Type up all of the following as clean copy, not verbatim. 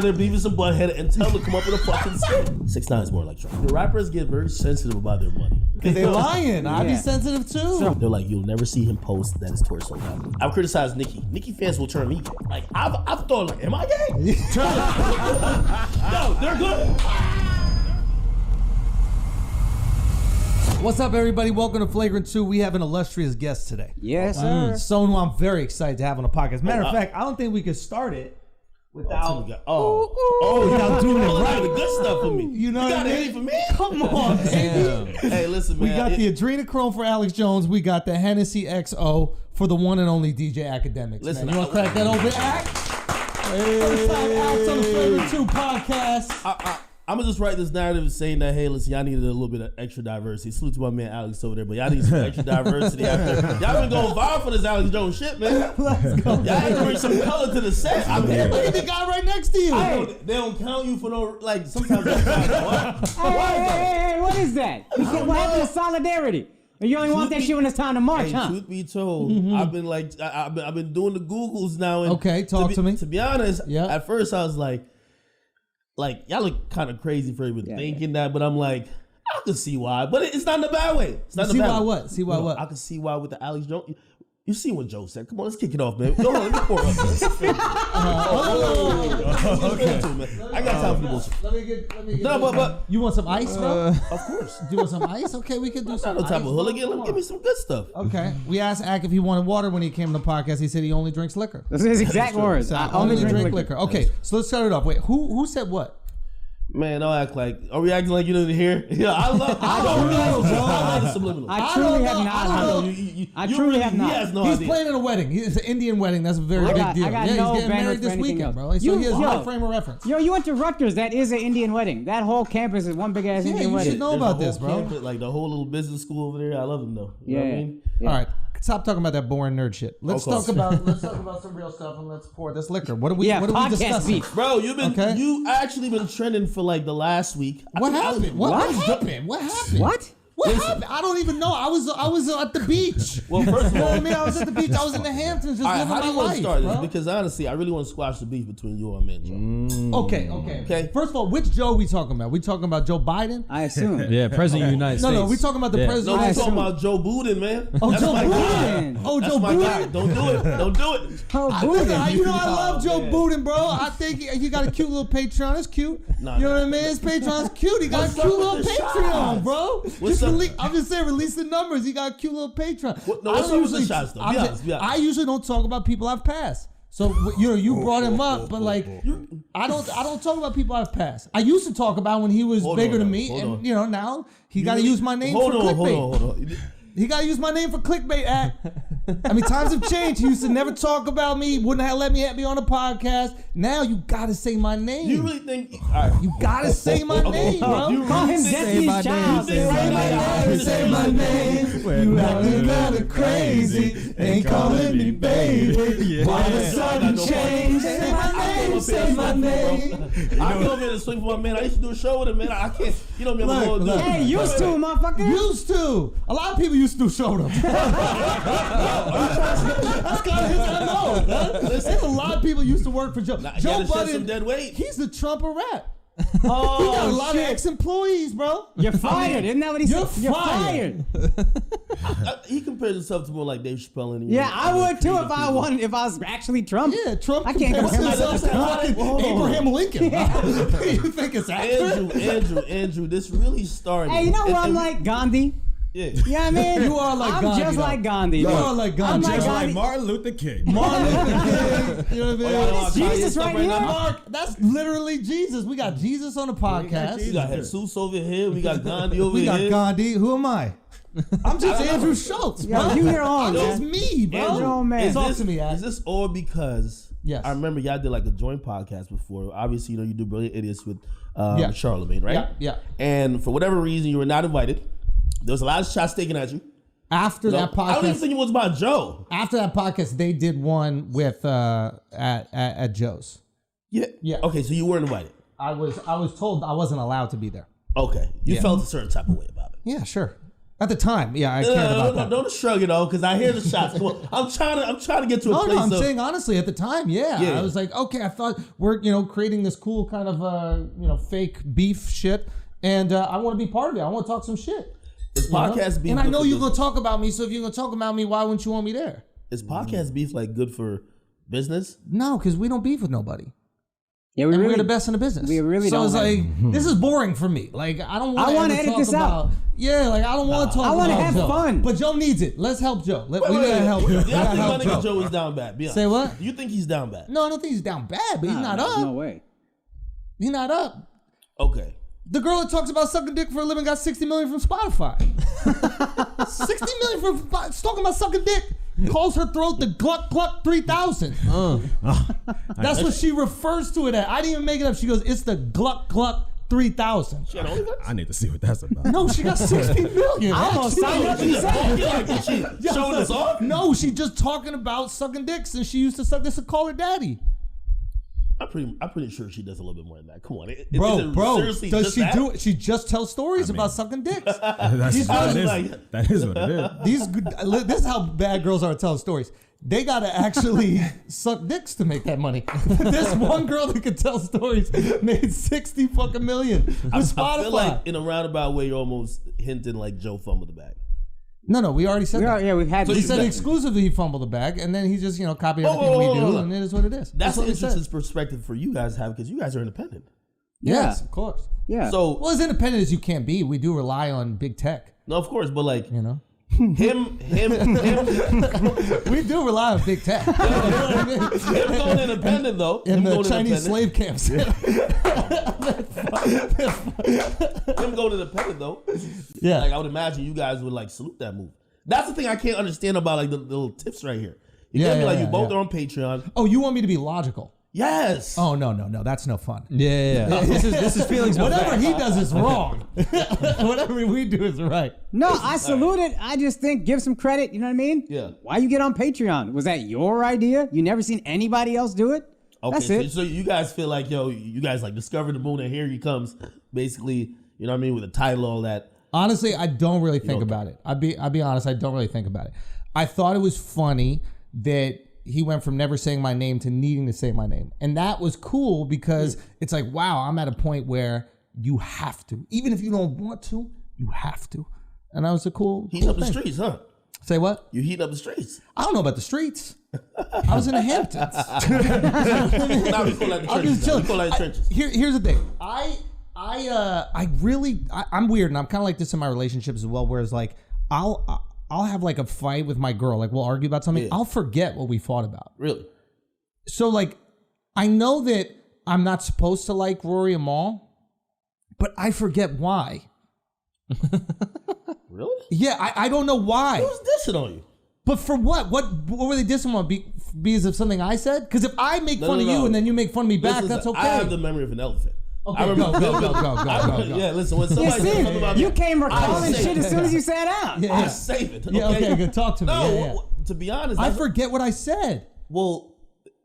They're Beavis and Butthead and tell them to come up with a fucking skit. 6ix9ine is more like Trump. The rappers get very sensitive about their money. They're lying. I'd be sensitive too. They're like, you'll never see him post that his torso out. I've criticized Nicki. Nicki fans will turn me gay. Like, I've thought, like, am I gay? No, they're good. What's up, everybody? Welcome to Flagrant 2. We have an illustrious guest today. Yes, sir. Someone who I'm very excited to have on the podcast. Matter of fact, I don't think we could start it without without doing it right. The good stuff for me. You know what I mean? Anything for me? Come on, baby. Hey, listen, man. We got the adrenochrome for Alex Jones. We got the Hennessy XO for the one and only DJ Academics. Listen, man. You want to crack that open, Act? First time Alex on the Flagrant 2 podcast. I'm gonna just write this narrative saying that, hey, listen, y'all needed a little bit of extra diversity. Salute to my man Alex over there, but y'all need some extra diversity out there. Y'all been going viral for this Alex Jones shit, man. Let's go. Y'all had to bring some color to the set. I mean, Look at the guy right next to you. they don't count you for no, like, sometimes they count. Hey, what is that? What happened to solidarity? You only want that shit when it's time to march, huh? Truth be told, I've been like, I've been doing the Googles now. And Okay, talk to me. To be honest, Yeah. at first I was like, y'all look kind of crazy for even thinking that, but I'm like, I can see why, but it's not in a bad way. It's not in a bad way. See why what? I can see why with the Alex Jones. You see what Joe said. Come on, let's kick it off, man. Go on, let me pour up. Okay. I got time for the bullshit. Let me get. No, but You want some ice, bro? of course. Do you want some ice? Okay, we can do some Not no ice. type of hooligan. Let Come me give me some good stuff. Okay. We asked Ak if he wanted water when he came to the podcast. He said he only drinks liquor. Those are his exact words. I only drink liquor. Okay, so let's start it off. Wait, who said what? Man, don't act like. Are we acting like you didn't hear? Yeah, I love. I don't know, bro. I love the subliminal. I truly have not. I truly have not. He has no He's idea. playing in a wedding. It's an Indian wedding. That's a very big deal. I got yeah, no he's getting bandwidth married for this anything weekend, else. bro. So he has a high frame of reference. Yo, you went to Rutgers. That is an Indian wedding. That whole campus is one big ass Indian you wedding. should know There's about a whole this, bro. campus, like the whole little business school over there. I love them though. You know what I mean? Yeah. All right, stop talking about that boring nerd shit. Let's Okay. talk about some real stuff and let's pour this liquor. What are we podcast discussing? beef. Bro, you actually been trending for like the last week. What happened? What happened? What happened? I don't even know. I was at the beach. Well, first of You know all, what I mean? I was at the beach. I was in the Hamptons just all right, living how do my you want life. to start this? Bro. Because honestly, I really want to squash the beef between you and my man Joe. Okay. First of all, which Joe we talking about? We talking about Joe Biden? I assume. Yeah, President of the United States. No, we talking about the Yeah. president. No, I we're talking assume. about Joe Budden, man. Oh, That's Joe my guy. Budden. Oh, That's Joe my guy. Budden. Don't do it. Don't do it. Oh, I Budden. love Joe Budden, bro. I think he got a cute little Patreon. It's cute. You know what I mean? His Patreon's cute. He got What's a cute up little with the Patreon, shots? bro. What's up? I'm just saying, release the numbers. He got a cute little Patreon. What's up with the shots, though? Be honest. I usually don't talk about people I've passed. So you brought him up, but like I don't talk about people I've passed. I used to talk about when he was bigger than me, and now he got to use my name for clickbait. Hold on. He got to use my name for clickbait. I mean, times have changed. He used to never talk about me. Wouldn't have let me be on the podcast. Now you got to say my name. You really think? All right. You got to say my name, bro. You Call him really Destiny's my Child. name, Say my name. You acting kind of crazy. Ain't calling me baby. Why the sudden change? Say my name. Say my name. I go over here to swing for my man. I used to do a show with him, man. I can't. You know me. I'm a little dude. Hey, used to, motherfucker. Used to. A lot of people used to show them. That's kind of his MO. There's a lot of people used to work for Joe. Joe Shed some Budden, dead weight. he's the Trump of rap. Oh, He got a lot of shit. ex-employees, bro. You're fired. Isn't that what he said? You're fired. He compares himself to more like Dave Chappelle. And Yeah, I would too if I was actually Trump. Yeah, Trump I can't compares compare himself to myself to fucking Abraham Lincoln. You think it's accurate? Andrew, this really started. Hey, you know what I'm like? Gandhi. Yeah. You know what I mean? You are like I'm Gandhi, just though. like Gandhi. You dude. are like Gandhi. I'm like Just Gandhi. Martin Luther King. Martin Luther King. You know what I mean? It's Jesus right here. Mark, that's literally Jesus. We got Jesus on the podcast. We got Jesus over here. We got Gandhi over We here. got Gandhi. Who am I? I'm just Andrew Schultz, bro. Yo, you your own, I'm just man. me, bro. Andrew, own man. Talk to me, Ash. Is this all because? Yes. I remember y'all did like a joint podcast before. Obviously, you do Brilliant Idiots with Yeah. Charlemagne, right? Yeah. And for whatever reason, you were not invited. There was a lot of shots taken at you. After that I don't even podcast, think it was about Joe. after that podcast, they did one with at Joe's. Yeah. Yeah. Okay, so you weren't invited. I was told I wasn't allowed to be there. Okay. You felt a certain type of way about it. Yeah, sure. At the time, yeah, I cared about that. Don't shrug it off because I hear the shots. Come on. I'm trying to get to a place. No, I'm saying honestly, at the time, yeah. I was like, okay, I thought we're creating this cool kind of fake beef shit, and I want to be part of it. I want to talk some shit. Is podcast beef? And I know you're gonna talk about me, so if you're gonna talk about me, why wouldn't you want me there? Is podcast beef like good for business? No, because we don't beef with nobody. Yeah, we're the best in the business. We really so don't. So it's like, this is boring for me. Like, I don't want to edit this out. Yeah, like, I don't want to talk about I want to have Joe. fun. But Joe needs it. Let's help Joe. We gotta help Joe. I think Joe is down bad. Be honest. Say what? You think he's down bad? No, I don't think he's down bad, but he's not up. No way. He's not up. Okay. The girl that talks about sucking dick for a living got 60 million from Spotify. 60 million from talking about sucking dick. Calls her throat the Gluck Gluck 3000. That's what she refers to it as. I didn't even make it up. She goes, it's the Gluck Gluck 3000. I need to see what that's about. No, she got 60 million. I almost signed up and said. She showing us off? No, she just talking about sucking dicks, and she used to suck this and call her daddy. I'm pretty sure she does a little bit more than that. Come on, Bro, seriously does just she that? do it? She just tells stories about sucking dicks. That is what it is. This is how bad girls are at telling stories. They gotta actually suck dicks to make that money. This one girl that could tell stories made 60 fucking million with Spotify. I feel like in a roundabout way, you're almost hinting like Joe fumbled the bag. No, we already said that. Yeah, we've had. So he said exclusively he fumbled the bag, and then he just copied everything we do, and it is what it is. That's what an interesting perspective for you guys to have because you guys are independent. Yes, of course. Yeah. So as independent as you can be, we do rely on big tech. No, of course, but like him. We do rely on big tech. Him going independent though. In the Chinese slave camps. Him going independent though. Yeah. Like I would imagine you guys would like salute that move. That's the thing I can't understand about like the little tips right here. You get me? Like you both are on Patreon. Oh, you want me to be logical? Yes. Oh no, that's no fun. Yeah. This is feelings. Whatever he does is wrong. Whatever we do is right. No, I salute it. I just think give some credit. You know what I mean? Yeah. Why you get on Patreon? Was that your idea? You never seen anybody else do it? Okay, That's it. So you guys feel like you guys like discovered the moon and here he comes, basically. You know what I mean with the title, all that. Honestly, I don't really think about it. I'll be honest. I don't really think about it. I thought it was funny that he went from never saying my name to needing to say my name. And that was cool because it's like, wow, I'm at a point where you have to. Even if you don't want to, you have to. And that was a cool Heating up thing. the streets, huh? Say what? You heating up the streets. I don't know about the streets. I was in the Hamptons. Now we call that the trenches. We call that the trenches. Here's the thing. I'm weird, and I'm kind of like this in my relationships as well, whereas like I'll have like a fight with my girl, like we'll argue about something. Yeah. I'll forget what we fought about. Really? So like, I know that I'm not supposed to like Rory and Mal, but I forget why. Really? Yeah, I don't know why. Who's dissing on you? But for what? What were they dissing on? Because of something I said? Because if I make fun of you and then you make fun of me back, that's okay. I have the memory of an elephant. Okay, go. Yeah, listen, when somebody says something about you me, came recalling shit as soon as you sat out. Yeah. I save it. Okay? Yeah, okay, good. Talk to me. No, to be honest, I forget what I said. Well,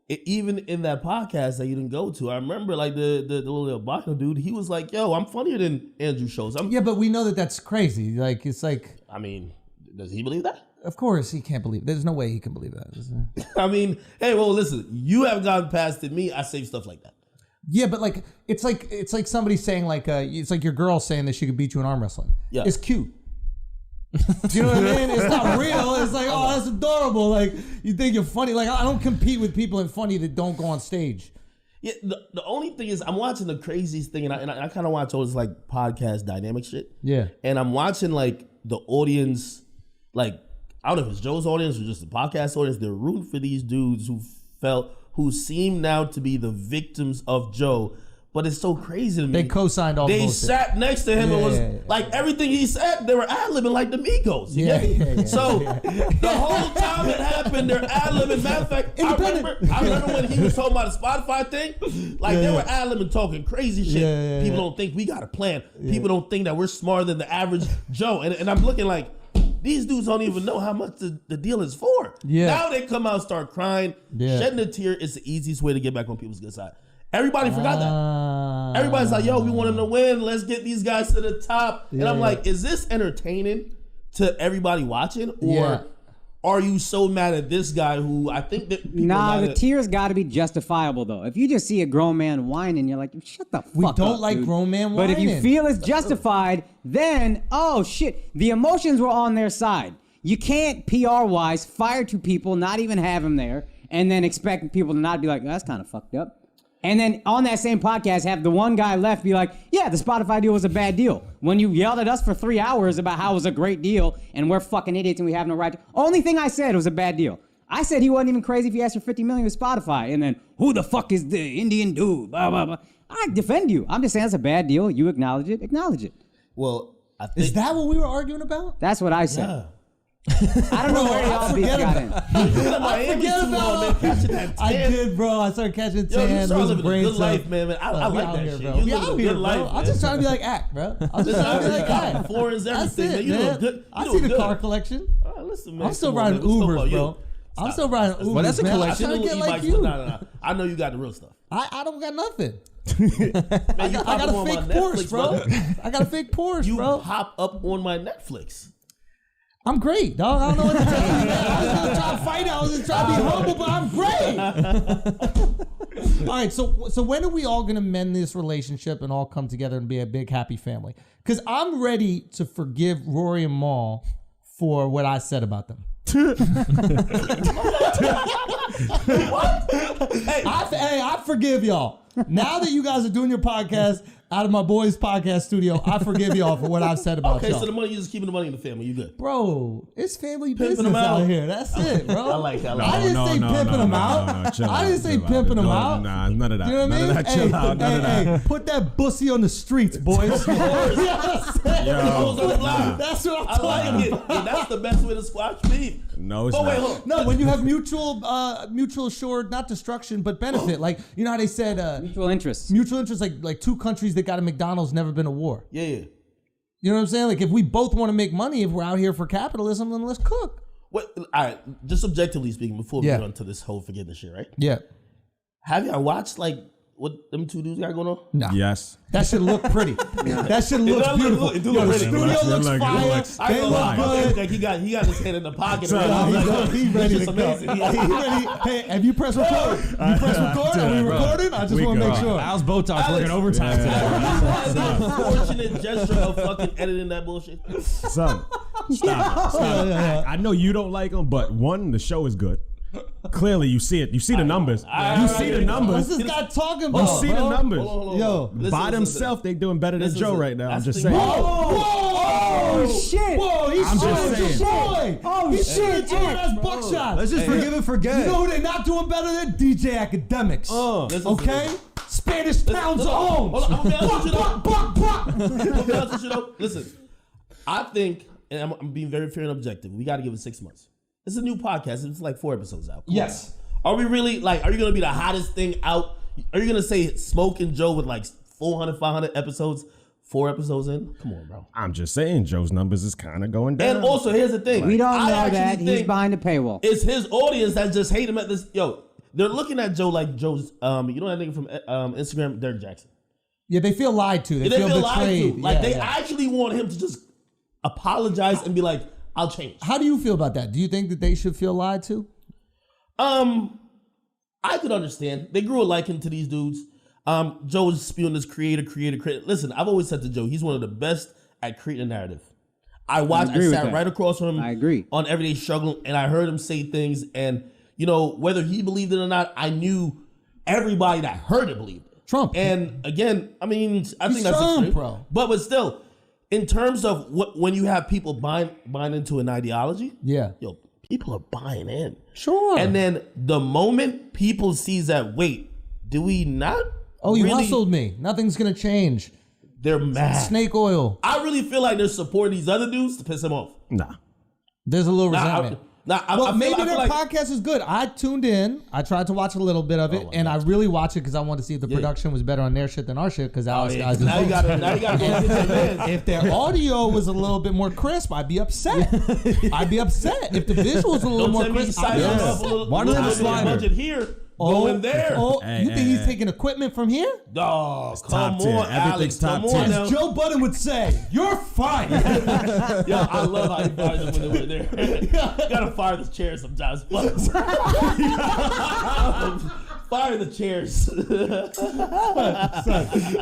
even in that podcast that you didn't go to, I remember like the little albino dude. He was like, "Yo, I'm funnier than Andrew shows." Yeah, but we know that that's crazy. Like it's like. I mean, does he believe that? Of course, he can't believe. There's no way he can believe that. I mean, hey, well, listen, you have gotten past it. Me, I say stuff like that. Yeah, but like it's like somebody saying like it's like your girl saying that she could beat you in arm wrestling. Yeah, it's cute. Do you know what I mean? It's not real. It's like, oh, that's adorable. Like you think you're funny. Like I don't compete with people in funny that don't go on stage. Yeah, the only thing is I'm watching the craziest thing, and I kind of watch all this like podcast dynamic shit. Yeah, and I'm watching like the audience, like I don't know if it's Joe's audience or just the podcast audience. They're rooting for these dudes who seem now to be the victims of Joe. But it's so crazy to me. They co-signed all the bullshit. They sat next to him and was like everything he said, they were ad-libbing like the Migos. You get me? So the whole time it happened, they're ad-libbing. Matter of fact, I remember when he was talking about the Spotify thing, like they were ad-libbing talking crazy shit. People don't think we got a plan. People don't think that we're smarter than the average Joe. And I'm looking like, these dudes don't even know how much the deal is for. Yeah. Now they come out and start crying. Yeah. Shedding a tear is the easiest way to get back on people's good side. Everybody forgot that. Everybody's like, yo, we want them to win. Let's get these guys to the top. And I'm like, is this entertaining to everybody watching, or are you so mad at this guy who I think that the tears got to be justifiable though. If you just see a grown man whining, you're like, shut the fuck up. We don't up, like dude. grown man whining. But if you feel it's justified, then oh shit, the emotions were on their side. You can't PR-wise fire two people, not even have them there, and then expect people to not be like, that's kind of fucked up. And then on that same podcast, have the one guy left be like, yeah, the Spotify deal was a bad deal. When you yelled at us for 3 hours about how it was a great deal and we're fucking idiots and we have no right to... Only thing I said was a bad deal. I said he wasn't even crazy if he asked for $50 million with Spotify. And then, who the fuck is the Indian dude? Blah, blah, blah. I defend you. I'm just saying it's a bad deal. You acknowledge it. Acknowledge it. Well, I think... Is that what we were arguing about? That's what I said. Yeah. I don't know where y'all beef got in. I did, bro. I started catching tan. Yo, you living a good life, man. I like that shit. Bro. We out here, bro. I'm just trying to be like Act, bro. I'm just trying to be like Act. Foreigns, everything. That's it, man. Good. I see the car collection. Listen, man. I'm still riding Ubers, bro. I'm still riding Ubers. Well, that's a man. collection. I'm trying to get like you. No. I know you got the real stuff. I don't got nothing. Man, I got a fake Porsche, bro. I got a fake Porsche, bro. You pop up on my Netflix. I'm great, dog. I don't know what to tell you, man. I was just trying to fight it. I was just trying to be humble, but I'm great. All right, so when are we all going to mend this relationship and all come together and be a big, happy family? Because I'm ready to forgive Rory and Mal for what I said about them. What? I forgive y'all. Now that you guys are doing your podcast out of my boy's podcast studio, I forgive y'all for what I've said about y'all. Okay, so the money, you're just keeping the money in the family. You good? Bro, it's family Pimping business them out out here. That's it, bro. I like that. I didn't say pimping them out. I didn't say pimping them out. Nah, none of that. You know what I mean? None of that. Chill out. None of that. Put that bussy on the streets, boys. Yo, that's what I'm I talking like about. it. And that's the best way to squash beef. No, it's But wait, not. hold on. No, when you have mutual assured, not destruction, but benefit. Like, you know how they said Mutual interests. mutual interests, like two countries that got a McDonald's, never been a war. Yeah. You know what I'm saying? Like, if we both want to make money, if we're out here for capitalism, then let's cook. What? All right. Just objectively speaking, before we Yeah. get onto this whole forgiveness shit, right? Yeah. Have y'all watched like what them two dudes got going on? No. Yes. That should look pretty. That should look does beautiful. look- it do Yo, look the pretty. studio It looks looks- fire. it looks- I They ain't look gonna lie. good. Like he got his head in the pocket. So, He's ready It's to just go. amazing. He ready. Hey, have you pressed record? You pressed record? Are we recording? I just We want to go. make sure. Al's Botox working overtime today. That's the unfortunate gesture of fucking editing that bullshit. Son, stop it. I know you don't like them, but one, the show is good. Clearly, you see it. You see the numbers. You see the What's numbers. this guy talking You about? see the bro? numbers. Hold on. Yo. By themselves, they doing better than Listen, Joe listen. right now. I'm That's just the saying. thing. Oh, shit. Whoa, he's I'm just shooting saying. your boy. Oh, He's shit. shooting your ass buckshot. Let's just forgive and forget. You know who they're not doing better than? DJ Academics. Listen, Okay? Spanish towns Hold owned. on. I'm gonna be honest with you though. Buck. I'm gonna be honest with you though. Listen, I think, and I'm being very fair and objective. We got to give it 6 months. It's a new podcast. It's like 4 episodes out. Come Yes. on. Are we really like? Are you gonna be the hottest thing out? Are you gonna say Smoke and Joe with like 400, 500 episodes? 4 episodes in? Come on, bro. I'm just saying, Joe's numbers is kind of going down. And also, here's the thing. We don't I know actually that. He's think behind the paywall. It's his audience that just hate him at this. Yo, they're looking at Joe like Joe's. You know that nigga from Instagram, Derek Jackson. Yeah, they feel lied to. They They feel feel lied betrayed. to. Like Yeah, they yeah. actually want him to just apologize and be like, "I'll change." How do you feel about that? Do you think that they should feel lied to? I could understand. They grew a liking to these dudes. Joe's spewing this creator. Listen, I've always said to Joe, he's one of the best at creating a narrative. I agree with sat that. right across from him. I agree. On Everyday Struggle, and I heard him say things, and you know, whether he believed it or not, I knew everybody that heard it believed it. Trump. And again, I mean, I He's think that's Trump, extreme. bro. But still, in terms of when you have people buying into an ideology, Yeah. yo, people are buying in. Sure. And then the moment people sees that, wait, do we not? Oh, you really, hustled me. Nothing's gonna change. They're mad. Snake oil. I really feel like they're supporting these other dudes to piss him off. Nah. There's a little Nah, resentment. I Well, feel maybe like- I their feel like- podcast is good. I tuned in. I tried to watch a little bit of it, and I really watched it because I wanted to see if the production was better on their shit than our shit. Because Alex guys, Now you got to go get your man. if their audio was a little bit more crisp, I'd be upset. I'd be upset if the visuals were a little Don't more tell me you crisp. I'd signed be up upset. a little Why don't they bit of slider? budget here. Going there. You think he's taking equipment from here? Oh, come top tier. on, Alex. Everything's top Come on tier. now. As Joe Budden would say, you're fired. Yeah, I love how he fired them when they were there. You gotta fire the chairs sometimes. Fire the chairs.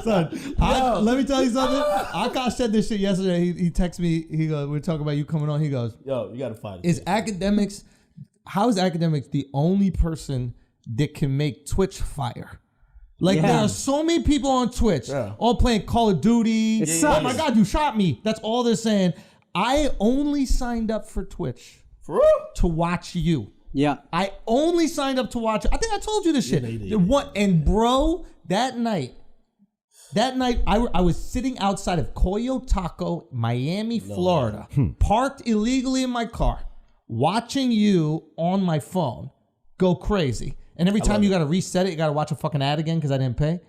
son. Let me tell you something. Akash said this shit yesterday. He texted me. He goes, we're talking about you coming on. He goes, Yo, you gotta fire the is Academics, how is Academics the only person that can make Twitch fire? Like, there are so many people on Twitch all playing Call of Duty. Oh my God, you shot me. That's all they're saying. I only signed up for Twitch to watch you. Yeah. I only signed up to watch. I think I told you this shit. No, you did. And bro, that night I was sitting outside of Coyo Taco, Miami, Florida, parked illegally in my car, watching you on my phone go crazy. And every time you got to reset it, you got to watch a fucking ad again because I didn't pay.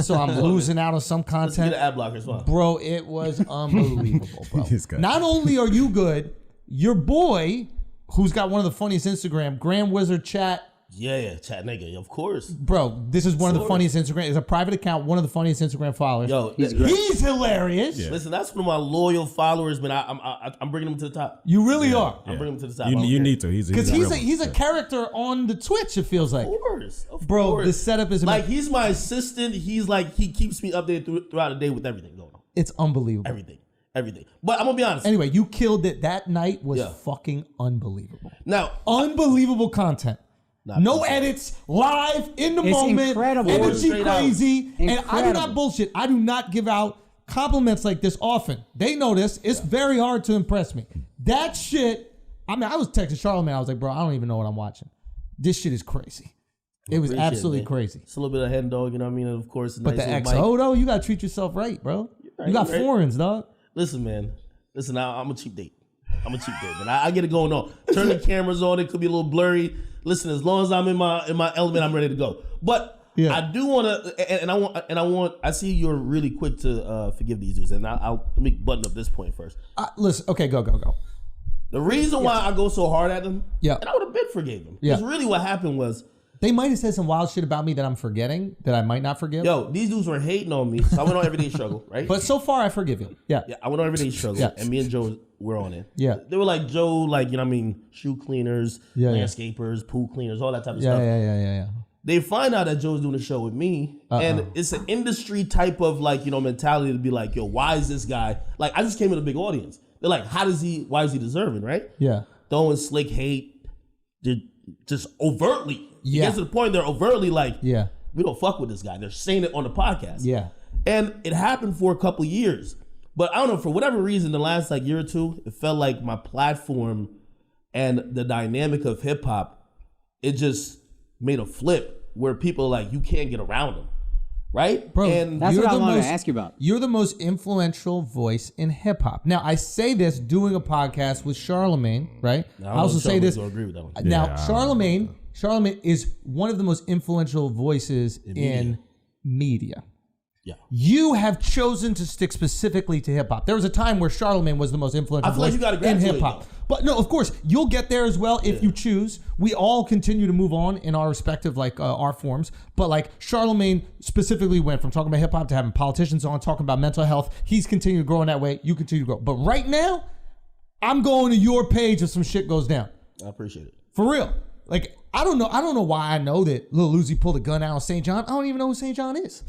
So I'm losing out on some content. Get an ad blocker as well. Bro, it was unbelievable, bro. Not only are you good, your boy, who's got one of the funniest Instagram, Graham Wizard Chat. Yeah, chat nigga, of course. Bro, this is one of the funniest Instagram. It's a private account, one of the funniest Instagram followers. Yo, he's hilarious. Yeah. Listen, that's one of my loyal followers, man. I'm bringing him to the top. You really are. I'm bringing him to the top. You need to. Because he's a character on the Twitch, it feels like. Of course. Bro, the setup is like, he's my assistant. He's like, he keeps me updated throughout the day with everything going on. It's unbelievable. Everything. But I'm gonna be honest. Anyway, you killed it. That night was fucking unbelievable. Now, unbelievable content. No edits, live, in the moment, incredible. energy crazy. And I do Incredible. not bullshit. I do not give out compliments like this often. They know this. It's very hard to impress me. That shit, I mean, I was texting Charlamagne. I was like, bro, I don't even know what I'm watching. This shit is crazy. It was absolutely crazy. It's a little bit of hen dog, you know what I mean? And of course, but the XO, though, you got to treat yourself right, bro. You got foreigns, dog. Listen, man. Listen, I'm a cheap date. Man. I get it going on. Turn the cameras on. It could be a little blurry. Listen, as long as I'm in my element, I'm ready to go. But I do want to, I see you're really quick to forgive these dudes, and I'll let me button up this point first. Listen, okay, go. The reason why I go so hard at them, and I would have been forgave them. Because really what happened was, they might have said some wild shit about me that I'm forgetting, that I might not forgive. Yo, these dudes were hating on me, so I went on Everyday Struggle, right? But so far, I forgive you. Yeah, I went on Everyday Struggle, and me and Joe were on it. Yeah. They were like, Joe, like, you know what I mean, shoe cleaners, landscapers, pool cleaners, all that type of stuff. Yeah. They find out that Joe's doing a show with me, and it's an industry type of, like, you know, mentality to be like, yo, why is this guy, like, I just came with a big audience. They're like, why is he deserving, right? Yeah. Throwing slick hate, they're just overtly. It gets to the point they're overtly like, we don't fuck with this guy. They're saying it on the podcast. Yeah. And it happened for a couple years. But I don't know, for whatever reason, the last like year or two, it felt like my platform and the dynamic of hip hop, it just made a flip where people are like, you can't get around them. Right? Bro, and that's what I wanted to ask you about. You're the most influential voice in hip hop. Now, I say this doing a podcast with Charlamagne, right? I also say this. Agree with that one. Now, Charlamagne is one of the most influential voices in media. Yeah. You have chosen to stick specifically to hip hop. There was a time where Charlamagne was the most influential voice in hip hop. But no, of course, you'll get there as well if you choose. We all continue to move on in our respective art forms. But like Charlamagne specifically went from talking about hip hop to having politicians on, talking about mental health. He's continued growing that way. You continue to grow. But right now, I'm going to your page if some shit goes down. I appreciate it. For real. Like, I don't know why I know that Lil Uzi pulled a gun out on St. John. I don't even know who St. John is.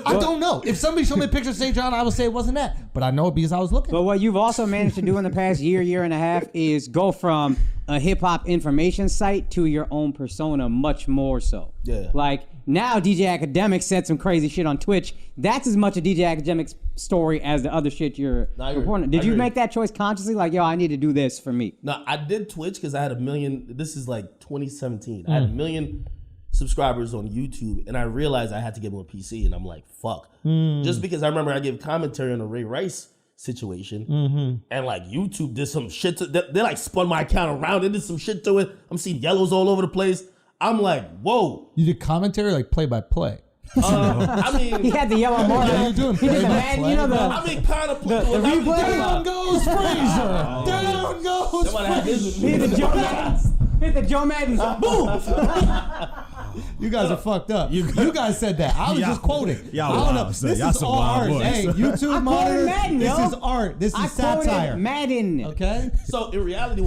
I don't know. If somebody showed me a picture of St. John, I would say it wasn't that. But I know it because I was looking. But what you've also managed to do in the past year and a half is go from a hip-hop information site to your own persona much more so. Yeah. Like, now DJ Academic said some crazy shit on Twitch. That's as much a DJ Academic's story as the other shit you're reporting. Did you make that choice consciously? Like, yo, I need to do this for me. No, I did Twitch because I had 1 million. This is like 2017. I had 1 million subscribers on YouTube, and I realized I had to get more PC, and I'm like, fuck. Just because I remember I gave commentary on the Ray Rice situation, and like YouTube did some shit to, they like spun my account around, they did some shit to it. I'm seeing yellows all over the place. I'm like, whoa. You did commentary like play by play. I mean, he had the yellow mark. How you doing? He did the man, you know, I mean, kind of the replay. Down goes Frazier. Down goes Frazier. Hit the Joe Madden. Hit the Joe Madden. Boom. You guys are fucked up. You guys said that. I was just quoting. Y'all I don't know. wild, son. This Y'all is some all wild art. boys. Hey, YouTube monitor. Madden, This yo. is art. This I is satire. quoted Madden. Okay. So in reality,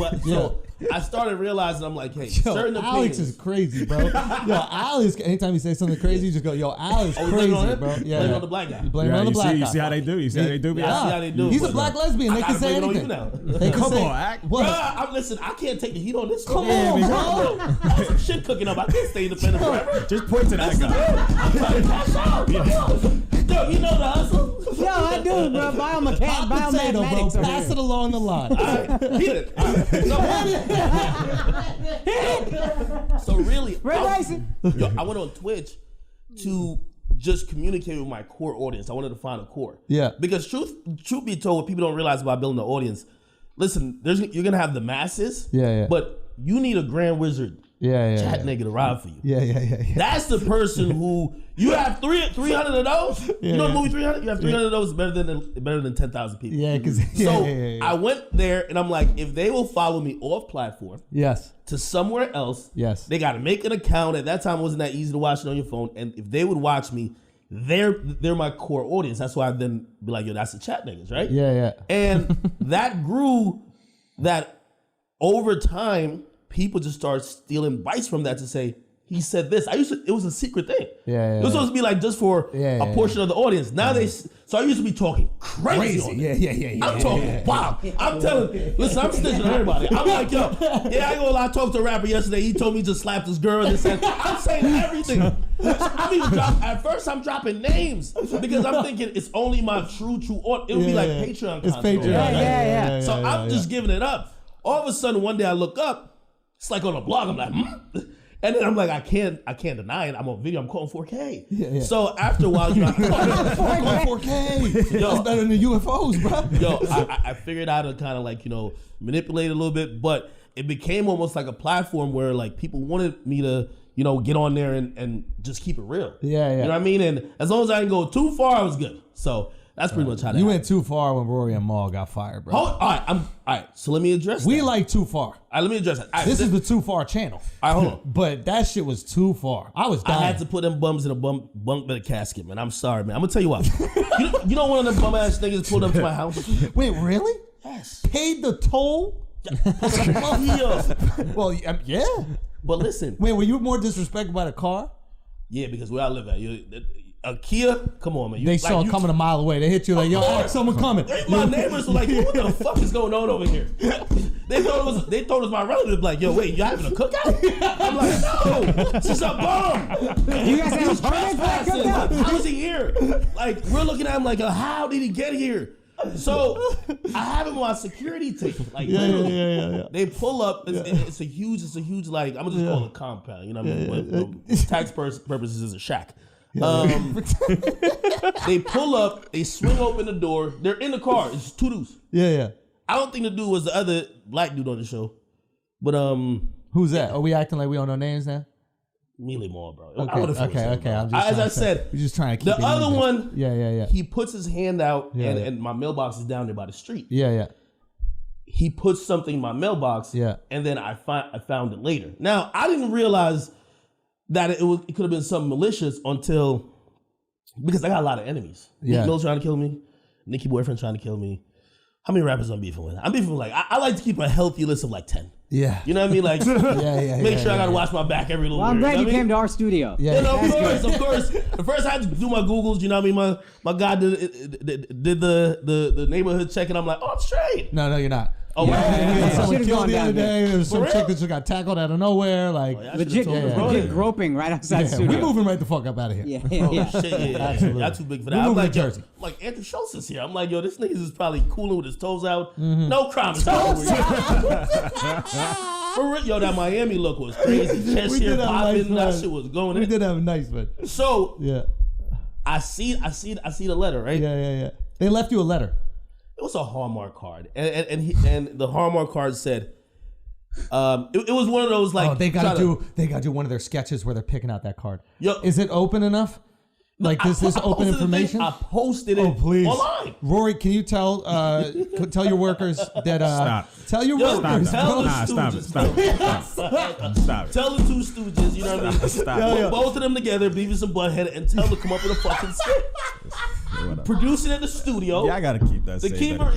I started realizing I'm like, hey, Yo, certain Alex opinions. is crazy, bro. Yo, Alex. Anytime you say something crazy, you just go, "Yo, Alex Oh, you crazy, blame it on him? bro." Yeah, Blame it on the black guy. You blame it on the you black see, guy. you see how they do? You see how they do? Yeah, I see how they do. He's a but, black lesbian. They I can gotta say blame it anything. on you now. They can Come say, on, act. What? Bruh, listen, I can't take the heat on this. Come one. on, I bro. got some shit cooking up. I can't stay independent forever. Just point to that guy. I'm trying to cash out. Yo, you know the hustle. Yo, I do, bro. Hot potato, bro. Biomechanics. Pass it along the line. All right, hit it. All right. So really, Red Dyson. I went on Twitch to just communicate with my core audience. I wanted to find a core. Yeah. Because truth be told, what people don't realize about building an audience, listen, you're gonna have the masses. Yeah. But you need a grand wizard chat nigga to ride for you. Yeah. That's the person who you have 300 of those. You know the movie 300? You have 300 of those better than 10,000 people. Yeah, because I went there and I'm like, if they will follow me off platform Yes. to somewhere else, Yes. they got to make an account. At that time, it wasn't that easy to watch it on your phone. And if they would watch me, they're my core audience. That's why I then be like, yo, that's the chat niggas, right? Yeah. And that grew. That over time, people just start stealing bites from that to say, he said this. It was a secret thing. Yeah. It was supposed to be like just for a portion of the audience. Now so I used to be talking crazy. On it. Yeah. I'm talking wow. I'm telling, listen, I'm snitching on everybody. I'm like, yo, I ain't gonna lie, I talked to a rapper yesterday. He told me he just slapped his girl and said, I'm saying everything. At first I'm dropping names because I'm thinking it's only my true audience. It would be like Patreon It's content. Patreon. Yeah. So I'm just giving it up. All of a sudden, one day I look up, it's like on a blog. I'm like, and then I'm like, I can't deny it. I'm on video. I'm calling 4K. Yeah. So after a while, I'm calling 4K. Yo. That's better than UFOs, bro. Yo, I figured out how to kind of like, manipulate it a little bit, but it became almost like a platform where like people wanted me to, get on there and just keep it real. Yeah. You know what I mean? And as long as I didn't go too far, I was good. So that's pretty much how that You happened. went too far when Rory and Maul got fired, bro. All right. So let me address We that. like too far. All right, let me address that. All right, This is the too far channel. All right, hold on. But that shit was too far. I was dying. I had to put them bums in a bunk bed casket, man. I'm sorry, man. I'm gonna tell you what. you know one of them bum ass niggas pulled up to my house. Wait, really? Yes. Paid the toll? Well, yeah. But listen. Wait, were you more disrespected by the car? Yeah, because where I live at, a Kia. Come on, man. They saw it coming a mile away. They hit you like, yo, someone coming. My neighbors were like, yo, what the fuck is going on over here? They thought it was my relative. Like, yo, wait, you having a cookout? I'm like, no, this is a bum. You guys have a permit for that cookout? How is he here? Like, we're looking at him like, how did he get here? So I have him on security tape. Like, literally, they pull up. It's a huge like, I'm gonna just call it a compound. You know what I mean? But tax purposes, is a shack. They pull up, they swing open the door, they're in the car, it's two dudes. Yeah. I don't think the dude was the other black dude on the show. But Who's that? Are we acting like we don't know names now? Mealy Mall, bro. Okay. I'm just As I said, we're just trying to keep the it other even. one, Yeah. he puts his hand out Yeah. and my mailbox is down there by the street. Yeah. He puts something in my mailbox, and then I found it later. Now, I didn't realize that it could have been something malicious because I got a lot of enemies. Yeah. Nick Mill trying to kill me. Nicki Boyfriend trying to kill me. How many rappers I'm beefing with? I'm beefing with I like to keep a healthy list of like 10. Yeah. You know what I mean? Like, make sure I gotta watch my back every little Well, I'm word, glad you know what I mean? came to our studio. Yeah. Of course. The first I had to do my Googles, you know what I mean? My guy did the neighborhood check and I'm like, oh, I'm straight. No, you're not. Oh, wow. Someone Should've killed gone the other down there. day. There was some For chick real? that just got tackled out of nowhere. Like, Legit groping right outside the yeah, studio. we're moving right the fuck up out of here. Yeah. Shit, yeah. Absolutely. Y'all too big for We're that. I'm moving like, to yo, Jersey. like Andrew Schultz is here. I'm like, yo, this nigga is probably cooling with his toes out. No crime is For real, yo, that Miami look was crazy. Chest We here did have a nice popping, that run. shit was going We in. did have a nice one. So Yeah. I see the letter, right? Yeah. They left you a letter. It was a Hallmark card, and the Hallmark card said, it was one of those like. They gotta do one of their sketches where they're picking out that card. Yo. Is it open enough? Like this open information? I posted it online. Rory, can you tell your workers that tell your workers. Tell the Stop. Tell the two stooges, you know what I mean? Put both of them together, Beavis and Butthead, and tell them to come up with a fucking skit. Produce it in the studio. Yeah, I gotta keep that. The keeper,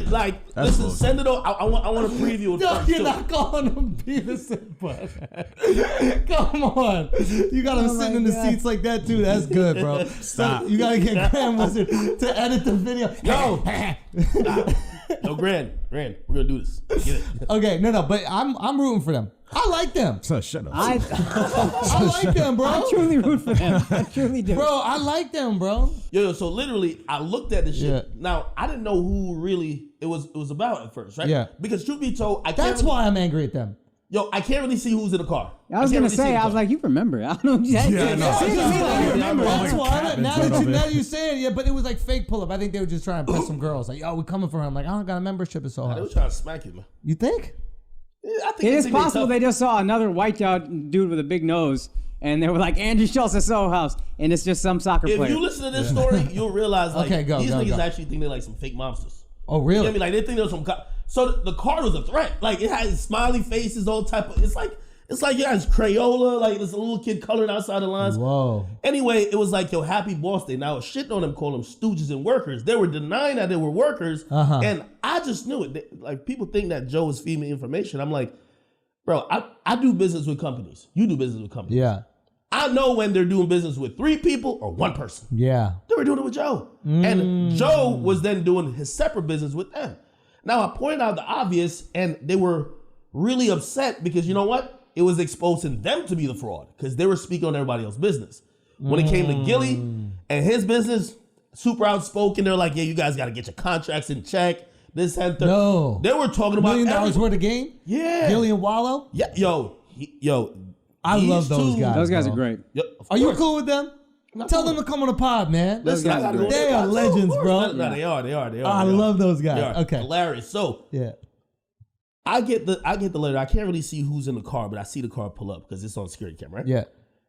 listen, send it over. I want to preview it. No, you're not calling them Beavis and Butthead. Come on, you got them sitting in the seats like that too. That's good, bro. Stop. So you gotta get Grand Wizard to edit the video. Yo, no, Grand, we're gonna do this. Get it. Okay, no, but I'm rooting for them. I like them. So shut up. I like them, bro. I truly root for them. I truly do. Bro, I like them, bro. Yo, so literally, I looked at this shit. Yeah. Now, I didn't know who really it was about at first, right? Yeah. Because truth be told, That's why I'm angry at them. Yo, I can't really see who's in the car. I was gonna say, I was like, you remember? I don't know. That's why. Now you say it, yeah, but it was like fake pull up. I think they were just trying to press some girls. Like, yo, we coming for him. I'm like, I don't got a membership at Soho They House. were trying to smack you, man. You think? Yeah, I think It is possible they just saw another white dude with a big nose, and they were like, Andrew Schultz at Soho House, and it's just some soccer If player. you listen to this story, you'll realize like Okay, these niggas go. actually think they're like some fake monsters. Oh, You really? know what I mean? Like they think there was some. So the car was a threat. Like it had smiley faces, all type of. It's like you guys Crayola. Like there's a little kid coloring outside the lines. Whoa. Anyway, it was like, yo, happy boss day. Now, shitting on them, call them stooges and workers. They were denying that they were workers. And I just knew it. Like, people think that Joe is feeding me information. I'm like, bro, I do business with companies. You do business with companies. Yeah. I know when they're doing business with 3 people or 1 person. Yeah. They were doing it with Joe. And Joe was then doing his separate business with them. Now, I pointed out the obvious, and they were really upset because you know what? It was exposing them to be the fraud because they were speaking on everybody else's business. When it came to Gilly and his business, super outspoken. They're like, yeah, you guys got to get your contracts in check. This and that. No. They were talking about $1 million worth of game? Yeah. Gilly and Wallow? Yeah, I love those guys. Those guys bro. are great. Of Are you course. cool with them? Tell them to come on the pod, man. Listen, I gotta go They there. are legends, bro. No, they are. I love those They guys. are Okay. hilarious. So Yeah. I get the letter. I can't really see who's in the car, but I see the car pull up because it's on security camera, right? Yeah.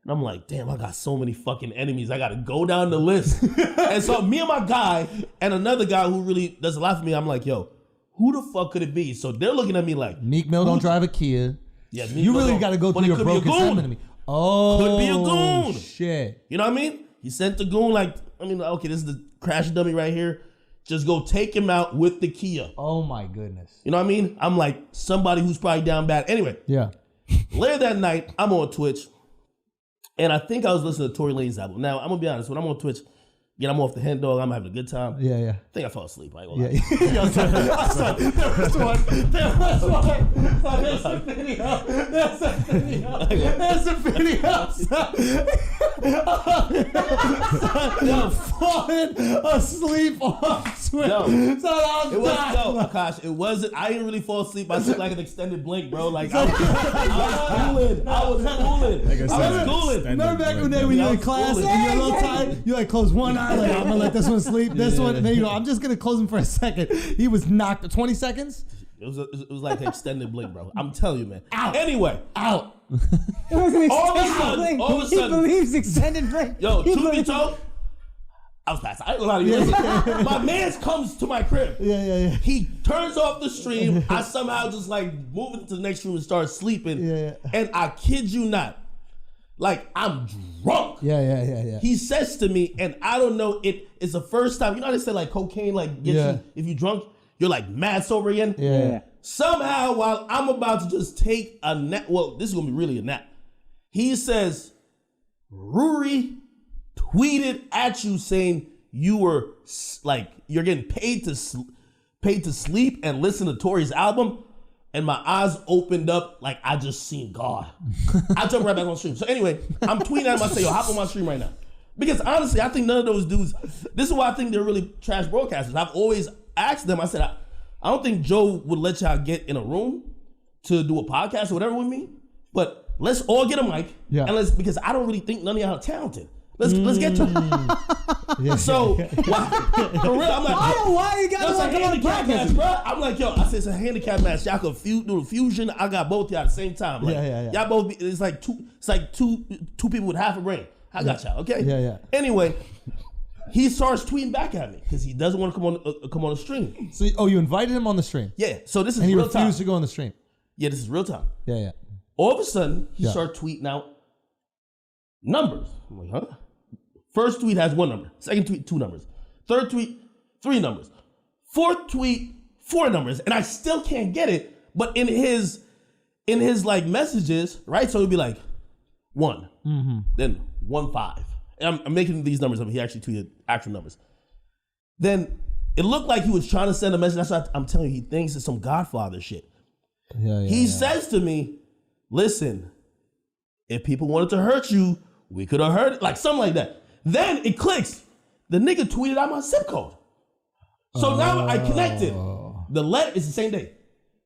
And I'm like, damn, I got so many fucking enemies. I got to go down the list. And so me and my guy and another guy who really does a lot for me, I'm like, yo, who the fuck could it be? So they're looking at me like, Meek Mill don't drive a Kia. yeah, You really got to go through your broken enemy. Oh, Could be a goon. Shit. You know what I mean? He sent the goon like, okay, this is the crash dummy right here. Just go take him out with the Kia. Oh my goodness. You know what I mean? I'm like somebody who's probably down bad. Anyway, Yeah. later that night, I'm on Twitch. And I think I was listening to Tory Lanez album. Now, I'm going to be honest. When I'm on Twitch, again, I'm off the hen dog. I'm having a good time. Yeah, yeah. I think I fell asleep. I ain't gonna Yeah. lie. Yo, son, there was one. There's a video. There's a video. Yo, falling asleep on Twitch. Yo, So I'm It was dying. no, gosh, it wasn't. I didn't really fall asleep. I slept like an extended blink, bro. Like I was cooling. Remember back in the day when you were in class and you're a little tired? You like close one eye, like I'm gonna let this one sleep, this one, and then you go, I'm just gonna close him for a second. He was knocked 20 seconds. It was like an extended blink, bro. I'm telling you, man. Anyway, Out. It was an All of a extended sudden- blink. all of a He sudden- believes extended blink. yo, He truth be believes- told, I was passed. I ain't gonna lie to you. Listen, my man comes to my crib. Yeah. He turns off the stream. I somehow just like move into the next room and start sleeping. Yeah. And I kid you not, like I'm drunk. Yeah. He says to me, and I don't know, it's the first time. You know how they say like cocaine like gets you, if you drunk, you're like mad sober again. Yeah. Somehow, while I'm about to just take a nap, well, this is gonna be really a nap. He says, Rory tweeted at you saying you were like you're getting paid to sleep and listen to Tory's album, and my eyes opened up like I just seen God. I jumped right back on stream. So anyway, I'm tweeting at him. I say, yo, hop on my stream right now. Because honestly, I think none of those dudes, this is why I think they're really trash broadcasters. I've always asked them, I said, I don't think Joe would let y'all get in a room to do a podcast or whatever with me, but let's all get a mic. Yeah. And because I don't really think none of y'all are talented. Let's get to it. So, for real, I'm like, Why you it's a got to handicap match, bro. I'm like, yo, I said it's a handicap match. Y'all can do the fusion. I got both y'all at the same time. Like, Yeah. Y'all both. It's like two people with half a brain. I got y'all. Okay. Yeah. Anyway, he starts tweeting back at me because he doesn't want to come on the stream. So, you invited him on the stream? Yeah. So this is and he real refused time. to go on the stream? Yeah, this is real time. Yeah. All of a sudden, he started tweeting out numbers. I'm like, huh? First tweet has 1 number. Second tweet, 2 numbers. Third tweet, 3 numbers. Fourth tweet, 4 numbers. And I still can't get it. But in his like messages, right? So it'd be like 1, then 1 5. And I'm making these numbers up. He actually tweeted actual numbers. Then it looked like he was trying to send a message. That's why I'm telling you, he thinks it's some Godfather shit. He says to me, listen, if people wanted to hurt you, we could have heard it. Like something like that. Then it clicks. The nigga tweeted out my zip code. So now I connected. The letter is the same day.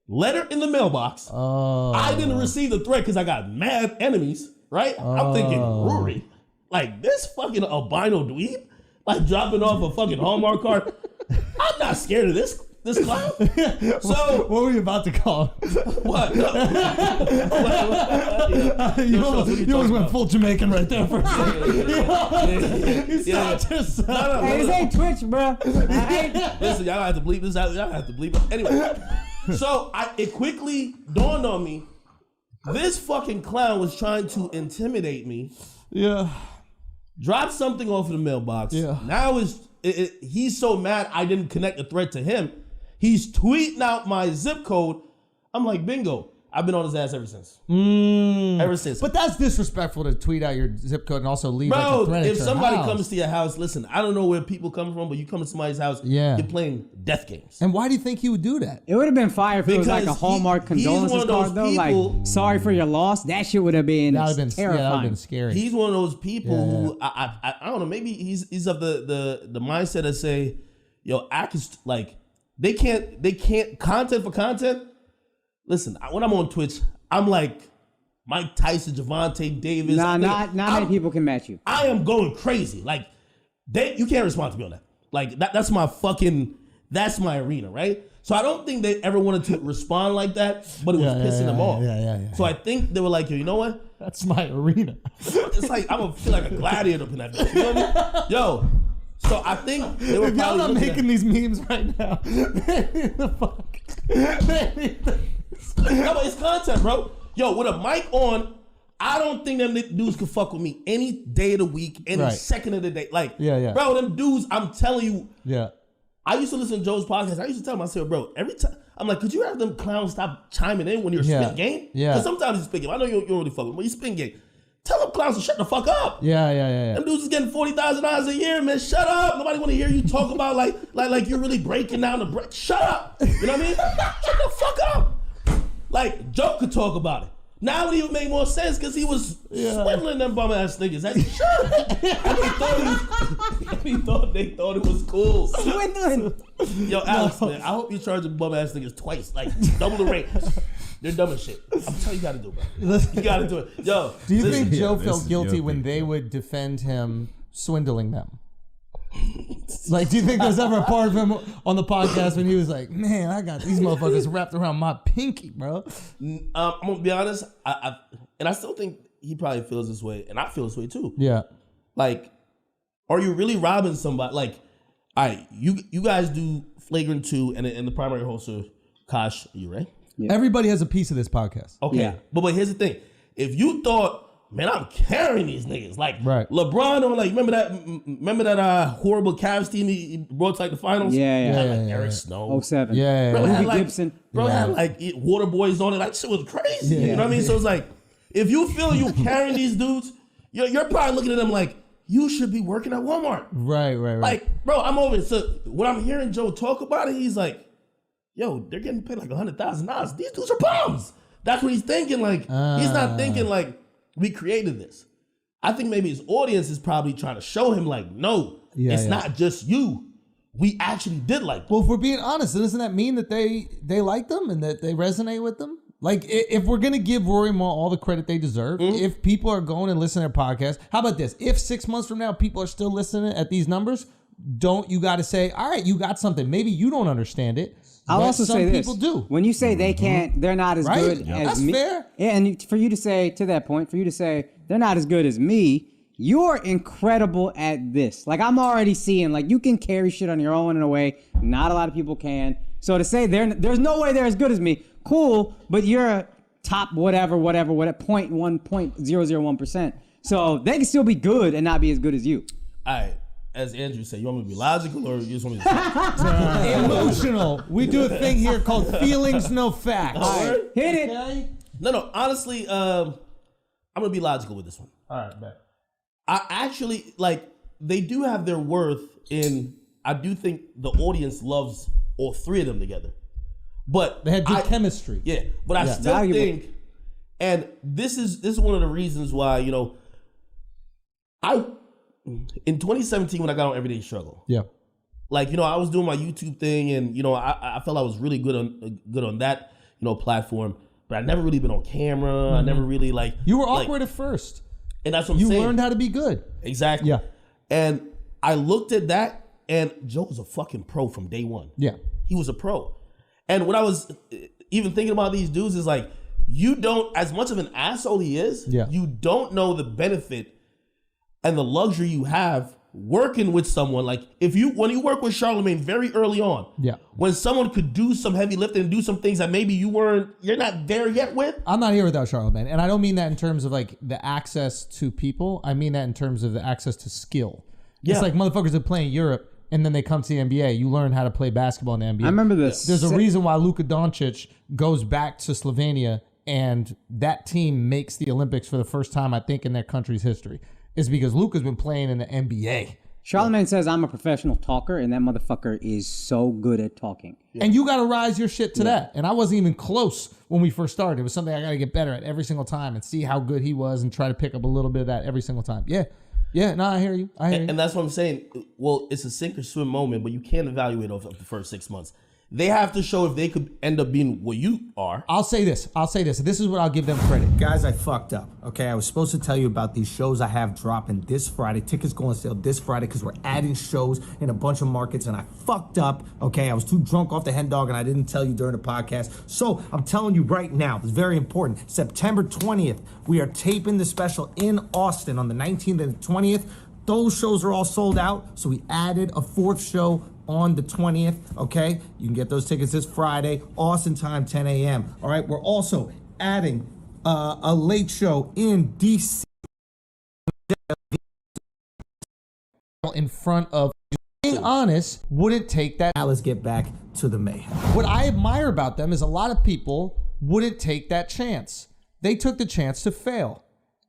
Letter in the mailbox. I didn't receive the threat because I got mad enemies, right? I'm thinking, Rory, like this fucking albino dweeb, like dropping off a fucking Hallmark card. I'm not scared of this clown. So what were you about to call him? What? You almost went full Jamaican right there for a second. Hey, this ain't Twitch, bro. Listen, y'all have to bleep this out. Y'all have to bleep it. Anyway, so it quickly dawned on me, this fucking clown was trying to intimidate me. Yeah. Drop something off in the mailbox. Yeah. Now he's so mad I didn't connect the thread to him. He's tweeting out my zip code. I'm like, bingo. I've been on his ass ever since. Ever since. But that's disrespectful to tweet out your zip code and also leave like a thread at if your somebody house. comes to your house, listen, I don't know where people come from, but you come to somebody's house, you're playing death games. And why do you think he would do that? It would have been fire if it was like a Because Hallmark he's one condolences of those card, though. people- Like, sorry for your loss. That shit would have been That would have been terrifying. that would have been scary. He's one of those people who I don't know. Maybe he's of the mindset that say, yo, act is like they can't content for content. Listen, when I'm on Twitch, I'm like Mike Tyson, Javante Davis. Nah, not many people can match you. I am going crazy. Like you can't respond to me on that. Like that's my arena, right? So I don't think they ever wanted to respond like that, but it was pissing them off. Yeah. So I think they were like, yo, you know what? That's my arena. It's like I'm gonna feel like a gladiator up in that bitch. You know what I mean? Yo. So I think they were If y'all probably not making these memes right now, the fuck. No, but it's content, bro. Yo, with a mic on, I don't think them dudes could fuck with me any day of the week, any second of the day. Like, bro, them dudes, I'm telling you. Yeah. I used to listen to Joe's podcast. I used to tell myself, bro, every time, I'm like, could you have them clowns stop chiming in when you're spitting game? Yeah. Because sometimes you spit game. I know you don't really fuck with them, but you spitting game. Tell them clowns to shut the fuck up. Yeah. Them dudes is getting $40,000 a year, man. Shut up. Nobody want to hear you talk about like you're really breaking down the break. Shut up. You know what I mean? Shut the fuck up. Like Joe could talk about it. Now it even make more sense because he was swindling them bum ass niggas. As he should. And they thought it was cool. Swindling. Yo, Alex, man, I hope you charge them bum ass niggas twice, like double the rate. They're dumb as shit. I'm telling you, you gotta do it, bro. You gotta do it. Yo, do you think Joe this felt is guilty your when thing. they would defend him swindling them? Like, do you think there's ever a part of him on the podcast when he was like, man, I got these motherfuckers wrapped around my pinky, bro? I'm gonna be honest, I still think he probably feels this way, and I feel this way too. Yeah. Like, are you really robbing somebody? Like, all right, you guys do Flagrant 2 and the primary hoster, Kosh, you right? Yeah. Everybody has a piece of this podcast. Okay, Yeah. but here's the thing: if you thought, man, I'm carrying these niggas, like LeBron, or like remember that horrible Cavs team he brought to like the finals? Yeah. Eric Snow, 07. Yeah. bro, had, Ruby like, Gibson. bro had like water boys on it, like shit was crazy. Yeah. You know what I mean? So it's like, if you feel you carrying these dudes, you're probably looking at them like you should be working at Walmart. Right. Like, bro, I'm over it. So when I'm hearing Joe talk about it, he's like, yo, they're getting paid like $100,000. These dudes are bums. That's what he's thinking. Like, he's not thinking like we created this. I think maybe his audience is probably trying to show him like, no, it's not just you. We actually did like them. Well, if we're being honest, doesn't that mean that they like them and that they resonate with them? Like, if we're going to give Rory Mal all the credit they deserve, if people are going and listening to their podcast, how about this? If 6 months from now people are still listening at these numbers, you got to say, all right, you got something. Maybe you don't understand it. I'll also some say this. people do. When you say they can't, they're not as Right? good Yeah. as That's me. fair. And for you to say, to that point, for you to say they're not as good as me, you're incredible at this. Like, I'm already seeing, like, you can carry shit on your own in a way not a lot of people can. So to say there's no way they're as good as me, cool, but you're a top whatever, 0.001%. So they can still be good and not be as good as you. All right. As Andrew said, you want me to be logical or you just want me to say Emotional. We do a thing here called feelings, no facts. Right. Hit it. Okay? No. Honestly, I'm gonna be logical with this one. All right, bet. I actually they do have their worth in. I do think the audience loves all three of them together, but They had good chemistry. Yeah, but I still Valuable. think, and this is one of the reasons why in 2017 when I got on Everyday Struggle, Yeah. I was doing my YouTube thing, and I felt I was really good on that platform, but I never really been on camera. Mm-hmm. I never really You were awkward at first. and that's what I'm saying. You learned how to be good. Exactly. Yeah. And I looked at that, and Joe was a fucking pro from day one. Yeah. He was a pro. And when I was even thinking about these dudes, is like, you don't, as much of an asshole he is, you don't know the benefit and the luxury you have working with someone. Like, when you work with Charlamagne very early on, when someone could do some heavy lifting and do some things that maybe you're not there yet with. I'm not here without Charlamagne. And I don't mean that in terms of the access to people. I mean that in terms of the access to skill. Yeah. It's like motherfuckers that play in Europe and then they come to the NBA. You learn how to play basketball in the NBA. I remember this. There's a reason why Luka Doncic goes back to Slovenia and that team makes the Olympics for the first time, I think, in their country's history. Is because Luka's been playing in the NBA. Charlamagne says I'm a professional talker, and that motherfucker is so good at talking. Yeah. And you got to rise your shit to that. And I wasn't even close when we first started. It was something I got to get better at every single time and see how good he was and try to pick up a little bit of that every single time. Yeah. No, I hear you. And that's what I'm saying. Well, it's a sink or swim moment, but you can't evaluate off of the first 6 months. They have to show if they could end up being what you are. I'll say this. This is what I'll give them credit. Guys, I fucked up, okay? I was supposed to tell you about these shows I have dropping this Friday. Tickets go on sale this Friday because we're adding shows in a bunch of markets, and I fucked up, okay? I was too drunk off the hen dog, and I didn't tell you during the podcast. So I'm telling you right now, it's very important. September 20th, we are taping the special in Austin on the 19th and the 20th. Those shows are all sold out, so we added a fourth show on the 20th, okay? You can get those tickets this Friday, Austin time, 10 a.m. All right, we're also adding a late show in DC. In front of, being honest, wouldn't take that. Now let's get back to the mayhem. What I admire about them is a lot of people wouldn't take that chance. They took the chance to fail.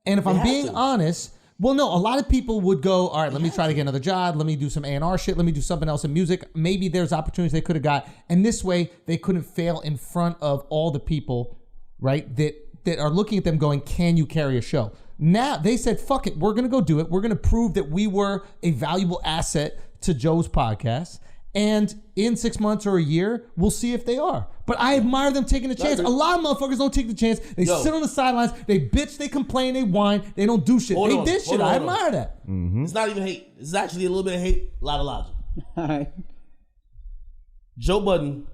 And if I'm being honest, well, no, a lot of people would go, all right, let me try to get another job. Let me do some A&R shit. Let me do something else in music. Maybe there's opportunities they could have got. And this way, they couldn't fail in front of all the people, right, that are looking at them going, can you carry a show? Now, they said, fuck it, we're going to go do it. We're going to prove that we were a valuable asset to Joe's podcast. And in 6 months or a year, we'll see if they are. But I admire them taking the chance. A lot of motherfuckers don't take the chance. They sit on the sidelines. They bitch. They complain. They whine. They don't do shit. They did shit. I admire that. Mm-hmm. It's not even hate. It's actually a little bit of hate, a lot of logic. All right. Joe Budden,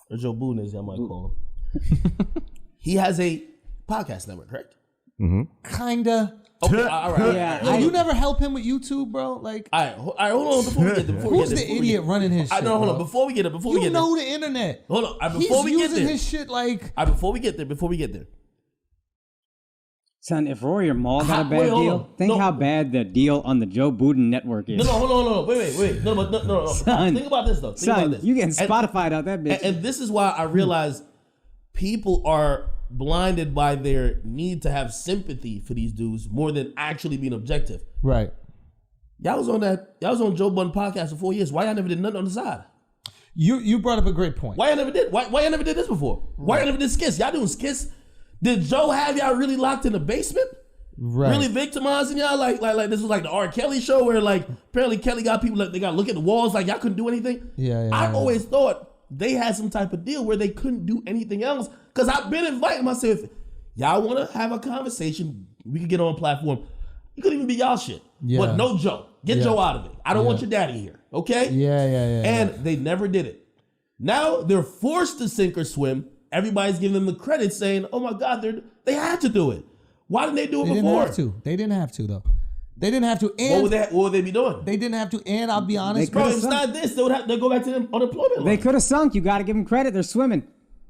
or Joe Budden as I might call him, he has a podcast network, correct? Mm-hmm. Kinda. Okay, all right. Yeah, you never help him with YouTube, bro? Like, all right, hold on. Before we get there, who's the idiot running his shit? No, hold on. Before we get there, you know the internet. Hold on. He's before we get there, using his shit like. Before we get there. Son, if Rory or Maul got a bad deal, think how bad the deal on the Joe Budden network is. No, hold on. Wait. No. Son, think about this, though. You getting Spotify out that bitch. And this is why I realize people are blinded by their need to have sympathy for these dudes more than actually being objective. Right. Y'all was on Joe Budden podcast for 4 years. Why y'all never did nothing on the side? You brought up a great point. Why y'all never did? Why y'all never did this before? Why y'all never did skits? Y'all doing skits? Did Joe have y'all really locked in the basement? Right. Really victimizing y'all? Like this was like the R. Kelly show where like apparently Kelly got people that they got to look at the walls like y'all couldn't do anything. I always thought they had some type of deal where they couldn't do anything else. Because I've been inviting myself. Y'all want to have a conversation? We can get on a platform. It could even be y'all shit. Yeah. But no Joe. Get Joe out of it. I don't want your daddy here. Okay? Yeah. And they never did it. Now they're forced to sink or swim. Everybody's giving them the credit saying, oh my God, they had to do it. Why didn't they do it before? They didn't have to, though. They didn't have to. And what would they be doing? They didn't have to. And I'll be honest, bro, if it's not this, they'll go back to the unemployment line. They could have sunk. You got to give them credit. They're swimming.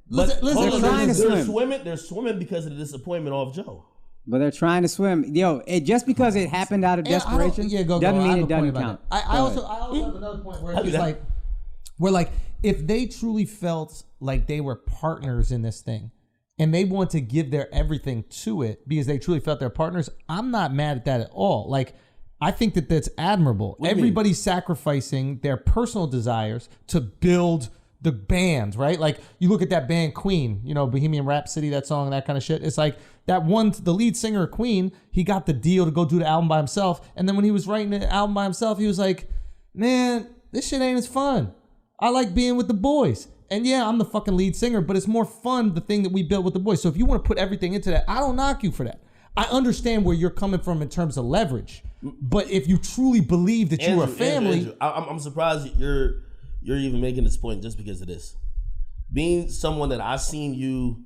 Listen, they're trying to swim. They're swimming because of the disappointment off Joe. But they're trying to swim. Yo, just because it happened out of desperation doesn't mean it doesn't count. I also have another point where it's like, if they truly felt like they were partners in this thing, and they want to give their everything to it because they truly felt they're partners, I'm not mad at that at all. Like, I think that that's admirable. Everybody's sacrificing their personal desires to build the band, right? Like, you look at that band Queen, Bohemian Rhapsody, that song, that kind of shit. It's like that one, the lead singer of Queen, he got the deal to go do the album by himself. And then when he was writing the album by himself, he was like, man, this shit ain't as fun. I like being with the boys. And yeah, I'm the fucking lead singer, but it's more fun, the thing that we built with the boys. So if you want to put everything into that, I don't knock you for that. I understand where you're coming from in terms of leverage. But if you truly believe that you're a family... Andrew, I'm surprised you're even making this point just because of this. Being someone that I've seen you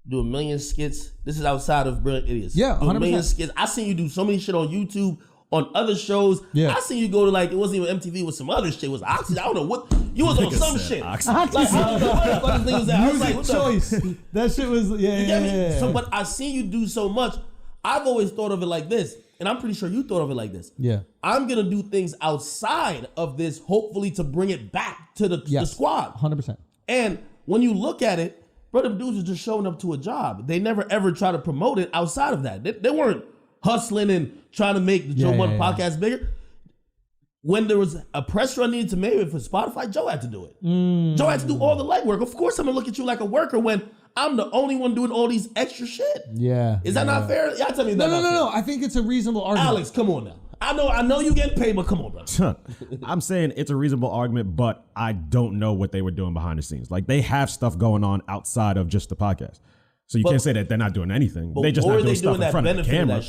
do a million skits. This is outside of Brilliant Idiots. Yeah, 100%. Do a million skits. I seen you do so many shit on YouTube, on other shows. Yeah. I seen you go to it wasn't even MTV with some other shit. It was Oxy. I don't know what you was on some shit. Oxy. I don't know what the fuck this thing was at. I was like, Music choice. That shit was yeah. So, but I seen you do so much. I've always thought of it like this, and I'm pretty sure you thought of it like this. Yeah. I'm gonna do things outside of this, hopefully to bring it back to the squad. 100%. And when you look at it, bro, them dudes are just showing up to a job. They never ever try to promote it outside of that. They weren't hustling and trying to make the Joe Budden podcast bigger. When there was a press run needed to make it for Spotify, Joe had to do it. Joe had to do all the legwork. Of course, I'm gonna look at you like a worker when I'm the only one doing all these extra shit. Yeah. Is that not fair? Y'all tell me that. No. I think it's a reasonable argument. Alex, come on now. I know you getting paid, but come on, bro. I'm saying it's a reasonable argument, but I don't know what they were doing behind the scenes. Like, they have stuff going on outside of just the podcast. So you can't say that they're not doing anything. They just not doing stuff in front of the camera.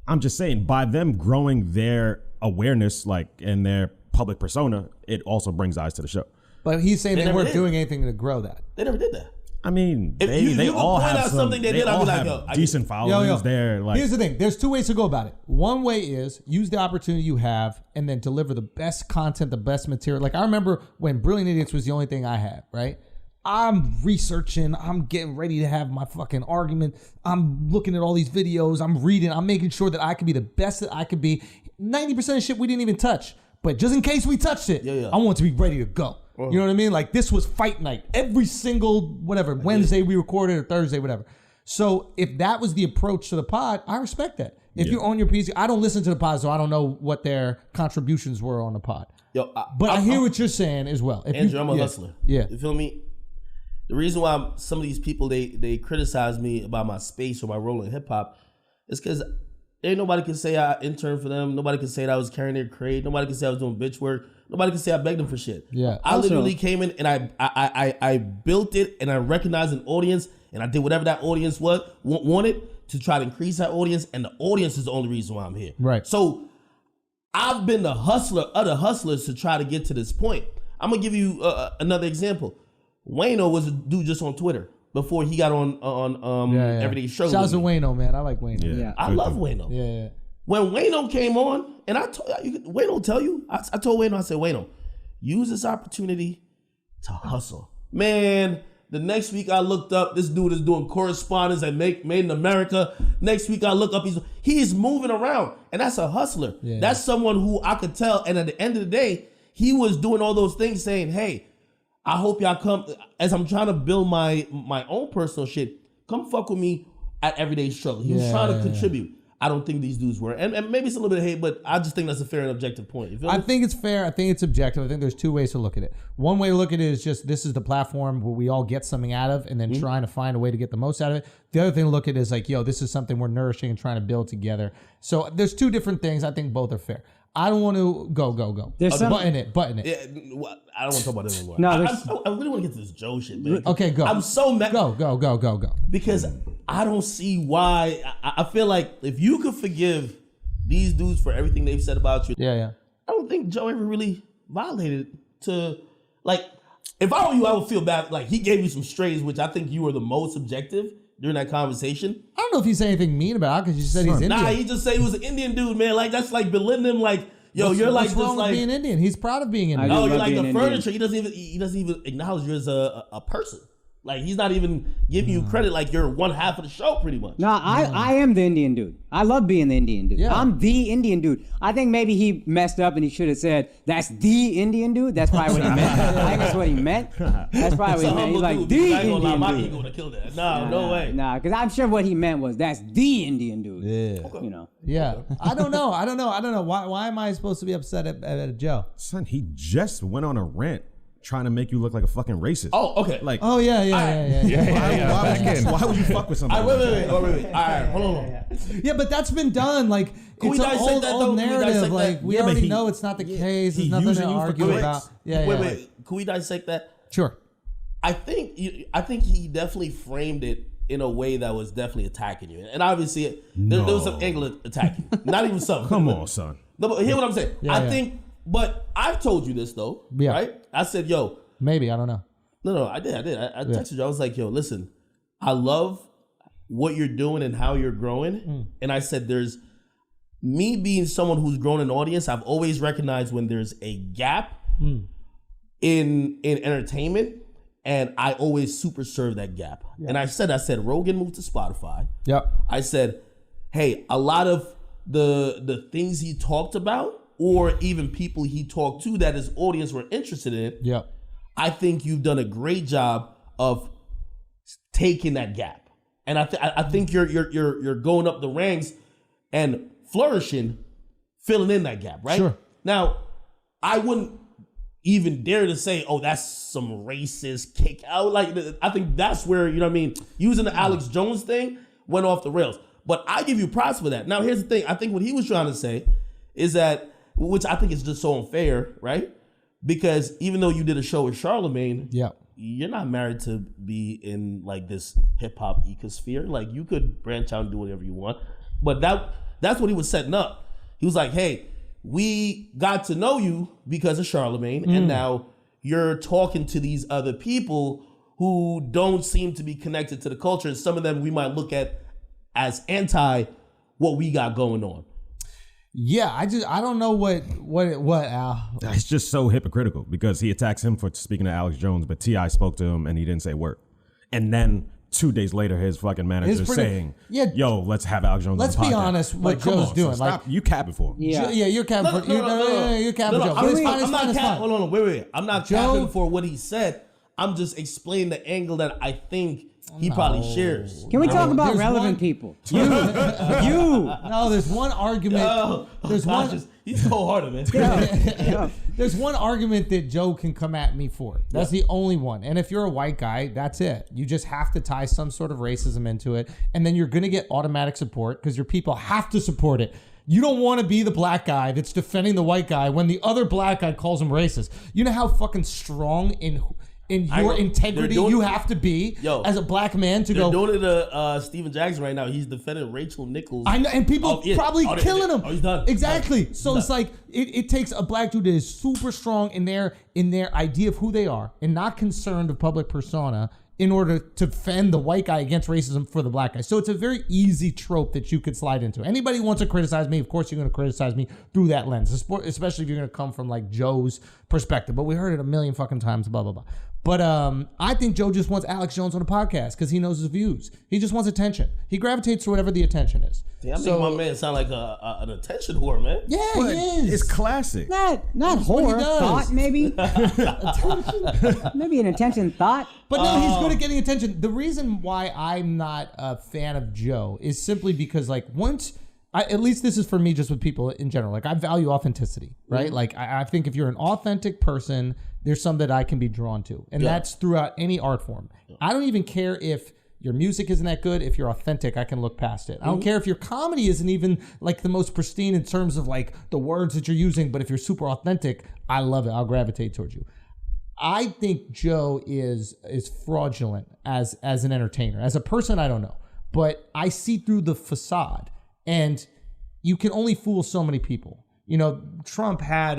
I'm just saying, by them growing their awareness, and their public persona, it also brings eyes to the show. But he's saying they weren't doing anything to grow that. They never did that. I mean, if they you all point have out something they did, I'll be like, yo, decent followings there. Here's the thing. There's two ways to go about it. One way is use the opportunity you have and then deliver the best content, the best material. Like, I remember when Brilliant Idiots was the only thing I had, right? I'm researching. I'm getting ready to have my fucking argument. I'm looking at all these videos. I'm reading. I'm making sure that I can be the best that I could be. 90% of shit we didn't even touch. But just in case we touched it, I want it to be ready to go. You know what I mean? Like, this was fight night. Every single, Wednesday we recorded or Thursday, whatever. So if that was the approach to the pod, I respect that. If you own your PC, I don't listen to the pod, so I don't know what their contributions were on the pod. But I hear what you're saying as well. Andrew, I'm a hustler. Yeah. You feel me? The reason why some of these people, they criticize me about my space or my role in hip hop is because ain't nobody can say I interned for them. Nobody can say that I was carrying their crate. Nobody can say I was doing bitch work. Nobody can say I begged them for shit. Yeah. I literally came in and I built it and I recognized an audience and I did whatever that audience wanted to try to increase that audience, and the audience is the only reason why I'm here. Right. So I've been the hustler, other hustlers to try to get to this point. I'm gonna give you another example. Wayno was a dude just on Twitter before he got on Everyday Show. Shout out to Wayno, man. I like Wayno. Yeah. I love Wayno. Yeah. When Wayno came on, and Wayno tell you, I told Wayno, I said, Wayno, use this opportunity to hustle. Man, the next week I looked up, this dude is doing correspondence at Made in America. Next week I look up, he's moving around, and that's a hustler. Yeah. That's someone who I could tell, and at the end of the day, he was doing all those things saying, hey, I hope y'all come, as I'm trying to build my own personal shit, come fuck with me at Everyday Struggle. He was trying to contribute. I don't think these dudes were. And maybe it's a little bit of hate, but I just think that's a fair and objective point. You feel me? I think it's fair. I think it's objective. I think there's two ways to look at it. One way to look at it is just this is the platform where we all get something out of and then trying to find a way to get the most out of it. The other thing to look at is like, this is something we're nourishing and trying to build together. So there's two different things. I think both are fair. I don't want to go. Button it. Yeah, I don't want to talk about it anymore. No, I really want to get to this Joe shit, man. Okay, go. I'm so mad. Go. Because I don't see why. I feel like if you could forgive these dudes for everything they've said about you, Yeah. I don't think Joe ever really violated to, like, if I were you, I would feel bad. Like, he gave you some strays, which I think you were the most objective. during that conversation. I don't know if he said anything mean about it because you said he's Indian. Nah, he just said he was an Indian dude, man. Like that's like belittling him. Like, yo, you're like what's wrong just with being Indian? He's proud of being Indian. Oh, you're like the furniture. He doesn't even acknowledge you as a person. Like he's not even giving you credit like you're one half of the show pretty much. No, I am the Indian dude. I love being the Indian dude. Yeah. I'm the Indian dude. I think maybe he messed up and he should have said, that's the Indian dude. That's probably what he meant. I think that's what he meant. That's probably what he meant. He's like, the Indian dude. My ego to kill that. No way. Nah, because I'm sure what he meant was, that's the Indian dude. Yeah. You know. Yeah. I don't know. Why am I supposed to be upset at Joe? Son, he just went on a rant trying to make you look like a fucking racist. Oh, okay. Like, oh yeah. Why would you fuck with somebody? Wait. All right, hold on. Yeah, but that's been done. Like, it's an old narrative. Like, we already know it's not the case. There's nothing to argue about. Wait. Can we dissect that? Sure. I think he definitely framed it in a way that was definitely attacking you, and obviously there was some angle attacking you. Not even some. Come on, son. No, but hear what I'm saying. I think. But I've told you this though, right? I said, yo. Maybe, I don't know. No, I did. I texted you. I was like, yo, listen, I love what you're doing and how you're growing. And I said, there's me being someone who's grown an audience. I've always recognized when there's a gap in entertainment, and I always super serve that gap. Yeah. And I said, Rogan moved to Spotify. Yep. I said, hey, a lot of the things he talked about, or even people he talked to that his audience were interested in. Yep. I think you've done a great job of taking that gap, and I think you're going up the ranks and flourishing, filling in that gap. Right. Sure. Now, I wouldn't even dare to say, oh, that's some racist kick out. Like, I think that's where, you know what I mean, using the Alex Jones thing went off the rails. But I give you props for that. Now, here's the thing. I think what he was trying to say is that, which I think is just so unfair, right? Because even though you did a show with Charlemagne, you're not married to be in like this hip hop ecosphere. Like, you could branch out and do whatever you want. But that's what he was setting up. He was like, hey, we got to know you because of Charlemagne, and now you're talking to these other people who don't seem to be connected to the culture. And some of them we might look at as anti what we got going on. Yeah, I don't know what Al. It's just so hypocritical because he attacks him for speaking to Alex Jones, but T.I. spoke to him and he didn't say a word. And then 2 days later, his fucking manager is saying, yo, let's have Alex Jones on the podcast. Let's be honest, what Joe's doing. Stop, you capping for him. Yeah, you're capping for him. You're capping for Joe. I'm not capping. Hold on, wait. I'm not capping for what he said. I'm just explaining the angle that I think he probably shares. Can we talk about relevant people? You. No, there's one argument. There's one. He's cold-hearted, man. There's one argument that Joe can come at me for. That's the only one. And if you're a white guy, that's it. You just have to tie some sort of racism into it, and then you're going to get automatic support because your people have to support it. You don't want to be the black guy that's defending the white guy when the other black guy calls him racist. You know how fucking strong in your integrity you have to be as a black man to go. They're doing it to Steven Jackson right now. He's defending Rachel Nichols. I know, and people probably killing him. Oh, he's done. Exactly. So it's like it takes a black dude that is super strong in their idea of who they are and not concerned of public persona in order to defend the white guy against racism for the black guy. So it's a very easy trope that you could slide into. Anybody who wants to criticize me, of course you're going to criticize me through that lens, especially if you're going to come from like Joe's perspective. But we heard it a million fucking times, blah, blah, blah. But I think Joe just wants Alex Jones on a podcast because he knows his views. He just wants attention. He gravitates to whatever the attention is. Damn, so, my man sound like an attention whore, man. Yeah, but he is. It's classic. Not whore. Thought, maybe. Maybe an attention thought. But no, he's good at getting attention. The reason why I'm not a fan of Joe is simply because, like, at least this is for me just with people in general. Like, I value authenticity, right? Mm-hmm. Like, I think if you're an authentic person, there's some that I can be drawn to. And that's throughout any art form. Yeah. I don't even care if your music isn't that good. If you're authentic, I can look past it. I don't care if your comedy isn't even like the most pristine in terms of like the words that you're using, but if you're super authentic, I love it. I'll gravitate towards you. I think Joe is fraudulent as an entertainer. As a person, I don't know. But I see through the facade. And you can only fool so many people. You know, Trump had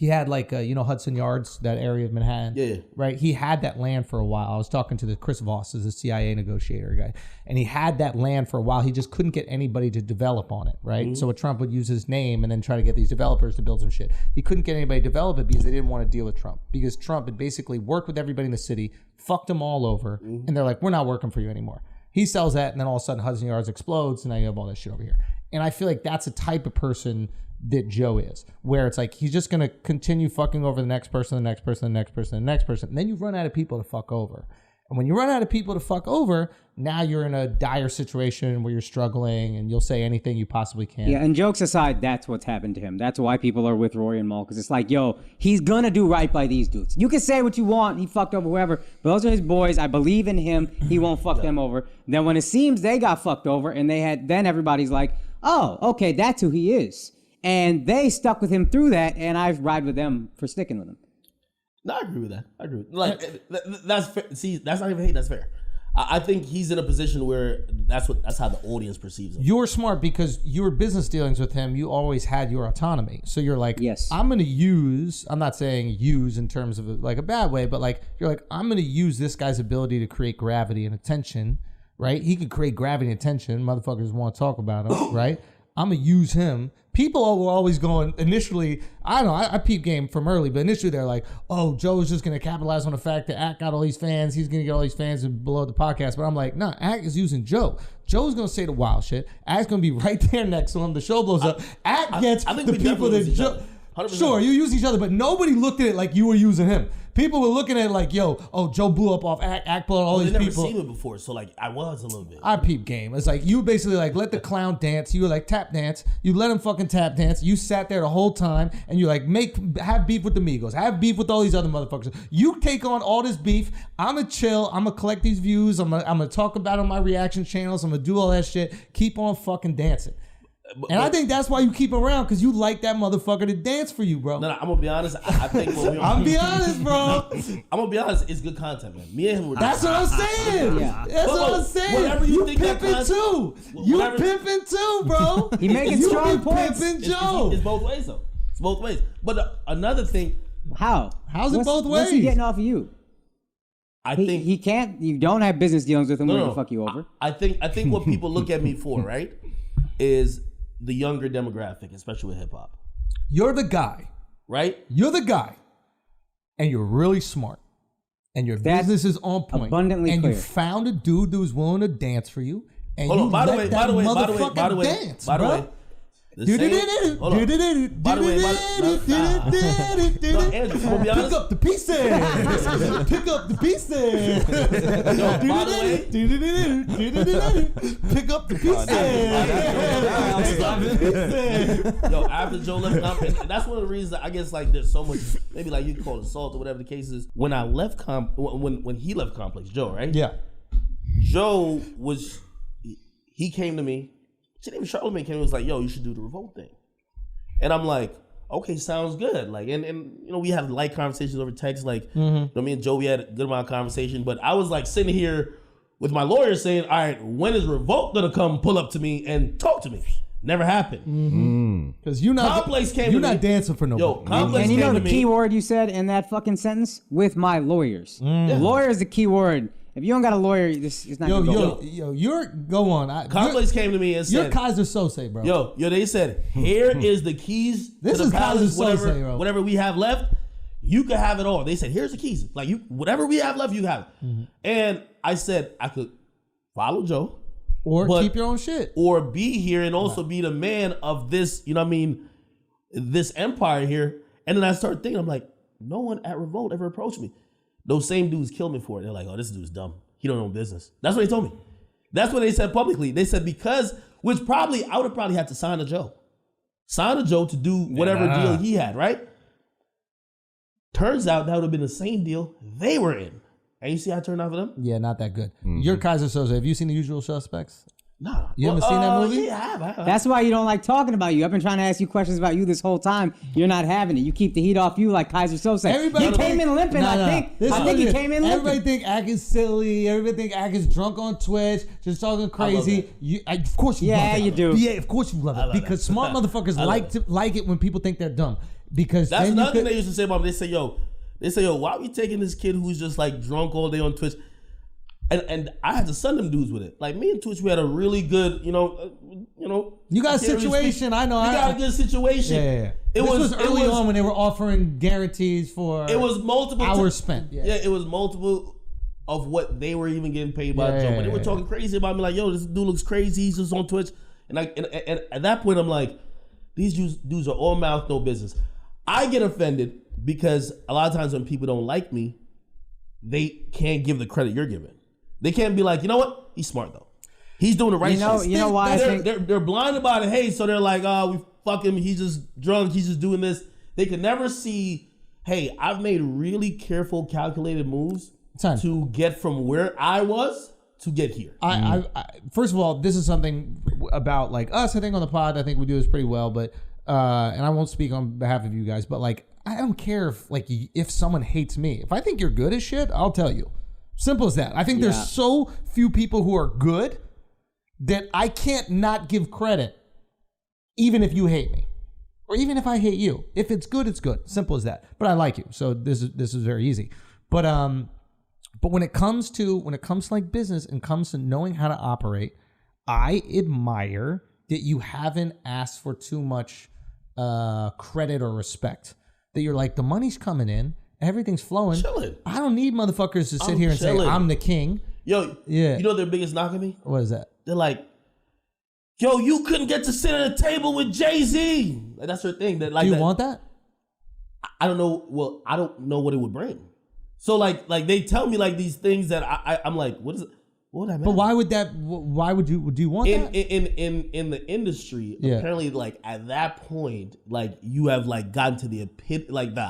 he had like Hudson Yards, that area of Manhattan. Yeah. Right. He had that land for a while. I was talking to the Chris Voss, is a CIA negotiator guy, and he had that land for a while. He just couldn't get anybody to develop on it. Right. Mm-hmm. So Trump would use his name and then try to get these developers to build some shit. He couldn't get anybody to develop it because they didn't want to deal with Trump, because Trump had basically worked with everybody in the city, fucked them all over, and they're like, we're not working for you anymore. He sells that, and then all of a sudden Hudson Yards explodes, and now you have all this shit over here. And I feel like that's the type of person that Joe is, where it's like he's just going to continue fucking over the next person, the next person, the next person, the next person. And then you run out of people to fuck over. And when you run out of people to fuck over, now you're in a dire situation where you're struggling and you'll say anything you possibly can. Yeah, and jokes aside, that's what's happened to him. That's why people are with Rory and Mal, because it's like, yo, he's going to do right by these dudes. You can say what you want, he fucked over whoever, but those are his boys. I believe in him. He won't fuck them over. Then when it seems they got fucked over and then everybody's like, oh, okay, that's who he is. And they stuck with him through that, and I ride with them for sticking with him. No, I agree with that. Like, that's fair. See, that's not even hate. That's fair. I think he's in a position where that's how the audience perceives him. You're smart because your business dealings with him, you always had your autonomy. So you're like, yes, I'm going to use, I'm not saying use in terms of like a bad way, but like, you're like, I'm going to use this guy's ability to create gravity and attention, right? He could create gravity and attention. Motherfuckers want to talk about him, right? I'm going to use him. People were always going, initially, I don't know, I peep game from early, but initially they're like, oh, Joe's just going to capitalize on the fact that Ack got all these fans. He's going to get all these fans and blow up the podcast. But I'm like, nah, Ack is using Joe. Joe's going to say the wild shit. Ack's going to be right there next to him. The show blows up. Ack gets the people that Joe... Sure, you use each other, but nobody looked at it like you were using him. People were looking at it like, yo, Joe blew up off Ack blew all these people. I've never seen it before, so like I was a little bit. I peep game. It's like you basically like let the clown dance. You were like tap dance. You let him fucking tap dance. You sat there the whole time and you like have beef with the Migos. Have beef with all these other motherfuckers. You take on all this beef. I'ma chill. I'ma collect these views. I'm gonna talk about it on my reaction channels. I'm gonna do all that shit. Keep on fucking dancing. I think that's why you keep around, because you like that motherfucker to dance for you, bro. No, I'm gonna be honest. I think I'm be honest, bro. I'm gonna be honest. It's good content, man. Me and him were. That's what I'm saying. Yeah. That's what I'm saying. Whatever you think pimping too. You pimping too, bro. He making strong points. Pimping Joe. It's both ways though. It's both ways. But another thing. How's it both ways? What's he getting off of you? I think he can't. You don't have business dealings with him. Where to fuck you over? I think what people look at me for, right, is the younger demographic, especially with hip hop. You're the guy, right? You're the guy, and you're really smart, and your business is on point. Abundantly and clear. you found a dude that was willing to dance for you, and Hold you on, by the let way, that motherfucker by the way, dance, by the bro. way. By the way, Andrew, I'm gonna be honest. Pick up the pieces. Pick up the pieces. Pick up the pieces. Yo, after Joe left, and that's one of the reasons that I guess like there's so much, maybe like you call it assault or whatever the case is. When I left when he left Complex, Joe, right? Yeah. Joe he came to me. Even Charlamagne came and was like, yo, you should do the Revolt thing. And I'm like, okay, sounds good. Like, and you know, we have light conversations over text. Like, you know, me and Joe, we had a good amount of conversation. But I was like sitting here with my lawyer saying, all right, when is Revolt gonna come pull up to me and talk to me? Never happened. Because you're not Complex came you're to not me. dancing for nobody. Yo, Complex And you came know to the me. key word you said in that fucking sentence? With my lawyers. Lawyer is the key word. If you don't got a lawyer, it's not gonna go. You're go on. Complex came to me and said, "You're Kaiser Sose, bro." Yo, they said, here is the keys This to is the palace, Kaiser Sose, bro. whatever we have left, you can have it all. They said, here's the keys. Like whatever we have left, you have it. And I said I could follow Joe, or keep your own shit, or be here and also be the man of this. You know what I mean? This empire here. And then I started thinking, I'm like, no one at Revolt ever approached me. Those same dudes killed me for it. They're like, oh, this dude's dumb. He don't know business. That's what they told me. That's what they said publicly. They said which probably, I would have probably had to sign a Joe. Sign a Joe to do whatever deal he had, right? Turns out that would have been the same deal they were in. And you see how it turned out for them? Yeah, not that good. You're Kaiser Sose. Have you seen The Usual Suspects? No. You haven't seen that movie? Yeah, I have. That's why you don't like talking about you. I've been trying to ask you questions about you this whole time. You're not having it. You keep the heat off you like Kaiser Sose. He came in limping, I think. I think he came in limping. Everybody think Ack is silly. Everybody think Ack is drunk on Twitch, just talking crazy. Of course you love it. Yeah, you do. Yeah, of course you love it. Because smart motherfuckers like it when people think they're dumb. Because that's another thing they used to say about me. They say, yo, why are we taking this kid who's just like drunk all day on Twitch? And I had to send them dudes with it. Like me and Twitch, we had a really good, you know. You got a situation. I know. You got a good situation. Yeah. This was early on when they were offering guarantees for. It was multiple hours spent. Yeah, it was multiple of what they were even getting paid by Joe. But they were talking crazy about me, like, yo, this dude looks crazy. He's just on Twitch. And at that point, I'm like, these dudes are all mouth, no business. I get offended because a lot of times when people don't like me, they can't give the credit you're giving. They can't be like, you know what? He's smart though. He's doing the right shit. You know why they're blind about it. Hey, so they're like, oh, we fuck him. He's just drunk. He's just doing this. They can never see, hey, I've made really careful, calculated moves to get from where I was to get here. I first of all, this is something about like us. I think on the pod, I think we do this pretty well. But and I won't speak on behalf of you guys, but like I don't care if someone hates me. If I think you're good as shit, I'll tell you. Simple as that. I think there's so few people who are good that I can't not give credit, even if you hate me, or even if I hate you. If it's good, it's good. Simple as that. But I like you, so this is very easy. But when it comes to like business and comes to knowing how to operate, I admire that you haven't asked for too much credit or respect. That you're like, the money's coming in. Everything's flowing. Chilling. I don't need motherfuckers to sit here and say I'm the king. Yo, you know their biggest knock at me? What is that? They're like, yo, you couldn't get to sit at a table with Jay-Z. Like, that's their thing. That like, do you want that? I don't know. Well, I don't know what it would bring. So like they tell me like these things that I'm like, what is it? What would that mean? But why would that? Why would you? Do you want that? In the industry? Apparently, like at that point, like you have like gotten to the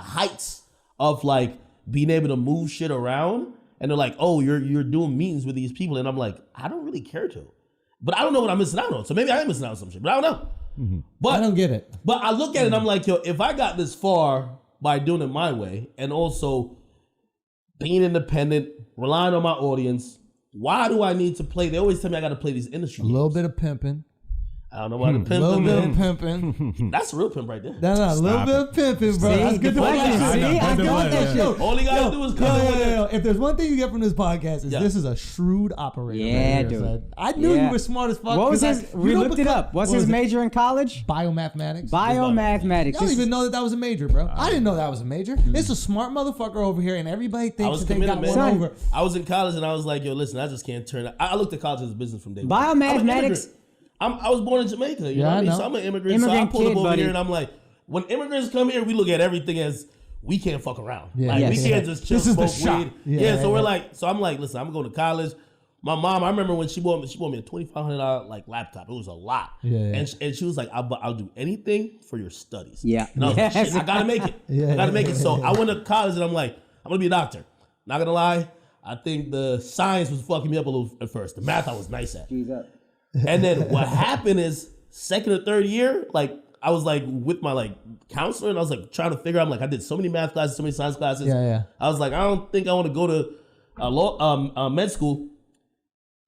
heights of like being able to move shit around, and they're like, oh, you're doing meetings with these people, and I'm like, I don't really care to, but I don't know what I'm missing out on. So maybe I am missing out on some shit, but I don't know. Mm-hmm. But I don't get it. But I look at it and I'm like, yo, if I got this far by doing it my way, and also being independent, relying on my audience, why do I need to play? They always tell me I got to play these industry games. A little bit of pimping. I don't know why the pimping. A little bit of pimping. That's a real pimp right there. No, a little bit of pimping, bro. See, That's good to I got that shit. All you gotta do is come in with it. If there's one thing you get from this podcast is this is a shrewd operator. Yeah, right dude. So I knew you were smart as fuck. What was his? We looked it up. What's his major in college? Biomathematics. Biomathematics. I don't even know that was a major, bro. I didn't know that was a major. It's a smart motherfucker over here, and everybody thinks that they got one over. I was in college, and I was like, yo, listen, I just can't turn. I looked at college as a business from day one. Biommathematics. I was born in Jamaica, you know what I mean? So I'm an immigrant, so I pulled up over here and I'm like, when immigrants come here, we look at everything as we can't fuck around. We can't just chill, smoke weed. So I'm like, listen, I'm going to college. My mom, I remember when she bought me a $2,500 like laptop. It was a lot. And she was like, I'll do anything for your studies. Yeah. And I was like, shit, I gotta make it. I gotta make it. So I went to college and I'm like, I'm gonna be a doctor. Not gonna lie, I think the science was fucking me up a little at first. The math I was nice at. And then what happened is second or third year, like I was like with my like counselor and I was like trying to figure out, like I did so many math classes, so many science classes. I was like, I don't think I want to go to med school.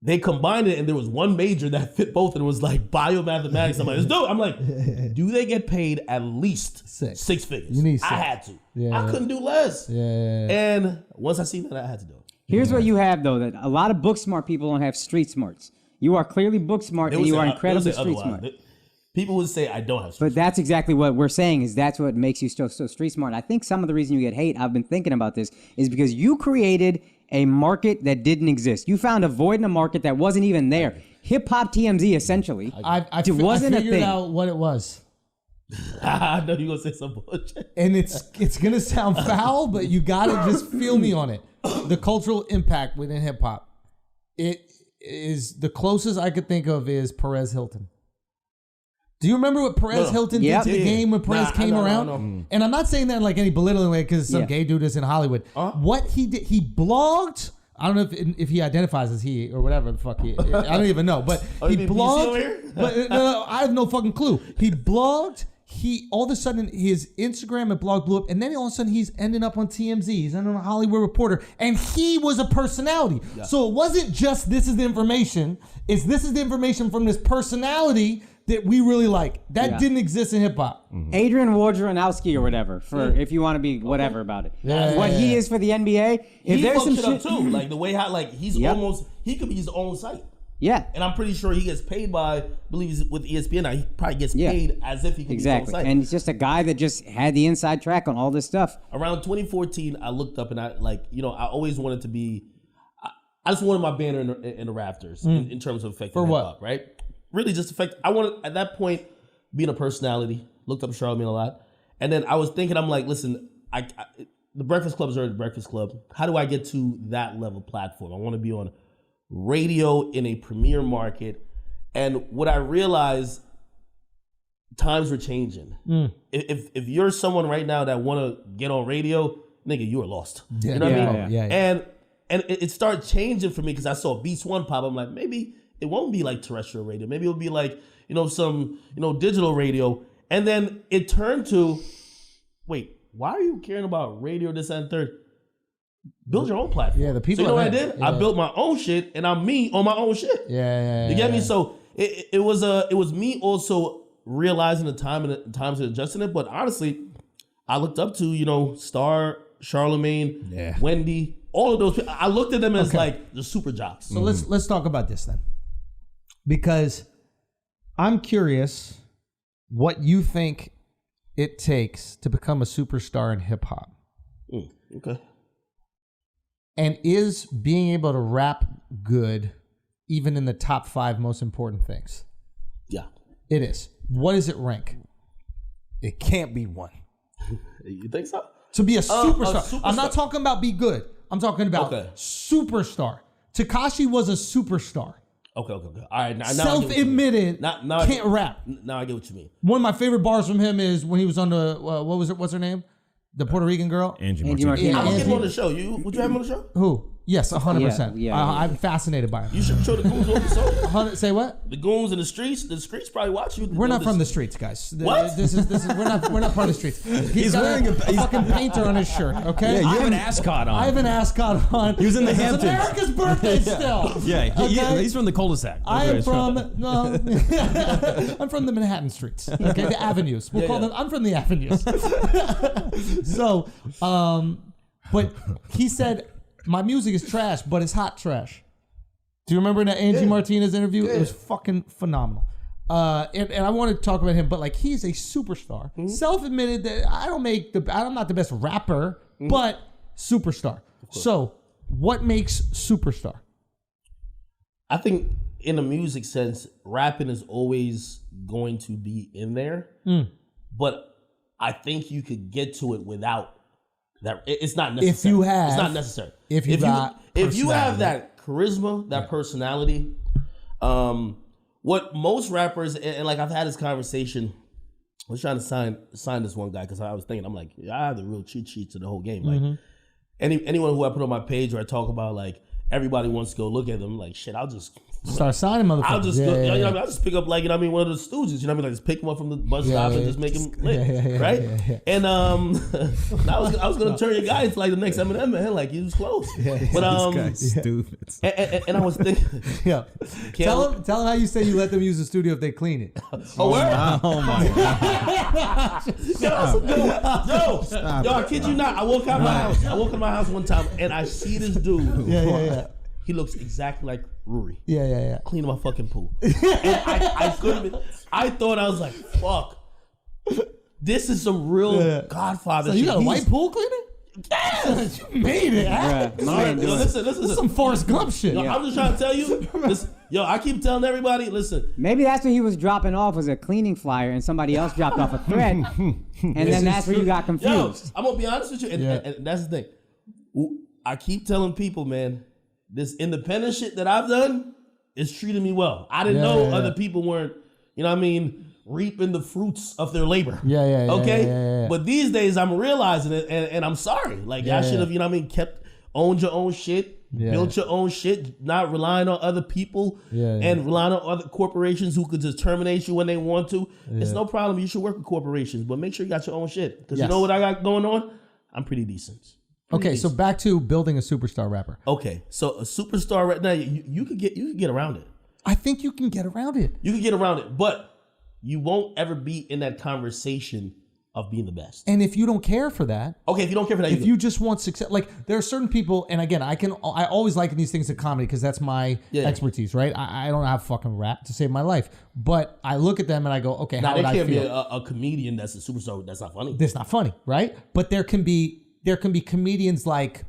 They combined it and there was one major that fit both and it was like biomathematics. I'm like, let's do it. I'm like, do they get paid at least six figures? You need six. I had to. I couldn't do less. And once I seen that, I had to do it. Here's what you have though, that a lot of book smart people don't have street smarts. You are clearly book smart and you are incredibly street smart. People would say I don't have street But that's exactly what we're saying is that's what makes you so street smart. I think some of the reason you get hate, I've been thinking about this, is because you created a market that didn't exist. You found a void in a market that wasn't even there. Hip hop TMZ essentially. I figured out what it was. I know you're gonna say some bullshit. And it's gonna sound foul, but you gotta just feel me on it. The cultural impact within hip hop. It is the closest I could think of is Perez Hilton. Do you remember what Perez Hilton did to the game when Perez came around? And I'm not saying that in like any belittling way because some gay dude is in Hollywood. What he did, he blogged. I don't know if he identifies as he or whatever the fuck he. I don't even know, but he blogged. But no, I have no fucking clue. He blogged. He all of a sudden his Instagram and blog blew up, and then all of a sudden he's ending up on TMZ. He's ending on a Hollywood Reporter, and he was a personality. So it wasn't just this is the information. It's this is the information from this personality that we really like. That didn't exist in hip hop. Adrian Wojnarowski or whatever, for if you want to be whatever about it. He is for the NBA. If there's some shit too, like the way how like he's almost he could be his own site. Yeah. And I'm pretty sure he gets paid by, I believe he's with ESPN now. He probably gets paid as if he could be his own site. And he's just a guy that just had the inside track on all this stuff. Around 2014, I looked up and I I always wanted to be. I just wanted my banner in the rafters in terms of affecting For hip-hop, what? right? Really just affect. I wanted, at that point, being a personality, looked up Charlamagne a lot. And then I was thinking, I'm like, listen, the Breakfast Club is already the Breakfast Club. How do I get to that level platform? I want to be on radio in a premier market. And what I realized, times were changing. If you're someone right now that want to get on radio, nigga, you are lost. You know what I mean? And it started changing for me because I saw Beats One pop. I'm like, maybe it won't be like terrestrial radio. Maybe it'll be like, some, digital radio. And then it turned to, wait, why are you caring about radio, this and third? Build your own platform. Yeah, the people. So you know what I did? Yeah. I built my own shit, and I'm me on my own shit. Yeah. You get me? So it was me also realizing the times and adjusting it. But honestly, I looked up to Star, Charlamagne, Wendy. All of those people, I looked at them as like the super jocks. So let's talk about this then, because I'm curious what you think it takes to become a superstar in hip hop. Okay. And is being able to rap good even in the top 5 most important things? Yeah. It is. What does it rank? It can't be 1. You think so? To be a superstar. I'm not talking about be good. I'm talking about superstar. Tekashi was a superstar. Okay. All right. Now self-admitted, can't rap. Now I get what you mean. One of my favorite bars from him is when he was on the, what's her name? The Puerto Rican girl? Angie Martinez. Martinez. I was getting on the show. Would you have him on the show? Who? Yes, 100%. Yeah. I'm fascinated by him. You should show the goons on the show. Say what? The goons in the streets. The streets probably watch you. We're not from the streets, guys. What? This is we're not part of the streets. He's wearing a fucking painter on his shirt. Okay. Yeah, you have an ascot on. I have an ascot on. He was in the This is Hamptons. America's birthday still. Yeah, he's from the cul-de-sac. I am from I'm from the Manhattan streets. Okay, the avenues. We'll call them. I'm from the avenues. So, but he said my music is trash, but it's hot trash. Do you remember that Angie Martinez interview? It was fucking phenomenal. And I want to talk about him, but like he's a superstar. Self-admitted that I'm not the best rapper, but superstar. So, what makes superstar? I think in a music sense, rapping is always going to be in there, but I think you could get to it without that. It's not necessary. If you have, it's not necessary. If you have that charisma, that personality, what most rappers and like I've had this conversation. I was trying to sign this one guy because I was thinking, I'm like, I have the real cheat sheet to the whole game. Like anyone who I put on my page or I talk about, like everybody wants to go look at them. Like shit, I'll just start signing motherfuckers. I'll just I'll just pick up like one of the Stooges. You know what I mean? Like just pick them up from the bus stop and just make them lit, right? And I was gonna turn your guy into like the next Eminem, man. Like he was close, but this guy's stupid. And I was thinking, tell him how you say you let them use the studio if they clean it. Oh my God. Yo, I kid you not. I woke up my house one time and I see this dude. Yeah. He looks exactly like Ruri. Yeah. Cleaning my fucking pool. And I couldn't. I thought I was like, fuck. This is some real Godfather So shit. you got a white pool cleaner? Yes! You made it. Listen. This is some Forrest Gump shit. Yo, I'm just trying to tell you. I keep telling everybody, listen. Maybe that's what he was dropping off was a cleaning flyer and somebody else dropped off a thread. And then that's where you got confused. I'm going to be honest with you. And that's the thing. I keep telling people, man, this independent shit that I've done is treating me well. I didn't know other people weren't, reaping the fruits of their labor. Okay? But these days I'm realizing it and I'm sorry. Like I should have, owned your own shit, built your own shit, not relying on other people and relying on other corporations who could just terminate you when they want to. It's no problem. You should work with corporations, but make sure you got your own shit. Because you know what I got going on? I'm pretty decent. Okay, so back to building a superstar rapper. Okay, so a superstar right now, you could get around it. I think you can get around it. You can get around it, but you won't ever be in that conversation of being the best. And if you don't care for that, okay, if you don't care for that, if you just want success, like there are certain people, and again, I always liken these things to comedy because that's my expertise, right? I don't have fucking rap to save my life, but I look at them and I go, okay, how would I feel? There can't be a comedian that's a superstar that's not funny. That's not funny, right? But there can be comedians like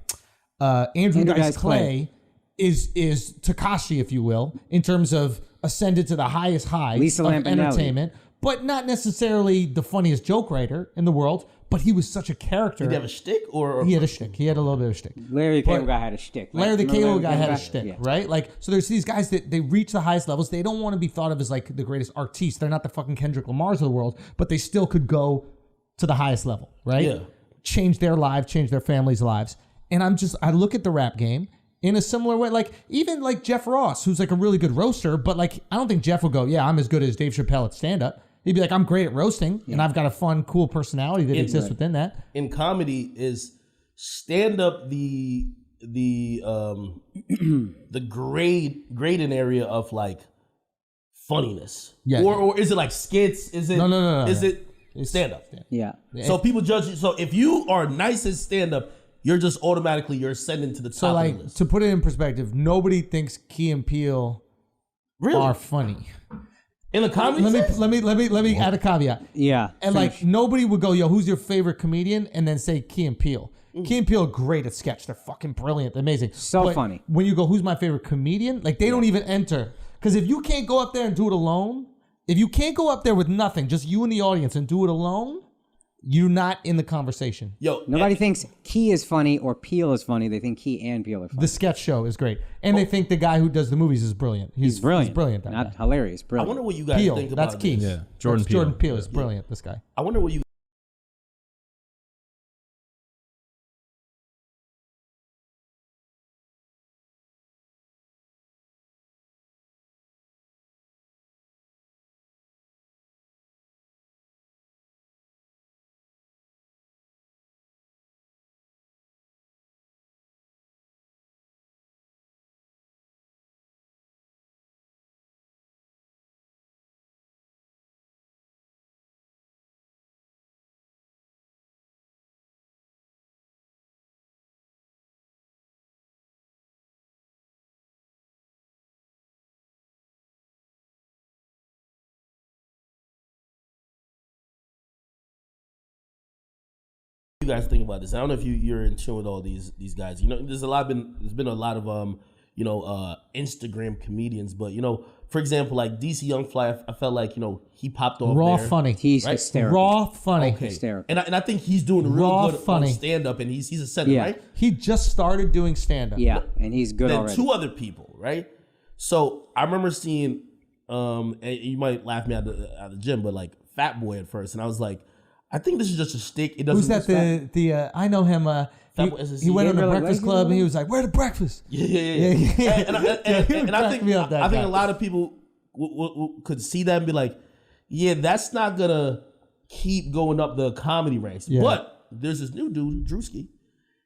Andrew Dice Clay is Tekashi, if you will, in terms of ascended to the highest heights of entertainment. But not necessarily the funniest joke writer in the world, but he was such a character. Did he have a shtick? Or he had a shtick. He had a little bit of a shtick. Larry the Cable Guy had a shtick. Larry the Cable Guy had a shtick, right? Like, so there's these guys that they reach the highest levels. They don't want to be thought of as like the greatest artistes. They're not the fucking Kendrick Lamars of the world, but they still could go to the highest level, right? Yeah. Change their lives, change their families' lives. And I look at the rap game in a similar way. Like, even like Jeff Ross, who's like a really good roaster, but like, I don't think Jeff will go, yeah, I'm as good as Dave Chappelle at stand-up. He'd be like, I'm great at roasting, and I've got a fun, cool personality that exists within that. In comedy, is stand-up the grading area of like funniness? Yeah. Or is it like skits? Is it No. Is it stand-up? Yeah. So people judge you. So if you are nice at stand-up, you're just automatically ascending to the top of the list. To put it in perspective, nobody thinks Key and Peele are funny. In the comedy let me add a caveat. Yeah. And like nobody would go, yo, who's your favorite comedian? And then say Key and Peele. Key and Peele are great at sketch. They're fucking brilliant. They're amazing. So funny. When you go, who's my favorite comedian? Like they don't even enter. Because if you can't go up there and do it alone, if you can't go up there with nothing, just you and the audience and do it alone, you're not in the conversation. Nobody thinks Key is funny or Peele is funny. They think Key and Peele are funny. The sketch show is great. And they think the guy who does the movies is brilliant. He's brilliant. He's brilliant. Not hilarious. Brilliant. I wonder what you guys think about that's Key. this. Yeah. Jordan Peele is brilliant, this guy. I wonder what you guys think about this? I don't know if you're in tune with all these guys. You know, there's been a lot of Instagram comedians, but for example, like DC Young Fly, I felt like he popped off raw there, funny. He's hysterical. Raw funny. Okay. Hysterical. And I think he's doing real Raw good funny. on stand up, and he's a center, right? He just started doing stand up. Yeah, and he's good Then already. two other people, right? So I remember seeing, and you might laugh me out the gym, but like Fat Boy at first, and I was like, I think this is just a stick. It doesn't. Who's that? The I know him. He went on the Breakfast Club and he was like, "Where the breakfast?" Yeah. And I think a lot of people could see that and be like, "Yeah, that's not gonna keep going up the comedy ranks." Yeah. But there's this new dude, Drewski.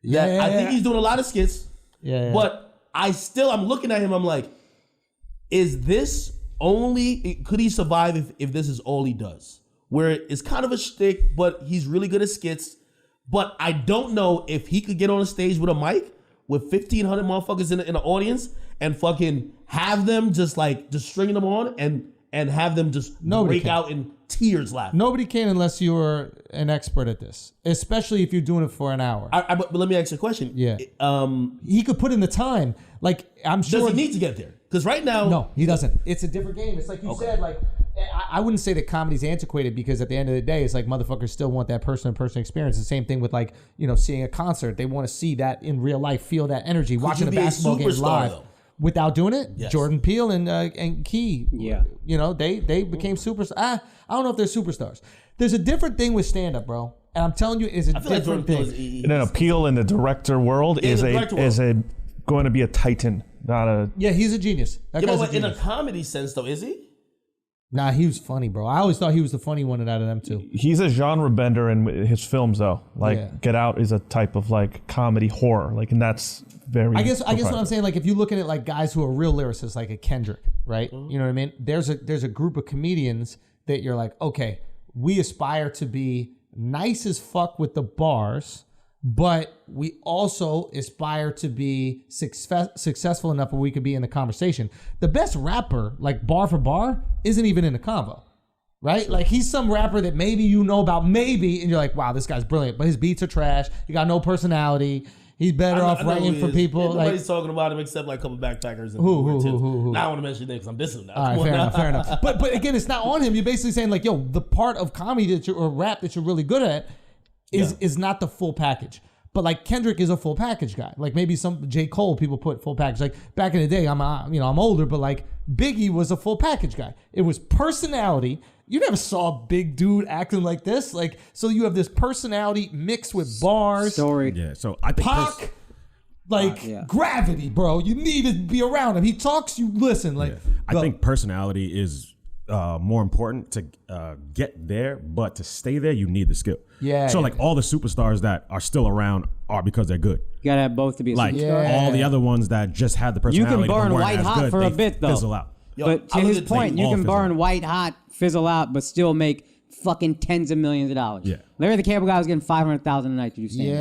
I think he's doing a lot of skits. Yeah. But I'm looking at him. I'm like, is this only? Could he survive if this is all he does? Where it's kind of a shtick, but he's really good at skits. But I don't know if he could get on a stage with a mic with 1,500 motherfuckers in the audience and fucking have them just stringing them on and have them just break out in tears laughing. Nobody can unless you're an expert at this, especially if you're doing it for an hour. But let me ask you a question. Yeah. He could put in the time. Like, I'm sure. Does he need to get there? Because right now. No, he doesn't. It's a different game. It's like you said, like, I wouldn't say that comedy's antiquated because at the end of the day, it's like motherfuckers still want that person-to-person experience. The same thing with like, seeing a concert. They want to see that in real life, feel that energy, watching a basketball game live. Though? Without doing it, yes. Jordan Peele and Key, they became superstars. I don't know if they're superstars. There's a different thing with stand-up, bro. And I'm telling you, it's a different thing. And an Peele in the director world is going to be a titan, not a. Yeah, he's a genius. That guy's a genius. In a comedy sense, though, is he? Nah, he was funny, bro. I always thought he was the funny one out of them too. He's a genre bender in his films, though. Get Out is a type of like comedy horror, and that's very. I guess what I'm saying, like if you looking at like guys who are real lyricists, like a Kendrick, right? Mm-hmm. You know what I mean? There's a group of comedians that you're like, okay, we aspire to be nice as fuck with the bars, but we also aspire to be successful enough where we could be in the conversation. The best rapper, like bar for bar, isn't even in the convo. Right? Sure. Like he's some rapper that maybe you know about, maybe, and you're like, wow, this guy's brilliant, but his beats are trash. He got no personality. He's better off writing for people. Nobody's talking about him except like a couple backpackers. And who? Now I want to mention names because I'm dissing now. All right, fair enough. But again, it's not on him. You're basically saying like, yo, the part of comedy or rap that you're really good at is not the full package. But like Kendrick is a full package guy. Like maybe some J. Cole people put full package. Like back in the day, I'm older, but like Biggie was a full package guy. It was personality. You never saw a big dude acting like this. Like, so you have this personality mixed with bars. Story. Yeah, so I think Pac, gravity, bro. You need to be around him. He talks, you listen. Like, I think personality is more important to get there, but to stay there, you need the skill. Yeah. So like all the superstars that are still around are because they're good. You gotta have both to be a superstar. All the other ones that just have the personality. You can burn but white hot good, for a bit though. Fizzle out. But to his point, you can burn white hot, fizzle out, but still make fucking tens of millions of dollars. Yeah. Larry the Cable Guy was getting $500,000 a night to do stand-up.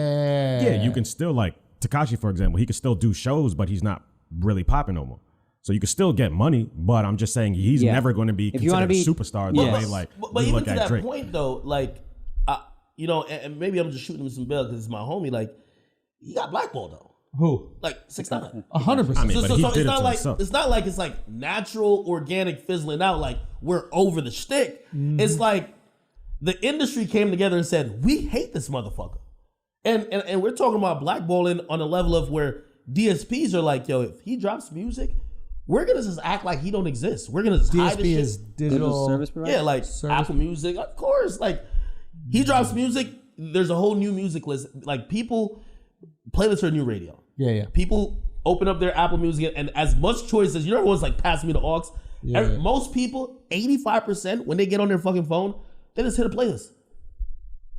Yeah, you can still like Tekashi, for example. He can still do shows, but he's not really popping no more. So you can still get money, but I'm just saying he's never going to be considered a superstar the way like but even to that Drake. Point though, like and maybe I'm just shooting him some bail because it's my homie. Like he got blackballed though. Who? Like 6ix9ine. 100%. It's not like it's like natural, organic fizzling out. Like we're over the shtick. It's like the industry came together and said we hate this motherfucker, and we're talking about blackballing on a level of where DSPs are like, yo, if he drops music, we're gonna just act like he don't exist. We're gonna just hide DSP is digital service provider. Yeah, like Apple Music, of course. Like he drops music, there's a whole new music list. Like people. Playlists are new radio. Yeah. People open up their Apple Music and as much choice as, you know, everyone's like, pass me the aux. Yeah. Most people, 85%, when they get on their fucking phone, they just hit a playlist.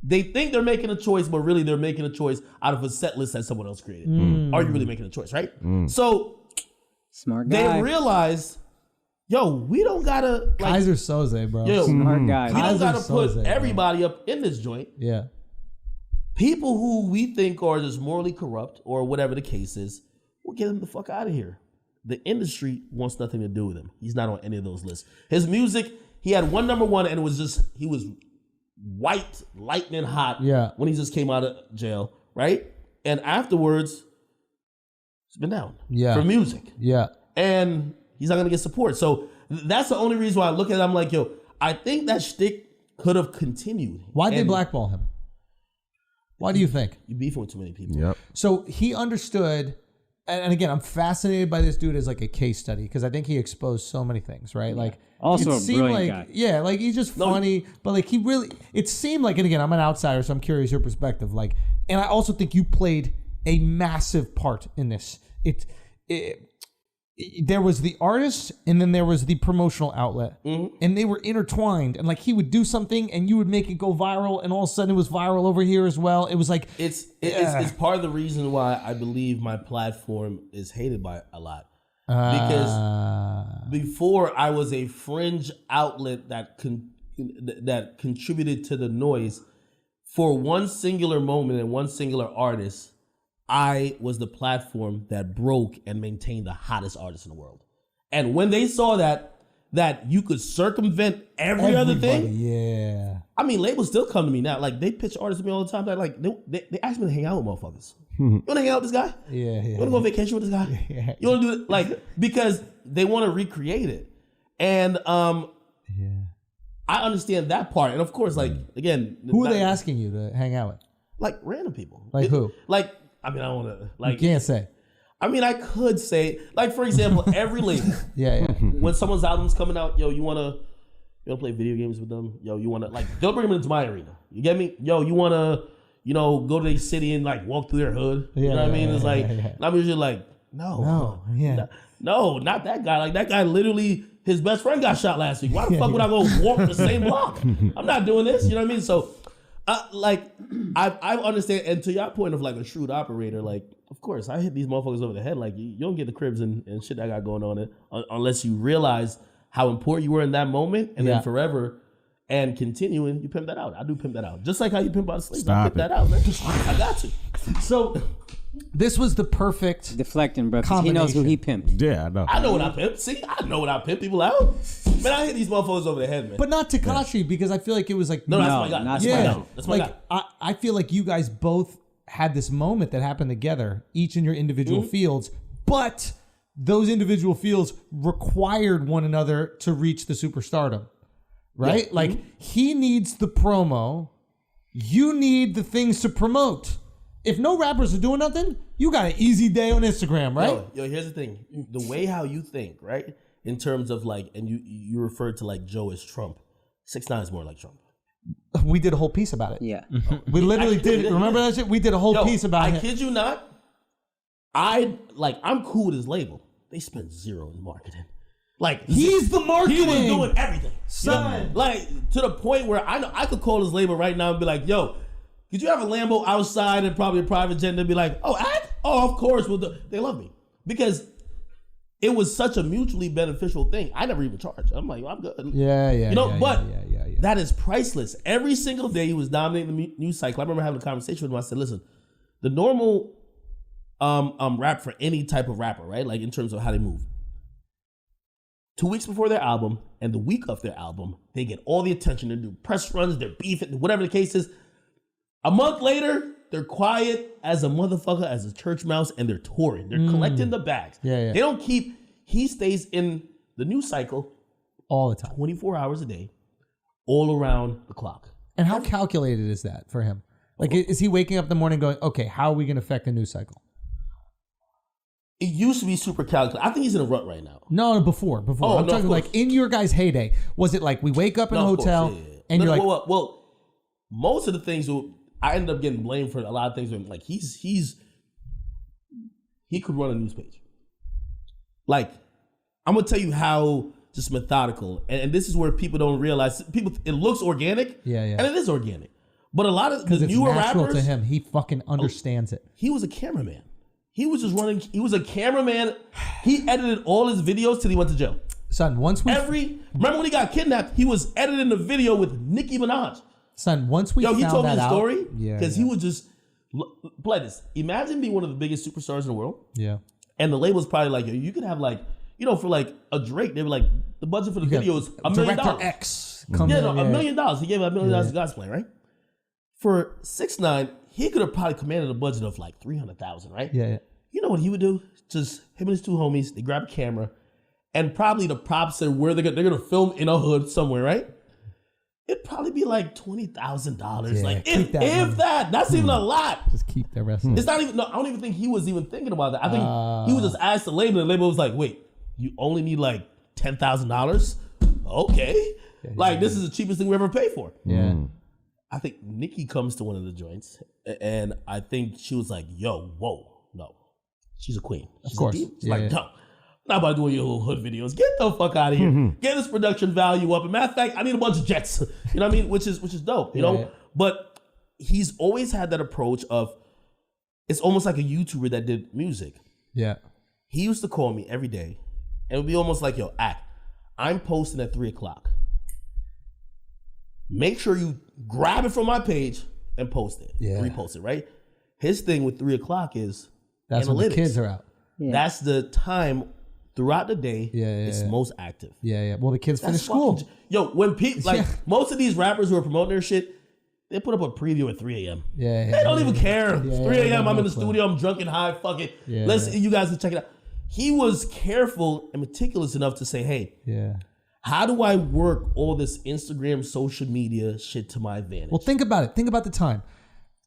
They think they're making a choice, but really they're making a choice out of a set list that someone else created. Are you really making a choice, right? So smart guy. They realize, yo, we don't gotta like Kaiser Soze, bro. Yo, smart guy. We don't gotta put everybody up in this joint. Yeah. People who we think are just morally corrupt or whatever the case is, we'll get them the fuck out of here. The industry wants nothing to do with him. He's not on any of those lists. His music, he had one number one and it was just, he was white, lightning hot when he just came out of jail, right? And afterwards, it's been down for music. Yeah. And he's not going to get support. So that's the only reason why I look at it. I'm like, yo, I think that shtick could have continued. Why'd they blackball him? Why do you think? You beefing with too many people. Yep. So he understood, and again, I'm fascinated by this dude as like a case study because I think he exposed so many things, right? Like also a brilliant guy. Yeah, like he's just funny, but like he really, it seemed like, and again, I'm an outsider, so I'm curious your perspective. Like, and I also think you played a massive part in this. There was the artist and then there was the promotional outlet and they were intertwined, and like he would do something and you would make it go viral and all of a sudden it was viral over here as well. It was like it's part of the reason why I believe my platform is hated by a lot, because before I was a fringe outlet that contributed to the noise for one singular moment and one singular artist. I was the platform that broke and maintained the hottest artist in the world. And when they saw that you could circumvent every other thing. Yeah. I mean, labels still come to me now. Like they pitch artists to me all the time. That like they ask me to hang out with motherfuckers. You want to hang out with this guy? Yeah. You want to go on vacation with this guy? Yeah. You want to do it like because they want to recreate it. And I understand that part. And of course, like again, who are they asking you to hang out with? Like random people. Like who? Like. I mean, I don't want to like. You can't say. I mean, I could say, like, for example, every label. When someone's album's coming out, yo, you wanna play video games with them? Yo, you wanna like? They'll bring them into my arena. You get me? Yo, you wanna, go to their city and like walk through their hood? You know what I mean? It's like I'm usually like, no, not that guy. Like that guy literally, his best friend got shot last week. Why the fuck would I go walk the same block? I'm not doing this. You know what I mean? So. I understand, and to your point of like a shrewd operator, like of course I hit these motherfuckers over the head. Like you don't get the cribs and shit I got going on unless you realize how important you were in that moment, and then forever and continuing, you pimp that out. I do pimp that out. Just like how you pimp out a slave. I pimp that out, man. I got you. So this was the perfect deflecting, bro. He knows who he pimped. Yeah, I know. I know what I pimp. See, I know what I pimp people out. Man, I hit these motherfuckers over the head, man. But not Tekashi, because I feel like it was like... No, that's my guy. That's my guy. I feel like you guys both had this moment that happened together, each in your individual fields, but those individual fields required one another to reach the superstardom. Right? Yeah. Like, he needs the promo. You need the things to promote. If no rappers are doing nothing, you got an easy day on Instagram, right? Yo, here's the thing. The way how you think, right? In terms of like, and you referred to like Joe as Trump. 6ix9ine is more like Trump. We did a whole piece about it. Yeah. We literally did. Remember that shit? We did a whole piece about it. I kid you not. I'm cool with his label. They spent zero in marketing. Like, he's the marketing. He was doing everything. Son. You know? Like, to the point where I know I could call his label right now and be like, yo, could you have a Lambo outside and probably a private jet and be like, oh, of course. They love me. Because it was such a mutually beneficial thing. I never even charged. I'm like, I'm good. Yeah. That is priceless. Every single day he was dominating the news cycle. I remember having a conversation with him. I said, listen, the normal rap for any type of rapper, right? Like in terms of how they move. 2 weeks before their album and the week of their album, they get all the attention. They do press runs, they're beefing, whatever the case is. A month later, they're quiet as a motherfucker, as a church mouse, and they're touring. They're collecting the bags. Yeah. They don't keep, he stays in the news cycle all the time, 24 hours a day, all around the clock. And how calculated is that for him? Like, is he waking up in the morning going, okay, how are we going to affect the news cycle? It used to be super calculated. I think he's in a rut right now. No, before. Oh, I'm talking like in your guys' heyday. Was it like we wake up in a hotel and you're like... Well, most of the things, I ended up getting blamed for a lot of things. Like he could run a news page. Like, I'm going to tell you how just methodical. And this is where people don't realize. It looks organic. Yeah. And it is organic. But a lot of the newer rappers... to him. He fucking understands it. He was a cameraman. He was just running. He was a cameraman. He edited all his videos till he went to jail. Son, remember when he got kidnapped? He was editing a video with Nicki Minaj. Son, once we found that out. Yo, he told me the story because he would just play this. Imagine being one of the biggest superstars in the world. Yeah. And the label's probably like, yo, you could have like, for like a Drake, they were like, the budget for the video is $1 million. Director X. $1 million. He gave $1 million to God's Plan, right? For 6ix9ine, he could have probably commanded a budget of like $300,000, right? Yeah. You know what he would do? Just him and his two homies, they grab a camera, and probably the props said where they're gonna film in a hood somewhere, right? It'd probably be like $20,000. Yeah, like if that's even a lot. Just keep the rest. It's not even. No, I don't even think he was even thinking about that. I think he was just asked the label, and the label was like, "Wait, you only need like $10,000? Okay, this is the cheapest thing we ever paid for." Yeah. I think Nicki comes to one of the joints, and I think she was like, "Yo, whoa, no." She's a queen. She's of course. She's like, no, not about doing your little hood videos. Get the fuck out of here. Get this production value up. And matter of fact, I need a bunch of jets. You know what I mean? Which is dope, you know? Yeah. But he's always had that approach of, it's almost like a YouTuber that did music. Yeah. He used to call me every day. And it would be almost like, yo, I'm posting at 3:00. Make sure you grab it from my page and post it. Yeah. Repost it, right? His thing with 3:00 is, that's analytics. When the kids are out. Yeah. That's the time throughout the day it's most active. Yeah. Well, the kids finish school. When people, most of these rappers who are promoting their shit, they put up a preview at 3 a.m. Yeah. They don't even care. 3 a.m., I'm in the studio, I'm drunk and high, fuck it. You guys can check it out. He was careful and meticulous enough to say, hey, how do I work all this Instagram, social media shit to my advantage? Well, think about it. Think about the time.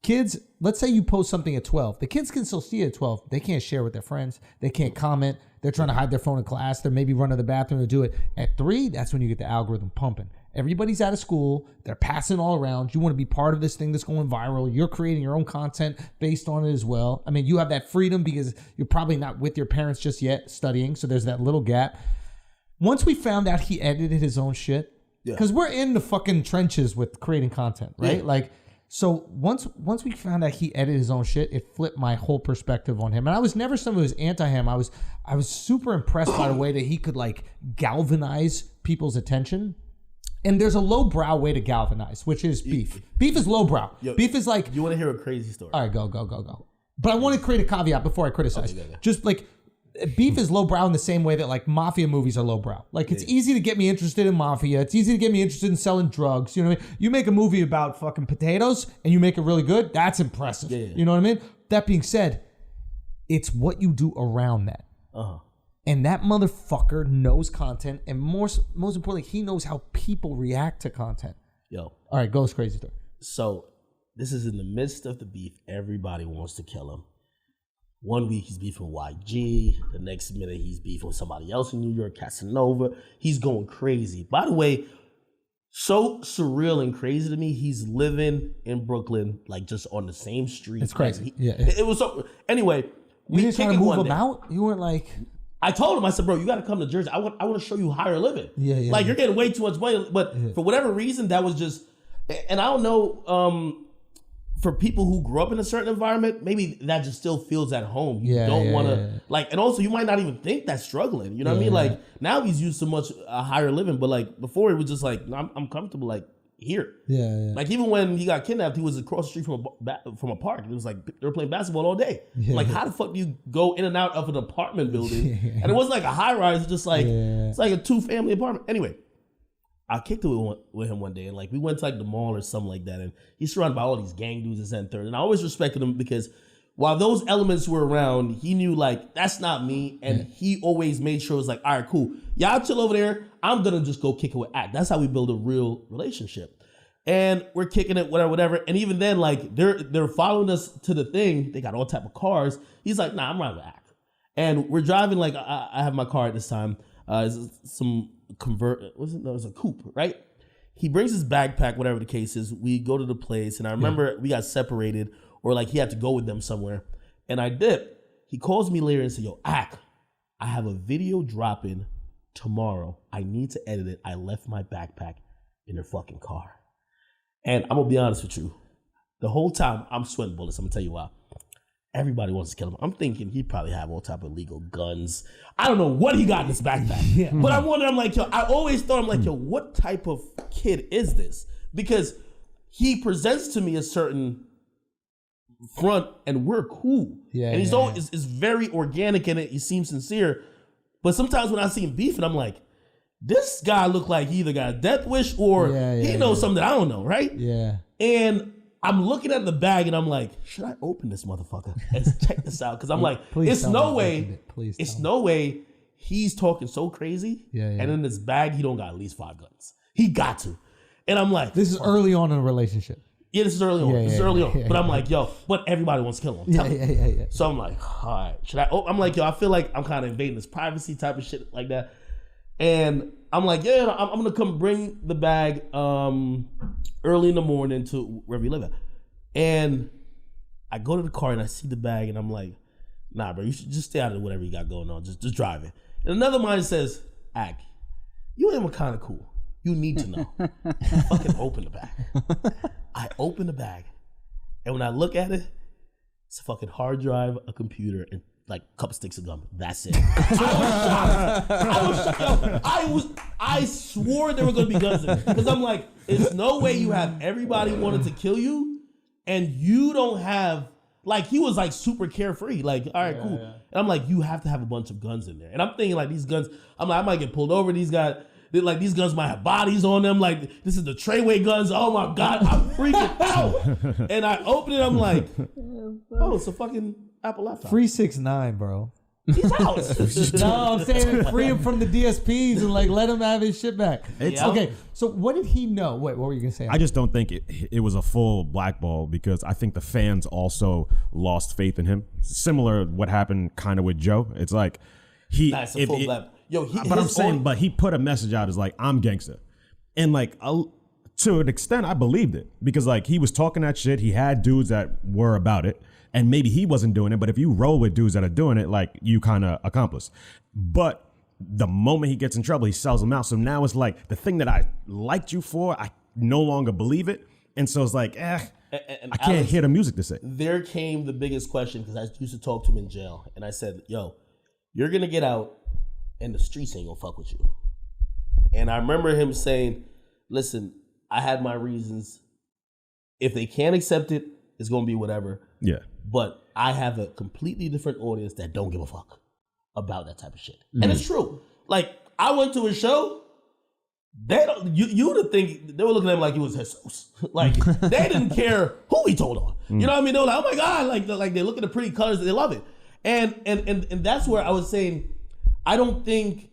Kids, let's say you post something at 12. The kids can still see it at 12. They can't share with their friends. They can't comment. They're trying to hide their phone in class. They're maybe running to the bathroom to do it. At 3, that's when you get the algorithm pumping. Everybody's out of school. They're passing all around. You want to be part of this thing that's going viral. You're creating your own content based on it as well. I mean, you have that freedom because you're probably not with your parents just yet studying. So there's that little gap. Once we found out he edited his own shit, because we're in the fucking trenches with creating content, right? Yeah. Like, so once we found out he edited his own shit, it flipped my whole perspective on him. And I was never someone who was anti him. I was super impressed by the way that he could like galvanize people's attention And there's a lowbrow way to galvanize, which is beef. Beef is lowbrow. Beef is like... You want to hear a crazy story? All right, go. But I want to create a caveat before I criticize. Okay. Just like, beef is lowbrow in the same way that like mafia movies are lowbrow. Like it's easy to get me interested in mafia. It's easy to get me interested in selling drugs. You know what I mean? You make a movie about fucking potatoes and you make it really good. That's impressive. Yeah. You know what I mean? That being said, it's what you do around that. And that motherfucker knows content, and most importantly, he knows how people react to content. All right, goes crazy story. So this is in the midst of the beef. Everybody wants to kill him. 1 week he's beefing with YG. The next minute he's beefing with somebody else in New York, Casanova. He's going crazy. By the way, so surreal and crazy to me. He's living in Brooklyn, like just on the same street. It's crazy. It was so. Anyway, we didn't try to move him out. You weren't like. I told him, I said, bro, you got to come to Jersey. I want to show you higher living. Like you're getting way too much money, but for whatever reason, that was just. And I don't know. For people who grew up in a certain environment, maybe that just still feels at home. You don't want to like, and also you might not even think that's struggling. You know what I mean? Like now he's used to much higher living, but like before it was just like I'm comfortable like here. Like even when he got kidnapped, he was across the street from a park. It was like they were playing basketball all day. Like how the fuck do you go in and out of an apartment building? And it wasn't like a high rise. It's just like it's like a 2-family apartment. Anyway. I kicked it with him one day, and like we went to like the mall or something like that, and he's surrounded by all these gang dudes and third. And I always respected him because while those elements were around, he knew like that's not me, and he always made sure it was like, all right, cool, y'all chill over there. I'm gonna just go kick it with Act. That's how we build a real relationship, and we're kicking it, whatever. And even then, like they're following us to the thing. They got all type of cars. He's like, nah, I'm riding with Act, and we're driving. Like I have my car at this time. Some it was a coupe, right? He brings his backpack, whatever the case is. We go to the place, and I remember we got separated, or like he had to go with them somewhere, and I dip. He calls me later and said, yo, Ack, I have a video dropping tomorrow. I need to edit it. I left my backpack in their fucking car. And I'm gonna be honest with you, the whole time I'm sweating bullets. I'm gonna tell you why. Everybody wants to kill him. I'm thinking he probably have all type of legal guns. I don't know what he got in his backpack. But I'm like, yo, I always thought, I'm like, yo, what type of kid is this? Because he presents to me a certain front and we're cool. And he's always is very organic in it. He seems sincere. But sometimes when I see him beefing, I'm like, this guy look like he either got a death wish or he knows something that I don't know, right? And I'm looking at the bag and I'm like, should I open this motherfucker and check this out? Because I'm like, it's no way he's talking so crazy. And in this bag, he don't got at least 5 guns. He got to. And I'm like, this is early on in a relationship. Yeah, this is early on. This is early on. But I'm like, yo, but everybody wants to kill him. So I'm like, all right, should I? I'm like, yo, I feel like I'm kind of invading his privacy type of shit like that. And I'm like, yeah, I'm going to come bring the bag early in the morning to wherever you live at. And I go to the car and I see the bag and I'm like, nah, bro, you should just stay out of whatever you got going on. Just drive it. And another mind says, Ag, you ain't kind of cool. You need to know. Fucking open the bag. I open the bag. And when I look at it, it's a fucking hard drive, a computer, and like a couple sticks of gum. That's it. I swore there were gonna be guns in it. Because I'm like, there's no way you have everybody wanting to kill you and you don't have, like, he was like super carefree. Like, all right, cool. And I'm like, you have to have a bunch of guns in there. And I'm thinking like these guns, I'm like, I might get pulled over. These guns might have bodies on them. Like, this is the Treyway guns. Oh my God, I'm freaking out. And I open it, I'm like, oh, it's a fucking Apple laptop. Free 6ix9ine, bro. He's out. No, I'm saying free him from the DSPs and like let him have his shit back. Okay, so what did he know? Wait, what were you gonna say? I just don't think it was a full blackball because I think the fans also lost faith in him. Similar what happened kind of with Joe. It's like but I'm saying, but he put a message out as like, I'm gangster, and like to an extent, I believed it because like he was talking that shit. He had dudes that were about it. And maybe he wasn't doing it, but if you roll with dudes that are doing it, like you kind of accomplish. But the moment he gets in trouble, he sells them out. So now it's like the thing that I liked you for, I no longer believe it. And so it's like, I can't hear the music to say. There came the biggest question because I used to talk to him in jail. And I said, yo, you're going to get out and the streets ain't going to fuck with you. And I remember him saying, listen, I had my reasons. If they can't accept it, it's going to be whatever. Yeah. But I have a completely different audience that don't give a fuck about that type of shit. And it's true. Like, I went to a show, they don't, you would think, they were looking at him like he was Jesus. Like, they didn't care who he told on. You know what I mean? They were like, oh my God, like they look at the pretty colors, they love it. And that's where I was saying, I don't think,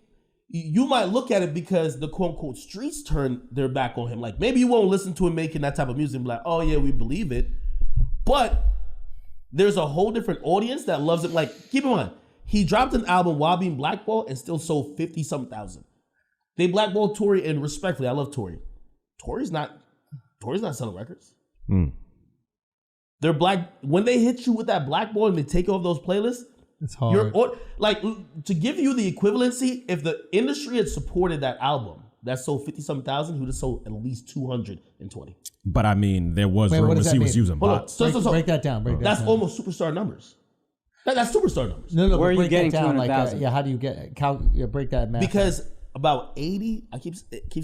you might look at it because the quote unquote streets turn their back on him. Like, maybe you won't listen to him making that type of music and be like, oh yeah, we believe it. But there's a whole different audience that loves it. Like, keep in mind, he dropped an album while being blackballed and still sold 50-something thousand. They blackballed Tory, and respectfully, I love Tory. Tory's not selling records. They're black. When they hit you with that blackball and they take off those playlists, it's hard. Like, to give you the equivalency, if the industry had supported that album that sold 50-something thousand, he would have sold at least 220. But I mean, there was rumors he was using bots. Break that down. That's almost superstar numbers. That's superstar numbers. No, where are you break getting that down? Like, 200,000? how do you get break that math? Because about 80, I keep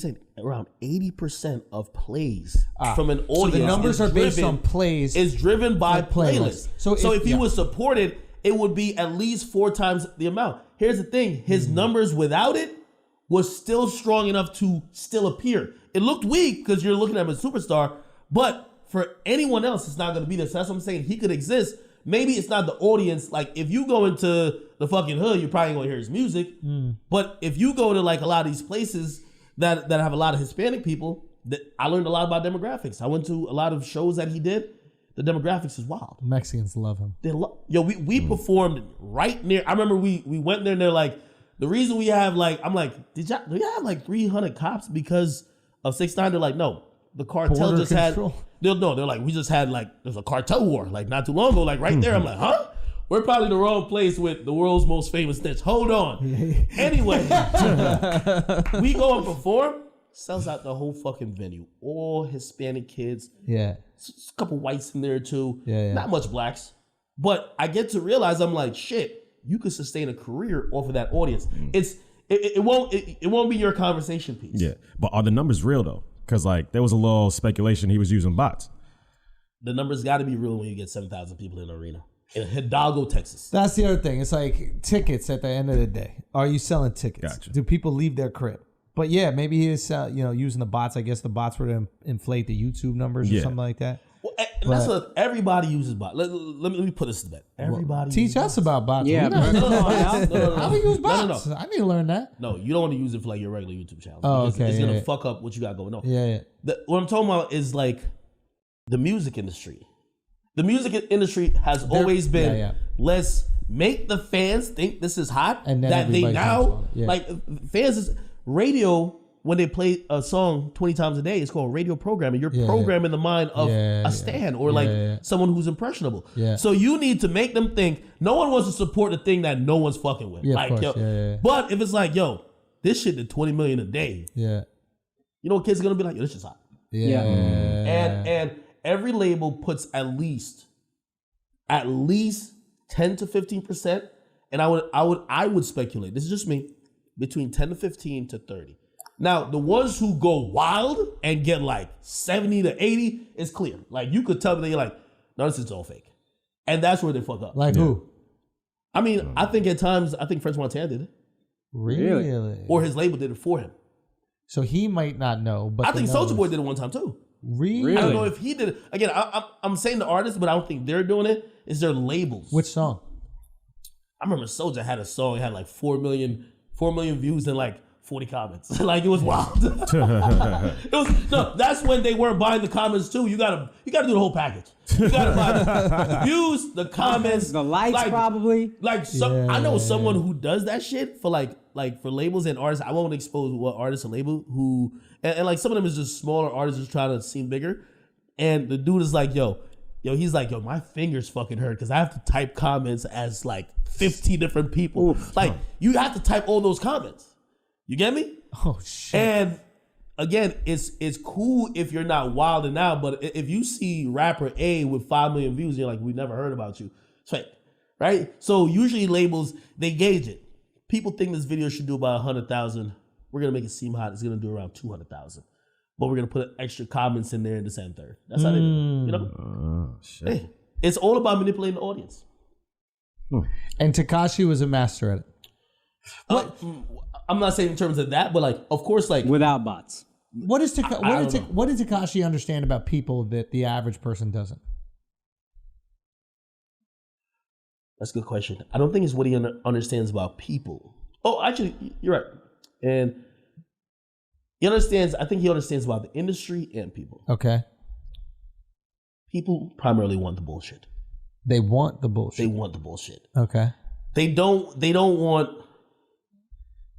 saying around 80% of plays from an audience. So the numbers are based on plays. Is driven by playlists. So if he was supported, it would be at least 4 times the amount. Here's the thing: his numbers without it was still strong enough to still appear. It looked weak because you're looking at him as a superstar, but for anyone else, it's not going to be there. So that's what I'm saying. He could exist. Maybe it's not the audience. Like, if you go into the fucking hood, you're probably going to hear his music. But if you go to like a lot of these places that have a lot of Hispanic people, I learned a lot about demographics. I went to a lot of shows that he did. The demographics is wild. Mexicans love him. We performed right near. I remember we went there and they're like, the reason we have like, I'm like, do you have like 300 cops because of 6ix9ine? They're like, no, the cartel Border just control. had. They're like, we just had like, there's a cartel war like not too long ago, like right there. I'm like, huh? We're probably the wrong place with the world's most famous snitch. Hold on. Anyway, we go and perform. Sells out the whole fucking venue. All Hispanic kids. Yeah. A couple whites in there too. Yeah. Not much blacks. But I get to realize, I'm like, shit, you could sustain a career off of that audience. It won't be your conversation piece. Yeah. But are the numbers real though? Because like there was a little speculation he was using bots. The numbers got to be real when you get 7,000 people in an arena. In Hidalgo, Texas. That's the other thing. It's like tickets at the end of the day. Are you selling tickets? Gotcha. Do people leave their crib? But yeah, maybe he is using the bots. I guess the bots were to inflate the YouTube numbers or something like that. Well, and that's what everybody uses bots. Let me put this to bed. Everybody teach us about bots. Yeah, No. How do you use bots? I need to learn that. No, you don't want to use it for like your regular YouTube channel. Oh, because okay. It's gonna fuck up what you got going on. Yeah. What I'm talking about is like the music industry. The music industry has always been let's make the fans think this is hot, and then that they now yeah. like fans is radio. When they play a song 20 times a day, it's called radio programming. You're programming the mind of a stan or someone who's impressionable. Yeah. So you need to make them think no one wants to support the thing that no one's fucking with. Yeah, like, of course. Yo, but if it's like, yo, this shit did 20 million a day. Yeah. You know what kids are gonna be like? Yo, this shit's hot. Yeah. And every label puts at least 10 to 15%. And I would speculate, this is just me, between 10 to 15 to 30. Now, the ones who go wild and get like 70 to 80 is clear. Like, you could tell me they're like, no, this is all fake. And that's where they fuck up. Like who? I mean, I think at times, French Montana did it. Really? Or his label did it for him. So he might not know, but I think Soulja Boy did it one time too. Really? I don't know if he did it. Again, I'm saying the artist, but I don't think they're doing it. It's their labels. Which song? I remember Soulja had a song. It had like 4 million views and like 40 comments. Like, it was wild. That's when they weren't buying the comments too. You gotta do the whole package. You gotta buy the views, the comments, the likes, probably. Like, I know someone who does that shit for like for labels and artists. I won't expose what artists or label who and like some of them is just smaller artists just trying to seem bigger. And the dude is like, he's like, my fingers fucking hurt because I have to type comments as like 50 different people. Oof. Like, you have to type all those comments. You get me? Oh shit! And again, it's cool if you're not wilding out, but if you see rapper A with 5 million views, you're like, we never heard about you. It's fake, right? So usually labels, they gauge it. People think this video should do about 100,000. We're gonna make it seem hot. It's gonna do around 200,000. but we're gonna put extra comments in there in this and third. That's how they do it, you know? Oh, shit. Hey, it's all about manipulating the audience. And Tekashi was a master at it. I'm not saying in terms of that, but like, of course, like Without bots. What did Tekashi understand about people that the average person doesn't? that's a good question. I don't think it's what he understands about people. Oh, actually, you're right. And he understands. I think he understands about the industry and people. Okay. People primarily want the bullshit. They want the bullshit. They want the bullshit. Okay. They don't want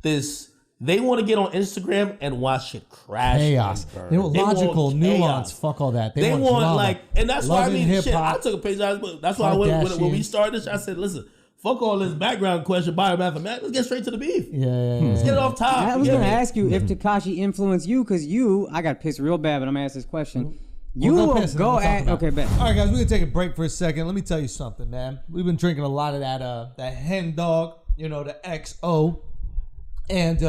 this. They want to get on Instagram and watch shit crash. Chaos. And burn. They want logical nuance. Fuck all that. They want drama. like, and that's why I mean, shit. I took a page out of this book. That's why when we started this, I said, listen, fuck all this background question, biomathematics. Let's get straight to the beef. Yeah. Let's get it off top. I was going to ask you if Tekashi influenced you, because I got pissed real bad, but I'm going to ask this question. You will go at... Okay, bet. All right, guys, we're going to take a break for a second. Let me tell you something, man. We've been drinking a lot of that hen dog, the XO. And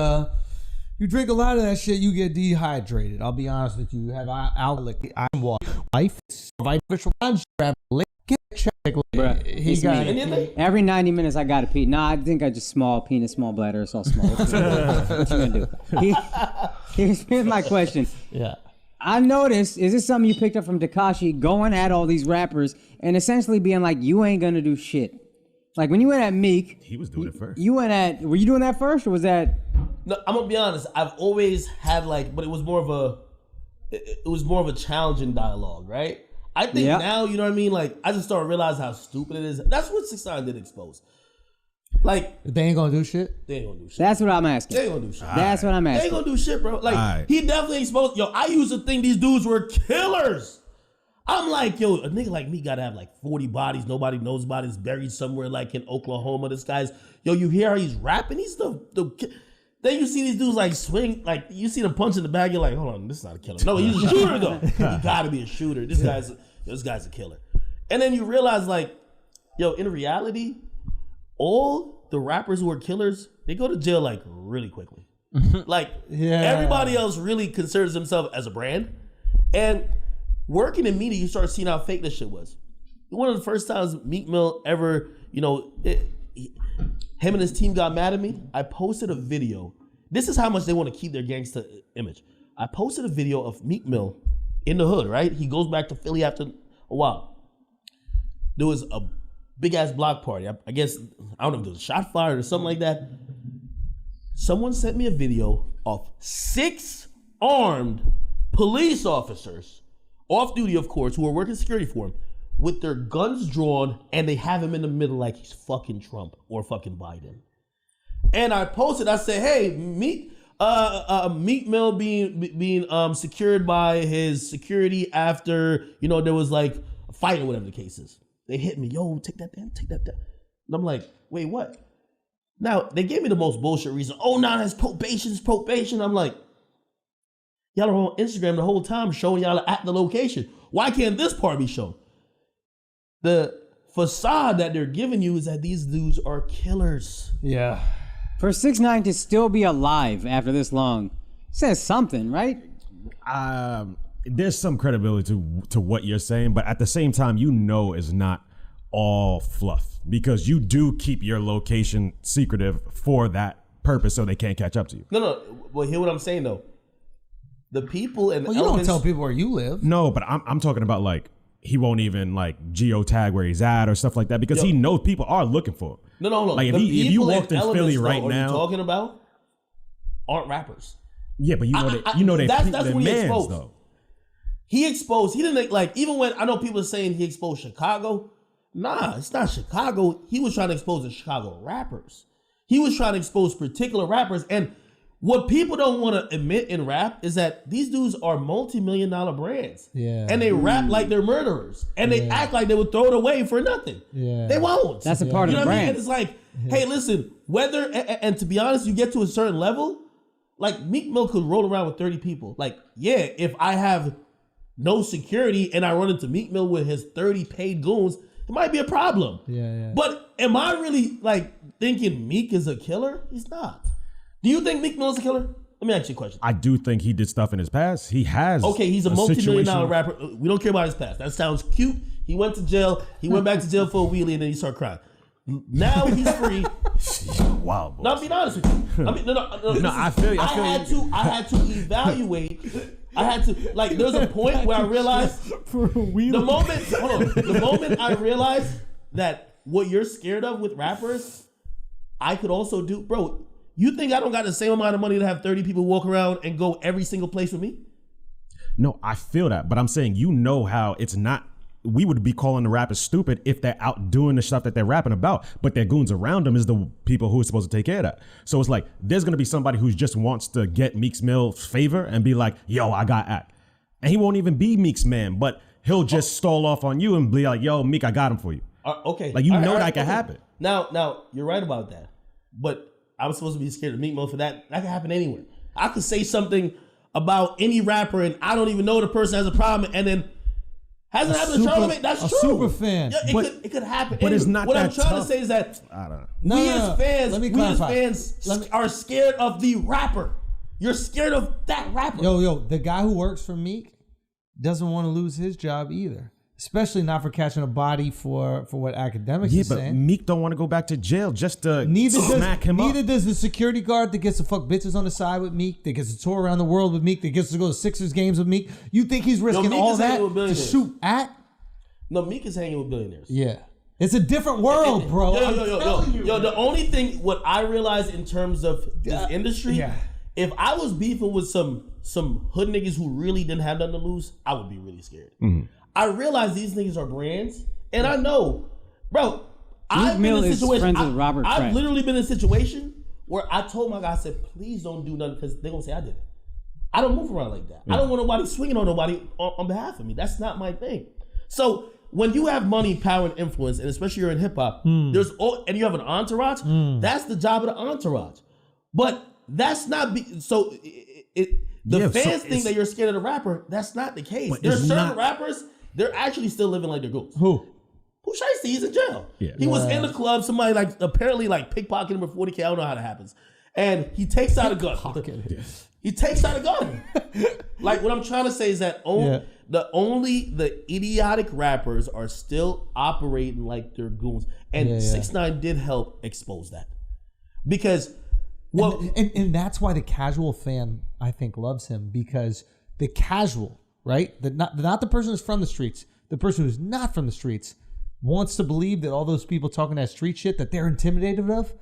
you drink a lot of that shit, you get dehydrated. I'll be honest with you. You have alcoholic. I'm wife. Artificial he got every 90 minutes I gotta pee. Nah, I think I just small bladder. It's all small. What you gonna do? Here's my question. Yeah. I noticed, is this something you picked up from Tekashi, going at all these rappers and essentially being like, you ain't gonna do shit? Like when you went at Meek, he was doing it first. Were you doing that first, or was that? No, I'm gonna be honest. I've always had but it was more of a challenging dialogue, right? I think now, you know what I mean? Like, I just started to realize how stupid it is. That's what 6 9 did expose. Like, they ain't gonna do shit? They ain't gonna do shit. That's what I'm asking. They ain't gonna do shit. That's what I'm asking. They ain't gonna do shit, bro. Like, he definitely exposed. Yo, I used to think these dudes were killers. I'm like, yo, a nigga like me gotta have like 40 bodies. Nobody knows about it. He's buried somewhere like in Oklahoma. This guy's, yo, you hear how he's rapping? He's then you see these dudes like swing, like you see them punch in the bag. You're like, hold on, this is not a killer. No, he's a shooter though. He gotta be a shooter. This guy's a killer. And then you realize like, yo, in reality, all the rappers who are killers, they go to jail like really quickly. Like everybody else really considers themselves as a brand. And working in media, you start seeing how fake this shit was. One of the first times Meek Mill ever, him and his team got mad at me. I posted a video. This is how much they want to keep their gangsta image. I posted a video of Meek Mill in the hood, right? He goes back to Philly after a while. There was a big ass block party. I guess, I don't know if there was a shot fired or something like that. Someone sent me a video of 6 armed police officers, off duty, of course, who are working security for him, with their guns drawn, and they have him in the middle like he's fucking Trump or fucking Biden. And I posted, I said, hey, Meek Mill being secured by his security after, there was like a fight or whatever the case is. They hit me, yo, take that down. And I'm like, wait, what? Now, they gave me the most bullshit reason. Oh, no, that's probation. I'm like, y'all are on Instagram the whole time showing y'all at the location. Why can't this part be shown? The facade that they're giving you is that these dudes are killers. Yeah. For 6 9 to still be alive after this long says something, right? There's some credibility to what you're saying, but at the same time, it's not all fluff, because you do keep your location secretive for that purpose so they can't catch up to you. No. Well, hear what I'm saying though. The people and you don't tell people where you live. No, but I'm talking about like he won't even like geotag where he's at or stuff like that, because he knows people are looking for him. No. Like if you walked in Philly right now, talking about aren't rappers. Yeah, but that's what he exposed. Though. He didn't like, even when I know people are saying he exposed Chicago. Nah, it's not Chicago. He was trying to expose the Chicago rappers. He was trying to expose particular rappers. And what people don't want to admit in rap is that these dudes are multi-million-dollar brands. Yeah. And they rap like they're murderers. And they act like they would throw it away for nothing. Yeah. They won't. That's a part of the brand. And it's like, hey, listen, whether, and to be honest, you get to a certain level, like Meek Mill could roll around with 30 people. Like, yeah, if I have no security and I run into Meek Mill with his 30 paid goons, it might be a problem. Yeah. But am I really like thinking Meek is a killer? He's not. Do you think Meek Mill is a killer? Let me ask you a question. I do think he did stuff in his past. He has. Okay, he's a multi-million-dollar rapper. We don't care about his past. That sounds cute. He went to jail. He went back to jail for a wheelie, and then he started crying. Now he's free. Wow. No, I'm being honest with you. I mean, no. I feel you. I had to evaluate. I had to There's a point where I realized the moment I realized that what you're scared of with rappers, I could also do, bro. You think I don't got the same amount of money to have 30 people walk around and go every single place with me? No, I feel that, but I'm saying how it's not. We would be calling the rappers stupid if they're out doing the stuff that they're rapping about, but their goons around them is the people who are supposed to take care of that. So it's like there's gonna be somebody who just wants to get Meek's Mill's favor and be like, "Yo, I got at," and he won't even be Meek's man, but he'll just stall off on you and be like, "Yo, Meek, I got him for you." Okay, like that can happen. Now you're right about that, but I was supposed to be scared of Meek Mill for that. That can happen anywhere. I could say something about any rapper and I don't even know the person has a problem, and then. Hasn't happened to Charlamagne? That's true. Super fan. Yeah, it could happen. But it's not what that I'm trying tough. to say is that I don't know. We as fans are scared of the rapper. You're scared of that rapper. Yo, the guy who works for Meek doesn't want to lose his job either. Especially not for catching a body for what academics is saying. Yeah, but Meek don't want to go back to jail just to smack him up. Neither does the security guard that gets to fuck bitches on the side with Meek, that gets to tour around the world with Meek, that gets to go to Sixers games with Meek. You think he's risking all that to shoot at? No, Meek is hanging with billionaires. Yeah. It's a different world, bro. Yo, the only thing, what I realized in terms of this industry, if I was beefing with some hood niggas who really didn't have nothing to lose, I would be really scared. Mm-hmm. I realize these niggas are brands, and I know, bro. Meek Mill is friends with Robert Kraft. I've literally been in a situation where I told my guy, I said, please don't do nothing because they're gonna say I did it. I don't move around like that. I don't want nobody swinging on nobody on behalf of me. That's not my thing. So when you have money, power, and influence, and especially you're in hip hop, and you have an entourage, that's the job of the entourage. But that's not the fans think that you're scared of the rapper. That's not the case. There's certain rappers. They're actually still living like they're goons. Who Shiesty? He's in jail. Yeah. He was in the club. Somebody apparently pickpocketed him for 40K. I don't know how that happens. And he takes out a gun. He takes out a gun. What I'm trying to say is that the idiotic rappers are still operating like they're goons. And 6ix9ine did help expose that. Because and that's why the casual fan, I think, loves him, because the casual, right? Not the person who's from the streets, the person who's not from the streets wants to believe that all those people talking that street shit that they're intimidated of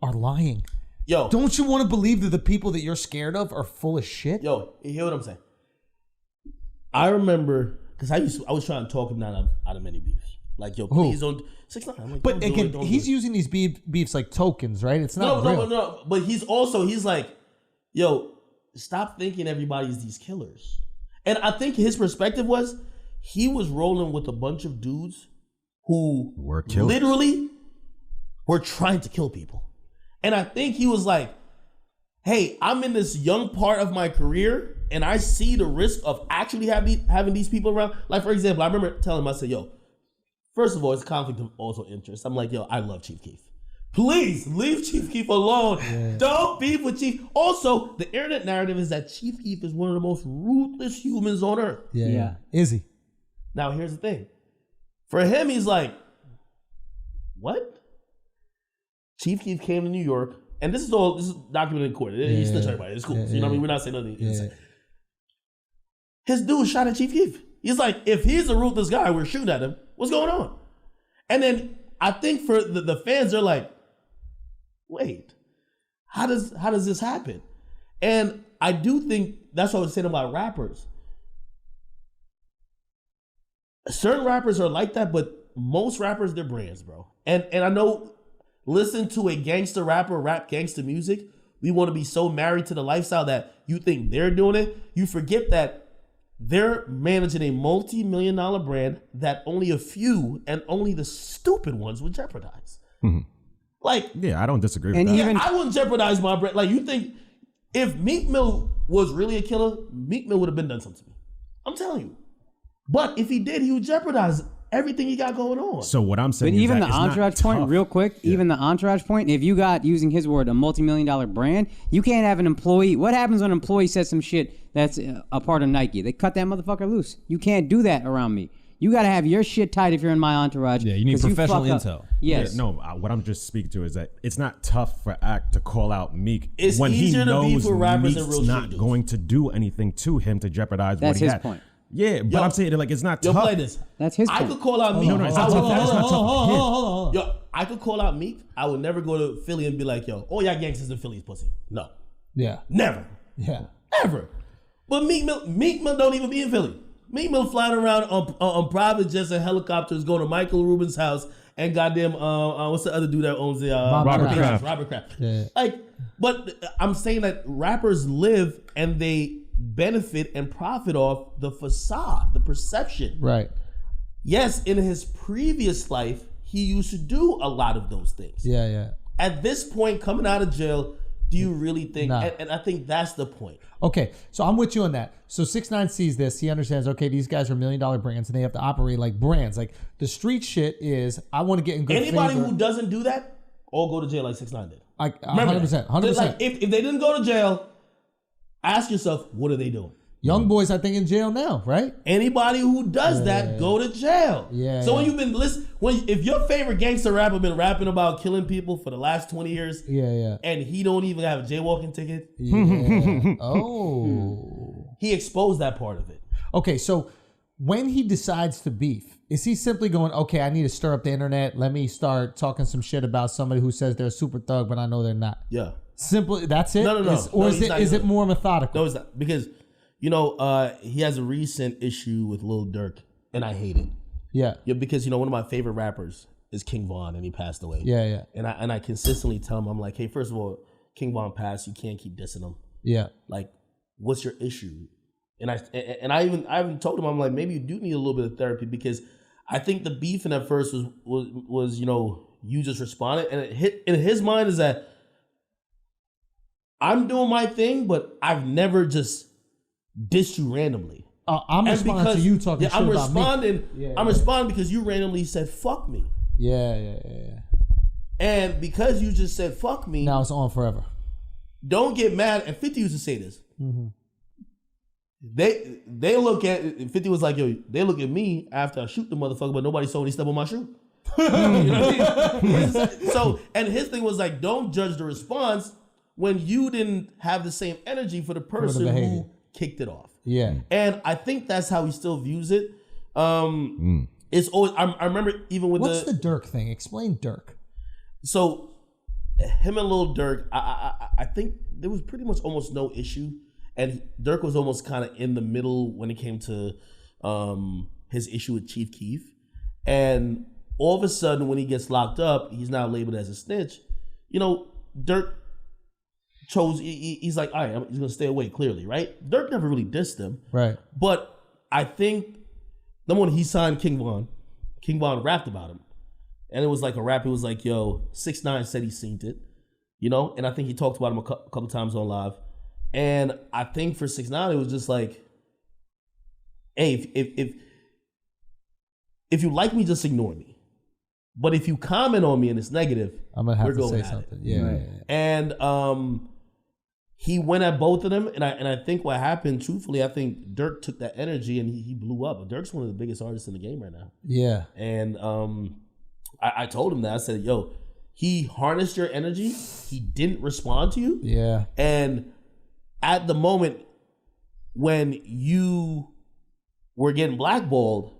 are lying. Yo, don't you want to believe that the people that you're scared of are full of shit? Yo, you hear what I'm saying? I remember because I was trying to talk him down out of many beefs. Please don't 6ix9ine. But again, he's using these beefs like tokens, right? It's not real. No. But he's like, yo, stop thinking everybody's these killers. And I think his perspective was he was rolling with a bunch of dudes who literally were trying to kill people. And I think he was like, hey, I'm in this young part of my career and I see the risk of actually having these people around. Like, for example, I remember telling him, I said, yo, first of all, it's conflict of also interest. I'm like, yo, I love Chief Keef. Please leave Chief Keef alone. Yeah. Don't beef with Chief. Also, the internet narrative is that Chief Keef is one of the most ruthless humans on earth. Yeah. Is he? Now, here's the thing. For him, he's like, what? Chief Keef came to New York, and this is documented in court. He's still talking about it. It's cool. So, you know what I mean? We're not saying nothing. Yeah. His dude shot at Chief Keef. He's like, if he's a ruthless guy, we're shooting at him. What's going on? And then I think for the fans, they're like, wait, how does this happen? And I do think that's what I was saying about rappers. Certain rappers are like that, but most rappers, they're brands, bro. And I know, listen to a gangster rapper rap gangster music, we want to be so married to the lifestyle that you think they're doing it. You forget that they're managing a multi-million-dollar brand that only a few and only the stupid ones would jeopardize. Mm-hmm. I don't disagree with that. I wouldn't jeopardize my brand. Like, you think if Meek Mill was really a killer, Meek Mill would have been done something to me. I'm telling you. But if he did, he would jeopardize everything he got going on. So what I'm saying But is even that the it's not entourage point, tough. real quick, even the entourage point, if you got, using his word, a multi-million-dollar brand, you can't have an employee. What happens when an employee says some shit that's a part of Nike? They cut that motherfucker loose. You can't do that around me. You got to have your shit tight if you're in my entourage. Yeah, you need 'cause professional fuck up. intel. Yes. Yeah, no, what I'm just speaking to is that it's not tough for Act to call out Meek It's when he easier to beef knows with rappers Meek's than real not street dudes. going to do anything to him to jeopardize That's what he his had. point. Yeah, but Yo, I'm saying like it's not Yo, tough. play this. That's his I point. could call out Meek. No, it's not I would tough. It's never- not tough. Hold on. Yo, I could call out Meek. I would never go to Philly and be like, yo, all y'all gangsters in Philly's pussy. No. Yeah. Never. Yeah. Ever. But Meek Mill don't even be in Philly. Meek Mill flying around on private jets and helicopters going to Michael Rubin's house and goddamn, what's the other dude that owns the... Robert Kraft. Robert Kraft. Yeah. Like, but I'm saying that rappers live and they benefit and profit off the facade, the perception. Right. Yes, in his previous life, he used to do a lot of those things. Yeah, yeah. At this point, coming out of jail, do you really think? Nah. And I think that's the point. Okay, so I'm with you on that. So 6ix9ine sees this. He understands, okay, these guys are $1 million brands and they have to operate like brands. Like the street shit is, I want to get in good Anybody favor. who doesn't do that, all go to jail like 6ix9ine did. Like Remember 100%. that. 100%. Like, if they didn't go to jail, ask yourself, what are they doing? Young boys, I think, in jail now, right? Anybody who does that, go to jail. Yeah, So when yeah. you've been if your favorite gangster rapper been rapping about killing people for the last 20 years, Yeah. and he don't even have a jaywalking ticket, Yeah. Oh. he exposed that part of it. Okay, so when he decides to beef, is he simply going, okay, I need to stir up the internet. Let me start talking some shit about somebody who says they're a super thug, but I know they're not. Yeah. Simply, that's it? No. Or No, is he's not it even- more methodical? No, it's not. Because, he has a recent issue with Lil Durk, and I hate it. Yeah. Yeah, because, one of my favorite rappers is King Von, and he passed away. Yeah. And I consistently tell him, I'm like, hey, first of all, King Von passed. You can't keep dissing him. Yeah. Like, what's your issue? And I even told him, I'm like, maybe you do need a little bit of therapy, because I think the beefing at first was you just responded, and it hit in his mind is that I'm doing my thing, but I've never just dissed you randomly. I'm responding to you talking shit about me. I'm responding because you randomly said fuck me. Yeah. And because you just said fuck me, Now it's on forever. don't get mad. And 50 used to say this. Mm-hmm. They look at 50 was like, yo, they look at me after I shoot the motherfucker, but nobody saw when he stepped on my shoe. You know what I mean? So, and his thing was like, don't judge the response when you didn't have the same energy for the person behavior. who kicked it off. Yeah. And I think that's how he still views it. It's always, I remember even with What's the Dirk thing? Explain Dirk. So him and Lil Durk, I think there was pretty much almost no issue, and Durk was almost kind of in the middle when it came to his issue with Chief Keef, and all of a sudden when he gets locked up, he's now labeled as a snitch. Durk chose. He's like, all right, he's gonna stay away. Clearly, right? Durk never really dissed him, Right. but I think number one, he signed King Von. King Von rapped about him. And it was like a rap. It was like, yo, 6ix9ine said he seen it, and I think he talked about him a couple times on live. And I think for 6ix9ine, it was just like, hey, if you like me, just ignore me. But if you comment on me and it's negative, I'm going to have we're to say going at something. it. Yeah. Right. And he went at both of them, and I think what happened, truthfully, I think Durk took that energy and he blew up. Durk's one of the biggest artists in the game right now. Yeah. And I told him that. I said, yo, he harnessed your energy. He didn't respond to you. Yeah. And at the moment when you were getting blackballed,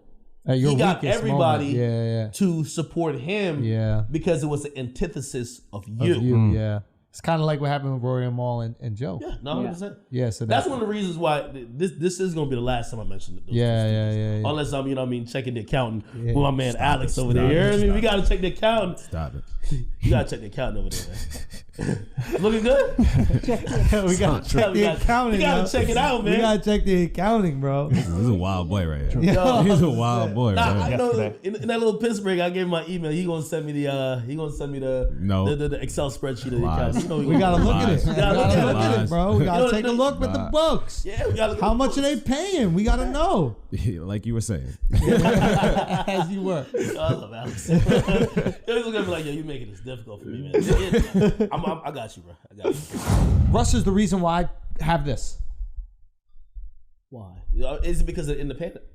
At your he got weakest everybody moment. to support him because it was the antithesis of you. Yeah. It's kind of like what happened with Rory and Maul and Joe. Yeah, no, 100%. Yeah, so That's one of the reasons why this is going to be the last time I mention it. Yeah. Unless I'm, checking the accountant with my man Alex over there. You hear me? We got to check the accountant. Stop it. You gotta check the accounting over there, man. Looking good? We gotta check the accounting. You gotta check it out, man. We gotta check the accounting, bro. He's a wild boy right here. Yo, He's a wild boy. Nah, Right I know. In that little Pittsburgh, I gave him my email. He gonna send me the the Excel spreadsheet of the accounts. You know, we gotta look at it. We gotta look at it, bro. We gotta take a look at the books. Yeah, we gotta look. How much are they paying? We gotta know. Like you were saying. As you were. I love Alex. He was gonna be like, yo, you making this difficult for me, man. I got you, bro. I got you. Russ is the reason why I have this. Why? Is it because of independent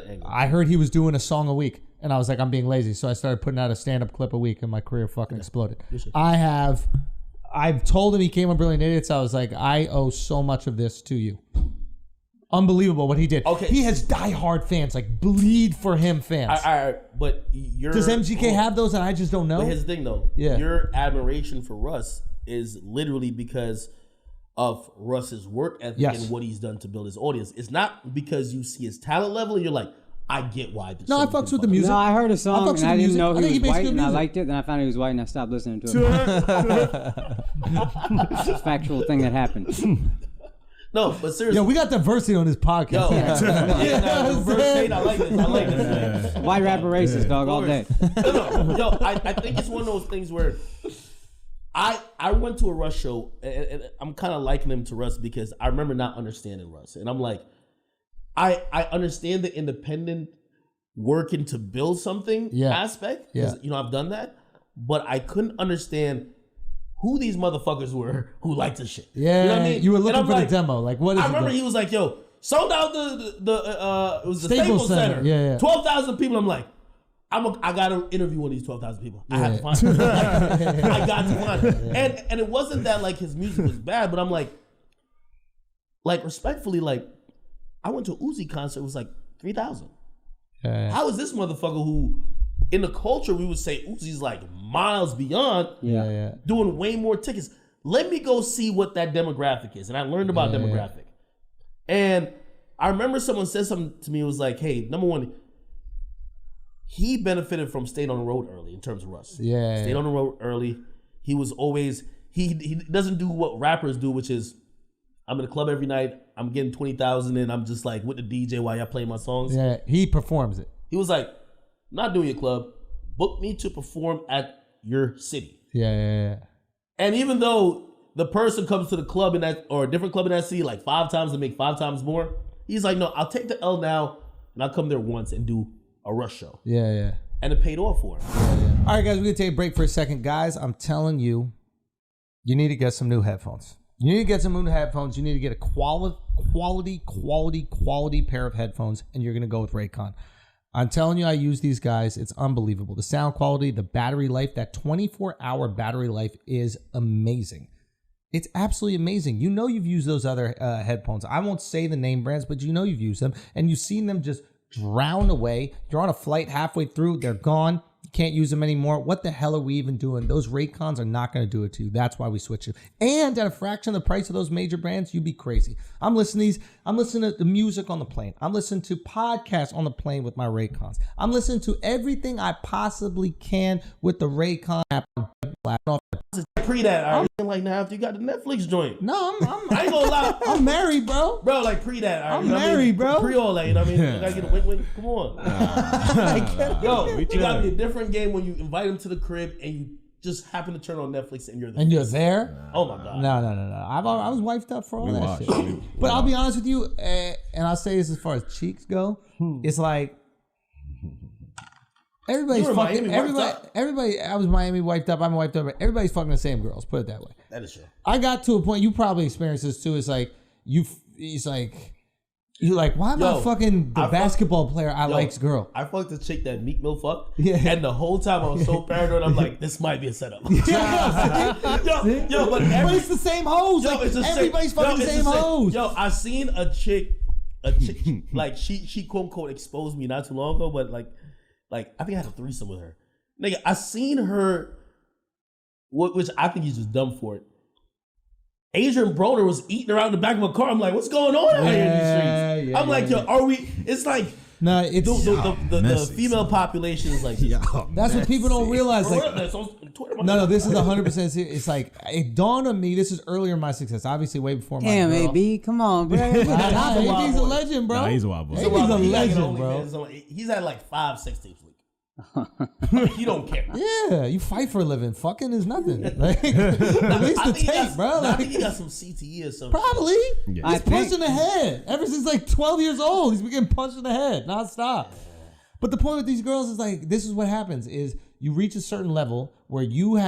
angle? I heard he was doing a song a week, and I was like, I'm being lazy, so I started putting out a stand-up clip a week, and my career fucking exploded. I've told him he came on Brilliant Idiots. I was like, I owe so much of this to you. Unbelievable what he did. Okay. He has diehard fans, like bleed for him fans. All right, but does MGK have those, and I just don't know? But here's the thing, though. Yeah. Your admiration for Russ is literally because of Russ's work ethic and what he's done to build his audience. It's not because you see his talent level and you're like, I get why this. No, I fucks with the music. No, I heard a song and I didn't know he was white, and I music. liked it. Then I found he was white, and I stopped listening to it. It's a factual thing that happened. No, but seriously. Yo, we got diversity on this podcast. I like this. White rapper racist, dog, all day. No. Yo, I think it's one of those things where I went to a Russ show, and I'm kind of likening him to Russ because I remember not understanding Russ. And I'm like, I understand the independent working to build something aspect. Because, I've done that. But I couldn't understand who these motherfuckers were who liked this shit. Yeah, you know what I mean? You were looking for the demo. Like, what is I remember he was like, yo, sold out it was the Staples Center. Yeah. 12,000 people. I'm like, I got to interview one of these 12,000 people. I have to find them. I got to find them. And it wasn't that like his music was bad, but I'm like respectfully, like I went to an Uzi concert. It was like 3,000. How is this motherfucker who in the culture we would say Uzi's like miles beyond doing way more tickets? Let me go see what that demographic is. And I learned about demographic. And I remember someone said something to me. It was like, hey, number one, he benefited from staying on the road early in terms of Russ. Stayed on the road early. He was always, he doesn't do what rappers do, which is I'm in the club every night. I'm getting 20,000 and I'm just like with the DJ while y'all playing my songs. Yeah, he performs it. He was like, not doing your club. Book me to perform at your city. Yeah. And even though the person comes to the club in that or a different club in that city like 5 times and make 5 times more, he's like, no, I'll take the L now and I'll come there once and do a Rush show. Yeah. And it paid off for him. All right, guys, we're going to take a break for a second. Guys, I'm telling you, you need to get some new headphones. You need to get some new headphones. You need to get a quality pair of headphones, and you're going to go with Raycon. I'm telling you, I use these guys. It's unbelievable. The sound quality, the battery life, that 24-hour battery life is amazing. It's absolutely amazing. You know you've used those other headphones. I won't say the name brands, but you know you've used them, and you've seen them just drown away. You're on a flight halfway through, they're gone. You can't use them anymore. What the hell are we even doing? Those Raycons are not going to do it to you. That's why we switch you. And at a fraction of the price of those major brands, you'd be crazy. I'm listening to the music on the plane. I'm listening to podcasts on the plane with my Raycons. I'm listening to everything I possibly can with the Raycon app. Pre that, all right? Like now after you got the Netflix joint. No, I ain't gonna lie. I'm married, bro. Bro, like pre that, all right? I'm married, bro. Pre all that, you know what I mean? You gotta get a win-win. Come on. Yo, it gotta be a different game when you invite him to the crib and you just happen to turn on Netflix and you're there. And you're there? Oh my God. No. I was wifed up for all that shit. But I'll be honest with you, and I'll say this as far as cheeks go, it's like everybody's fucking. Everybody. I was Miami wiped up. I'm wiped up. But everybody's fucking the same girls. Put it that way. That is true. I got to a point. You probably experienced this too. It's like you're like, why am I fucking the basketball player I like's girl? I fucked the chick that Meek Mill fucked. Yeah. And the whole time I was so paranoid. I'm like, this might be a setup. But it's the same hoes. Everybody's fucking the same hoes. Yo, I seen a chick like she quote unquote exposed me not too long ago, but like I think I had a threesome with her. Nigga, I seen her, which I think he's just dumb for it. Adrian Broner was eating around the back of a car. I'm like, what's going on out here in these streets? I'm like, yo, are we? It's like No, it's the female population is like that's what people don't realize. Like, Twitter, no, this is 100% serious. It's like it dawned on me. This is earlier in my success, obviously way before my Damn, girl. AB, come on, bro. AB's a legend, bro. Nah, he's a wild boy. AB's a legend, bro. He's had like 5 sex tapes. He don't care. Yeah, you fight for a living. Fucking is nothing. Like, at least the tape, bro. I think he got some CTE or something. Probably. Yeah. He's punched in the head. Ever since like 12 years old, he's been getting punched in the head nonstop. But the point with these girls is like, this is what happens is you reach a certain level where you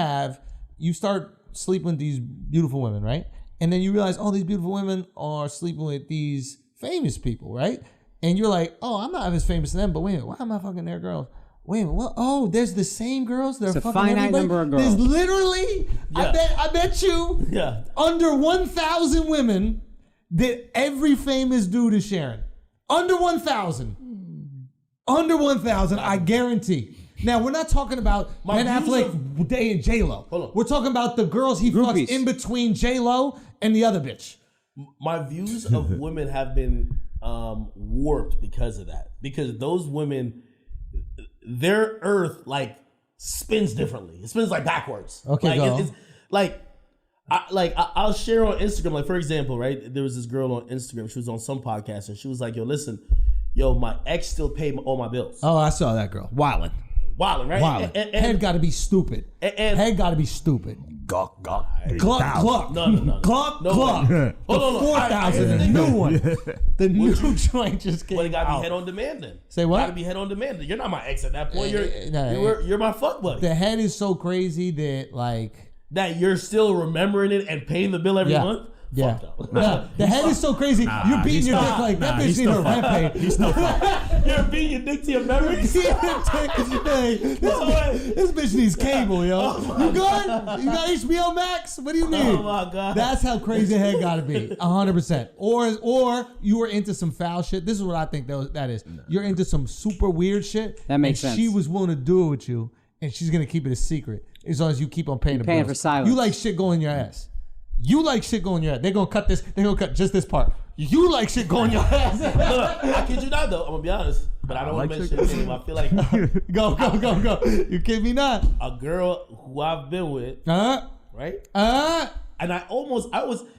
start sleeping with these beautiful women, right? And then you realize, oh, these beautiful women are sleeping with these famous people, right? And you're like, oh, I'm not as famous as them, but wait a minute, why am I fucking their girls? Wait a minute, what? Oh, there's the same girls? They're It's a fucking finite everybody? number of girls. There's literally, I bet you, under 1,000 women that every famous dude is sharing. Under 1,000. Under 1,000, I guarantee. Now, we're not talking about Ben Affleck dating J-Lo. We're talking about the girls he fucks in between J-Lo and the other bitch. My views of women have been warped because of that. Because those women, their earth like spins differently. It spins like backwards. Okay, like, it's I'll share on Instagram. Like, for example, right? There was this girl on Instagram. She was on some podcast and she was like, "Yo, listen, my ex still paid all my bills." Oh, I saw that girl. Wildin', right? Wildin'. Head got to be stupid. Head got to be stupid. Gluck. Gluck. No. Gluck. Hold on. 4,000, the new one. The new joint just came Well, it got to out. be head on demand then. Say what? Got to be head on demand. You're not my ex at that point. You're my fuck buddy. The head is so crazy that like that you're still remembering it and paying the bill every month. Yeah. The head is so crazy. You're beating your dick like that bitch need her rent paid. He's still You're beating your dick to your memories. This bitch needs cable, yo. You good? You got HBO Max? What do you need? Oh my god. That's how crazy a head gotta be. 100%. Or you were into some foul shit. This is what I think that is. You're into some super weird shit. That makes and sense. She was willing to do it with you, and she's gonna keep it a secret as long as you keep on paying the bills. Paying for silence. You like shit going in your ass. You like shit going in your ass. They're gonna cut this. They're gonna cut just this part. You like shit going in your ass. Look, I kid you not though. I'm gonna be honest, but I don't want to mention his name. I feel like go. You kid me not. A girl who I've been with, right? And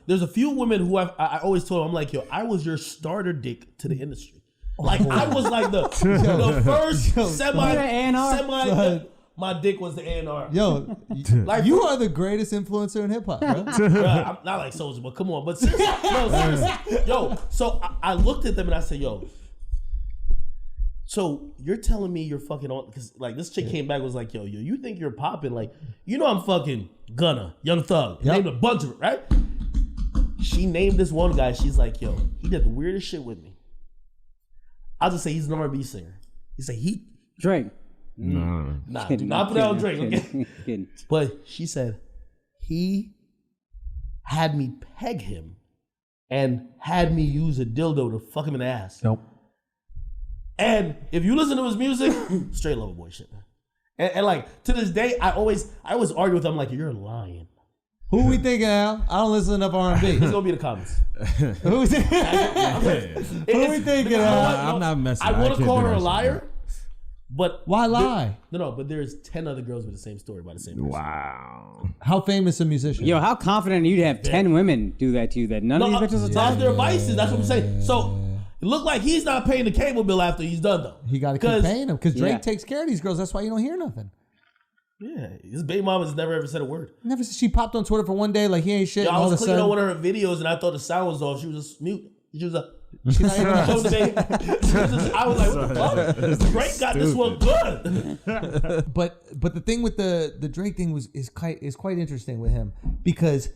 there's a few women who I always told them, I'm like, yo, I was your starter dick to the industry. Like I was like the first semi. My dick was the A&R. Yo, like you are the greatest influencer in hip hop, bro. I'm not like Soulja, but come on. But seriously, yo. So I looked at them and I said, yo. So you're telling me you're fucking on? Because like this chick came back and was like, yo, you think you're popping? Like, you know I'm fucking Gunna, Young Thug. Named a bunch of it, right? She named this one guy. She's like, yo, he did the weirdest shit with me. I'll just say he's an R&B singer. He's like Drake. Nah, do not put out Drake, okay? But she said he had me peg him and had me use a dildo to fuck him in the ass. Nope. And if you listen to his music, straight lover boy shit. And like to this day, I always argue with him like, you're lying. Who we thinking, Al? I don't listen to enough R&B. It's gonna be the comments. Who we thinking? Al? I'm not messing. I want to call her a liar. But why lie? No, but there's 10 other girls with the same story by the same person. Wow. How famous a musician? Yo, how confident are you to have 10 women do that to you that none of these bitches will That's talk? their vices. That's what I'm saying. So it looked like he's not paying the cable bill after he's done though. He got to keep paying them because Drake takes care of these girls. That's why you don't hear nothing. Yeah, his baby mama's never ever said a word. Never. She popped on Twitter for one day like he ain't shit. Yo, and I all was of a clicking sudden, on one of her videos and I thought the sound was off. She was just mute. She was a. She's not even I was like, what the fuck? Drake got this one good. But the thing with the Drake thing is quite interesting with him because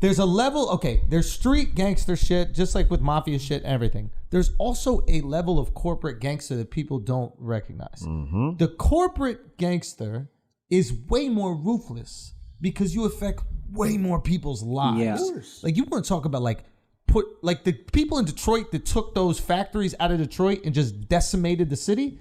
there's a level. Okay, there's street gangster shit, just like with mafia shit and everything. There's also a level of corporate gangster that people don't recognize. Mm-hmm. The corporate gangster is way more ruthless because you affect way more people's lives. Yeah. Like you want to talk about like the people in Detroit that took those factories out of Detroit and just decimated the city.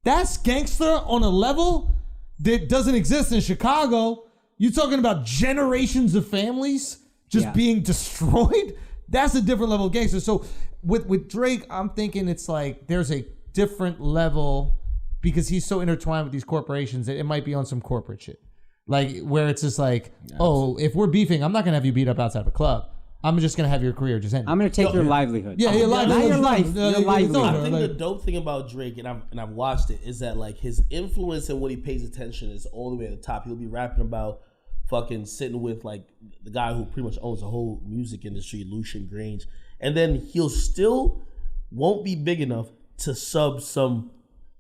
That's gangster on a level that doesn't exist in Chicago. You're talking about generations of families just being destroyed. That's a different level of gangster. So with Drake, I'm thinking it's like there's a different level because he's so intertwined with these corporations that it might be on some corporate shit. Like where it's just like, oh, if we're beefing, I'm not gonna have you beat up outside of a club. I'm just gonna have your career just end. I'm gonna take your livelihood. Yeah, your livelihood. Not your life. Your livelihood. I think the dope thing about Drake, and I've watched it, is that like his influence and what he pays attention is all the way at the top. He'll be rapping about fucking sitting with like the guy who pretty much owns the whole music industry, Lucian Grange, and then he'll still won't be big enough to sub some.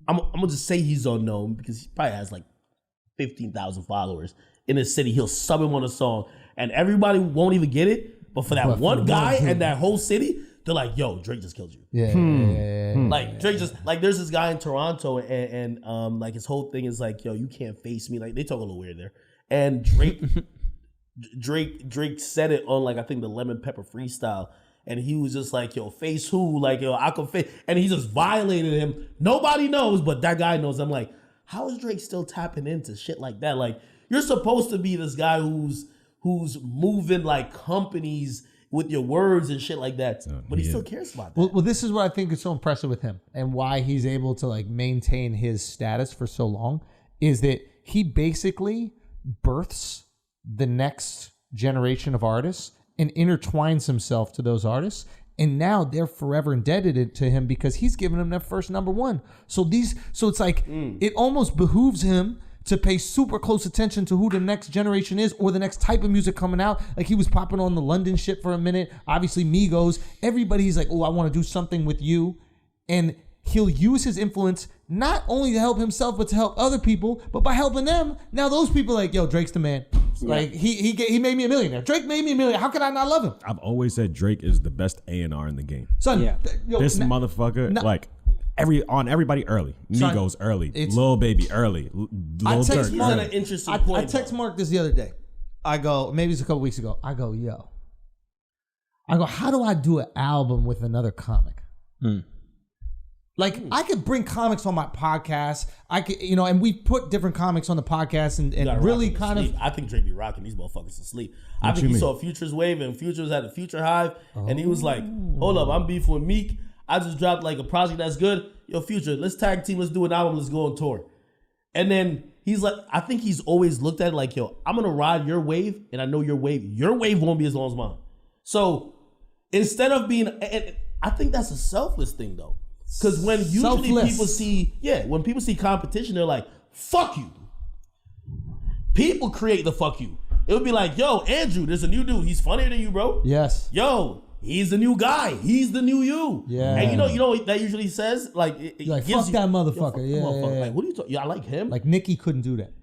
I'm gonna just say he's unknown because he probably has like 15,000 followers in the city. He'll sub him on a song, and everybody won't even get it. But for that one guy and that whole city, they're like, "Yo, Drake just killed you." Yeah. Like Drake just like there's this guy in Toronto, and like his whole thing is like, "Yo, you can't face me." Like they talk a little weird there, and Drake said it on like I think the Lemon Pepper freestyle. And he was just like, yo, face who? Like, yo, I can face. And he just violated him. Nobody knows, but that guy knows. I'm like, how is Drake still tapping into shit like that? Like, you're supposed to be this guy who's moving like companies with your words and shit like that. But he still cares about that. Well, this is what I think is so impressive with him and why he's able to like maintain his status for so long is that he basically births the next generation of artists and intertwines himself to those artists. And now they're forever indebted to him because he's given them their first number one. So it's like, it almost behooves him to pay super close attention to who the next generation is or the next type of music coming out. Like he was popping on the London shit for a minute. Obviously Migos, everybody's like, oh, I want to do something with you. And he'll use his influence not only to help himself, but to help other people. But by helping them, now those people are like, yo, Drake's the man. Like he made me a millionaire. Drake made me a millionaire. How could I not love him? I've always said Drake is the best A&R in the game. Son, Motherfucker, like everybody early. Migos early. Lil Baby early. Lil Durk He's at an interesting point. I text Mark this the other day. I go, maybe it's a couple weeks ago. I go, how do I do an album with another comic? Like I could bring comics on my podcast. I could, and we put different comics on the podcast and really kind of. I think Drake be rocking these motherfuckers to sleep. I think he saw Future's wave and Future was at a Future Hive, and he was like, "Hold up, I'm beefing with Meek. I just dropped like a project that's good. Yo, Future, let's tag team. Let's do an album. Let's go on tour." And then he's like, I think he's always looked at it like, "Yo, I'm gonna ride your wave, and I know your wave won't be as long as mine." So instead of being, and I think that's a selfless thing though. Because when usually when people see competition, they're like, fuck you. People create the fuck you. It would be like, yo, Andrew, there's a new dude. He's funnier than you, bro. Yes. Yo, he's the new guy. He's the new you. Yeah. And you know what that usually says? Like, fuck that motherfucker. Yeah. Like, what are you talking? Yeah, I like him. Like Nicki couldn't do that.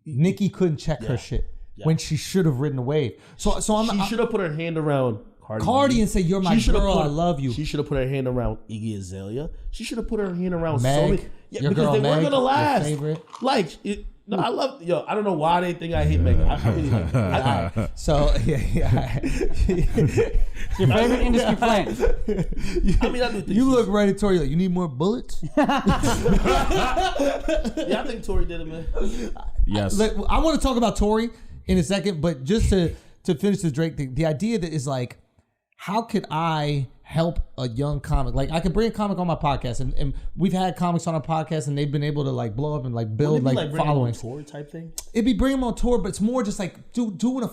Nicki couldn't check her shit when she should have ridden a wave. So she should have put her hand around Cardi and say, "You're my girl, I love you." She should have put her hand around Iggy Azalea. She should have put her hand around Meg, because they weren't gonna last. Like, I love I don't know why they think I hate Meg. I really like her. So yeah. Your favorite industry plant? I do think you look right at Tori like, you need more bullets. Yeah, I think Tori did it, man. Yes. I want to talk about Tori in a second, but just to finish the Drake thing, the idea that is like, how could I help a young comic? Like I could bring a comic on my podcast, and we've had comics on our podcast, and they've been able to like blow up and like build like followings. Tour type thing. It'd be bring them on tour, but it's more just like doing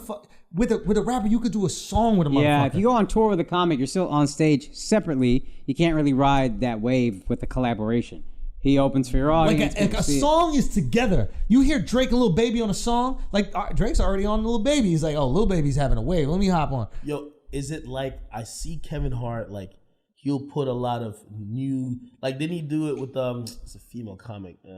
with a rapper. You could do a song with a motherfucker. Yeah, if you go on tour with a comic, you're still on stage separately. You can't really ride that wave with the collaboration. He opens for your audience. Like a song is together. You hear Drake and Lil Baby on a song, like Drake's already on Lil Baby. He's like, oh, Lil Baby's having a wave. Let me hop on. Yo, is it like I see Kevin Hart, like he'll put a lot of new, like didn't he do it with it's a female comic. I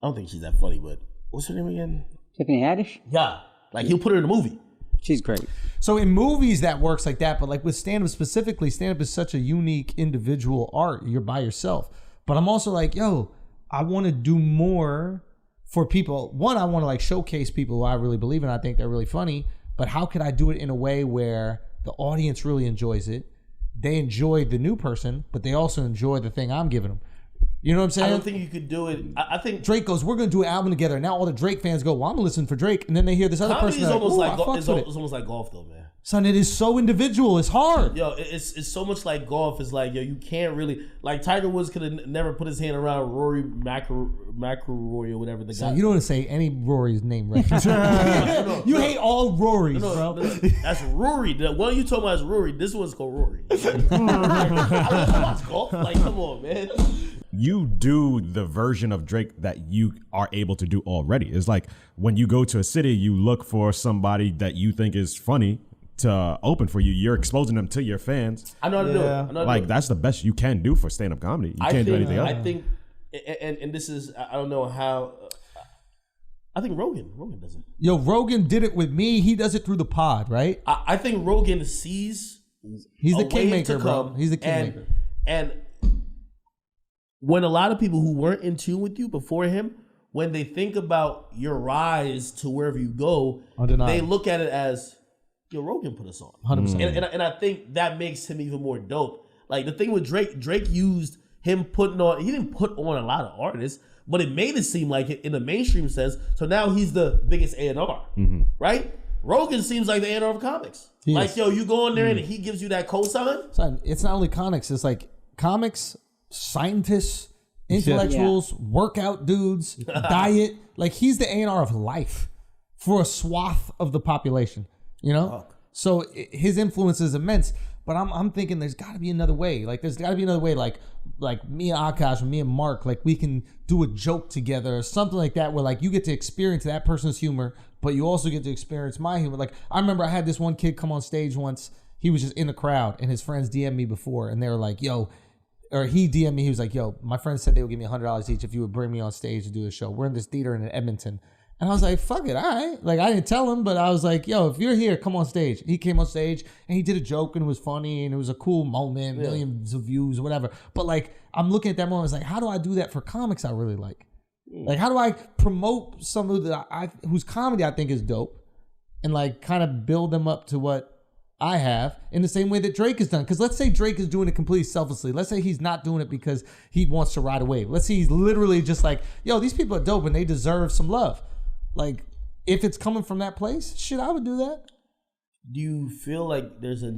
don't think she's that funny, but what's her name again? Tiffany Haddish? Yeah. Like he'll put her in a movie. She's great. So in movies that works like that, but like with stand-up specifically, stand-up is such a unique individual art. You're by yourself. But I'm also like, yo, I want to do more for people. One, I want to like showcase people who I really believe in. I think they're really funny. But how could I do it in a way where the audience really enjoys it? They enjoy the new person, but they also enjoy the thing I'm giving them. You know what I'm saying? I don't think you could do it. I think Drake goes, we're going to do an album together. Now all the Drake fans go, well, I'm going to listen for Drake. And then they hear this other person. Comedy is like, almost like it's almost like golf, though, man. Son, it is so individual. It's hard. Yo, it's so much like golf. It's like, yo, you can't really... Like, Tiger Woods could have never put his hand around Rory McIlroy or whatever the guy... You don't want to say any Rory's name right. You hate all Rorys, bro. That's Rory. The one you talking about is Rory. This one's called Rory. I don't watch golf. Like, come on, man. You do the version of Drake that you are able to do already. It's like when you go to a city, you look for somebody that you think is funny to open for you. You're exposing them to your fans. I know how to do it. That's the best you can do for stand-up comedy. You can't do anything else. I think, and this is, I don't know how... I think Rogan does it. Yo, Rogan did it with me. He does it through the pod, right? I think Rogan sees... He's the kingmaker, bro. He's the kingmaker. And when a lot of people who weren't in tune with you before him, when they think about your rise to wherever you go, they look at it as, yo, Rogan put us on. 100%. And I think that makes him even more dope. Like, the thing with Drake used him putting on... He didn't put on a lot of artists, but it made it seem like it in the mainstream sense. So now he's the biggest A&R, right? Rogan seems like the A&R of comics. Yo, you go in there and he gives you that cosign. Son, it's not only comics. It's like comics, scientists, intellectuals, workout dudes, diet. Like, he's the A&R of life for a swath of the population, you know? So his influence is immense. But I'm thinking there's got to be another way. Like, there's got to be another way. Like me and Akash, me and Mark, like, we can do a joke together or something like that where, like, you get to experience that person's humor, but you also get to experience my humor. Like, I remember I had this one kid come on stage once. He was just in the crowd, and his friends DM'd me before, and they were like, yo, or he DM'd me. He was like, yo, my friends said they would give me $100 each if you would bring me on stage to do a show. We're in this theater in Edmonton. And I was like, fuck it, all right. Like, I didn't tell him, but I was like, yo, if you're here, come on stage. He came on stage, and he did a joke, and it was funny, and it was a cool moment, millions of views, whatever. But, like, I'm looking at that moment, I was like, how do I do that for comics I really like? Like, how do I promote someone that whose comedy I think is dope and, like, kind of build them up to what I have in the same way that Drake has done? Because let's say Drake is doing it completely selflessly. Let's say he's not doing it because he wants to ride a wave. Let's say he's literally just like, yo, these people are dope, and they deserve some love. Like, if it's coming from that place, shit, I would do that. Do you feel like there's a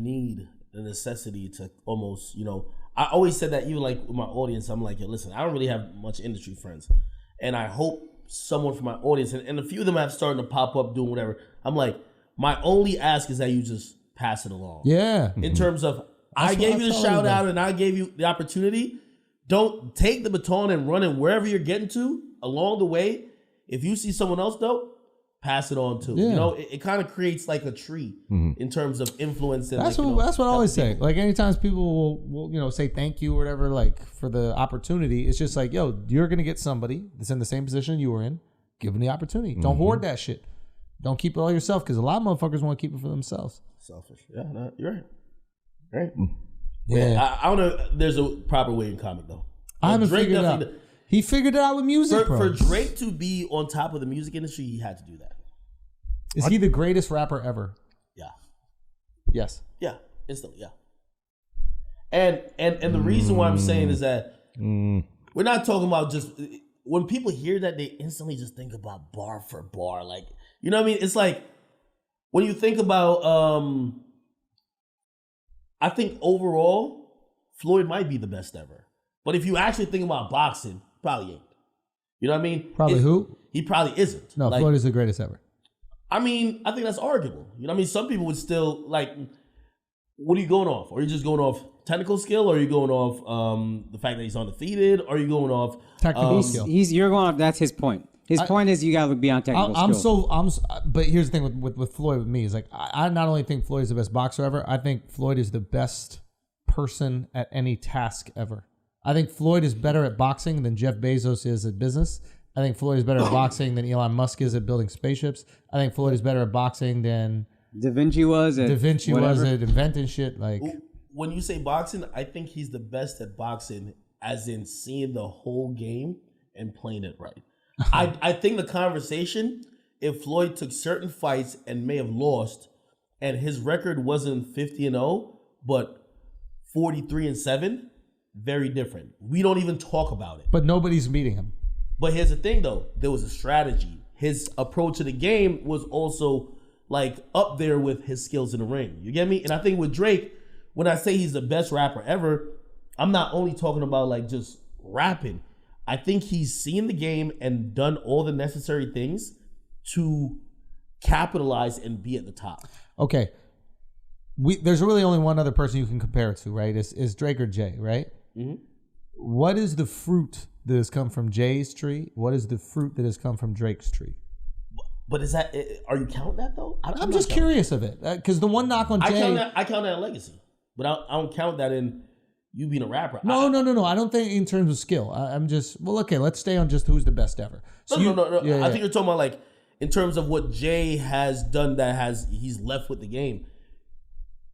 necessity to almost, you know, I always said that even like with my audience, I'm like, yo, listen, I don't really have much industry friends. And I hope someone from my audience, and a few of them have started to pop up doing whatever. I'm like, my only ask is that you just pass it along. Yeah. In terms of, I gave you the shout out and I gave you the opportunity. Don't take the baton and run it wherever you're getting to along the way. If you see someone else dope, pass it on too. Yeah. You know, it kind of creates like a tree in terms of influence. And that's like, what I always say. Like, anytime people will, you know, say thank you or whatever, like, for the opportunity, it's just like, yo, you're gonna get somebody that's in the same position you were in. Give them the opportunity. Don't hoard that shit. Don't keep it all yourself, because a lot of motherfuckers want to keep it for themselves. Selfish. Yeah, no, you're right. Right. Yeah. I don't know. There's a proper way in comic though. I haven't figured it out. He figured it out with music, bro. For Drake to be on top of the music industry, he had to do that. Is he the greatest rapper ever? Yeah. Yes. Yeah. Instantly. Yeah. And the reason why I'm saying is that we're not talking about just when people hear that, they instantly just think about bar for bar. Like, you know what I mean? It's like when you think about, I think overall, Floyd might be the best ever. But if you actually think about boxing, probably ain't. You know what I mean? Probably who? He probably isn't. No, like, Floyd is the greatest ever. I mean, I think that's arguable. You know what I mean? Some people would still, like, what are you going off? Are you just going off technical skill? Or are you going off the fact that he's undefeated? Or are you going off... technical skill. You're going off, that's his point. His point is you got to be on technical skill. But here's the thing with Floyd with me is like, I not only think Floyd is the best boxer ever, I think Floyd is the best person at any task ever. I think Floyd is better at boxing than Jeff Bezos is at business. I think Floyd is better at boxing than Elon Musk is at building spaceships. I think Floyd is better at boxing than Da Vinci was at inventing shit. Like, when you say boxing, I think he's the best at boxing, as in seeing the whole game and playing it right. I think the conversation, if Floyd took certain fights and may have lost, and his record wasn't 50-0, but 43-7. very different. We don't even talk about it. But nobody's meeting him. But here's the thing, though. There was a strategy. His approach to the game was also like up there with his skills in the ring. You get me? And I think with Drake, when I say he's the best rapper ever, I'm not only talking about like just rapping. I think he's seen the game and done all the necessary things to capitalize and be at the top. Okay. There's really only one other person you can compare it to, right? Is Drake or Jay, right? Mm-hmm. What is the fruit that has come from Jay's tree? What is the fruit that has come from Drake's tree? But is that? Are you counting that though? I'm just curious of it because the one knock on Jay. I count that legacy, but I don't count that in you being a rapper. No. I don't think in terms of skill. I'm just okay. Let's stay on just who's the best ever. So no. I think you're talking about like in terms of what Jay has done he's left with the game.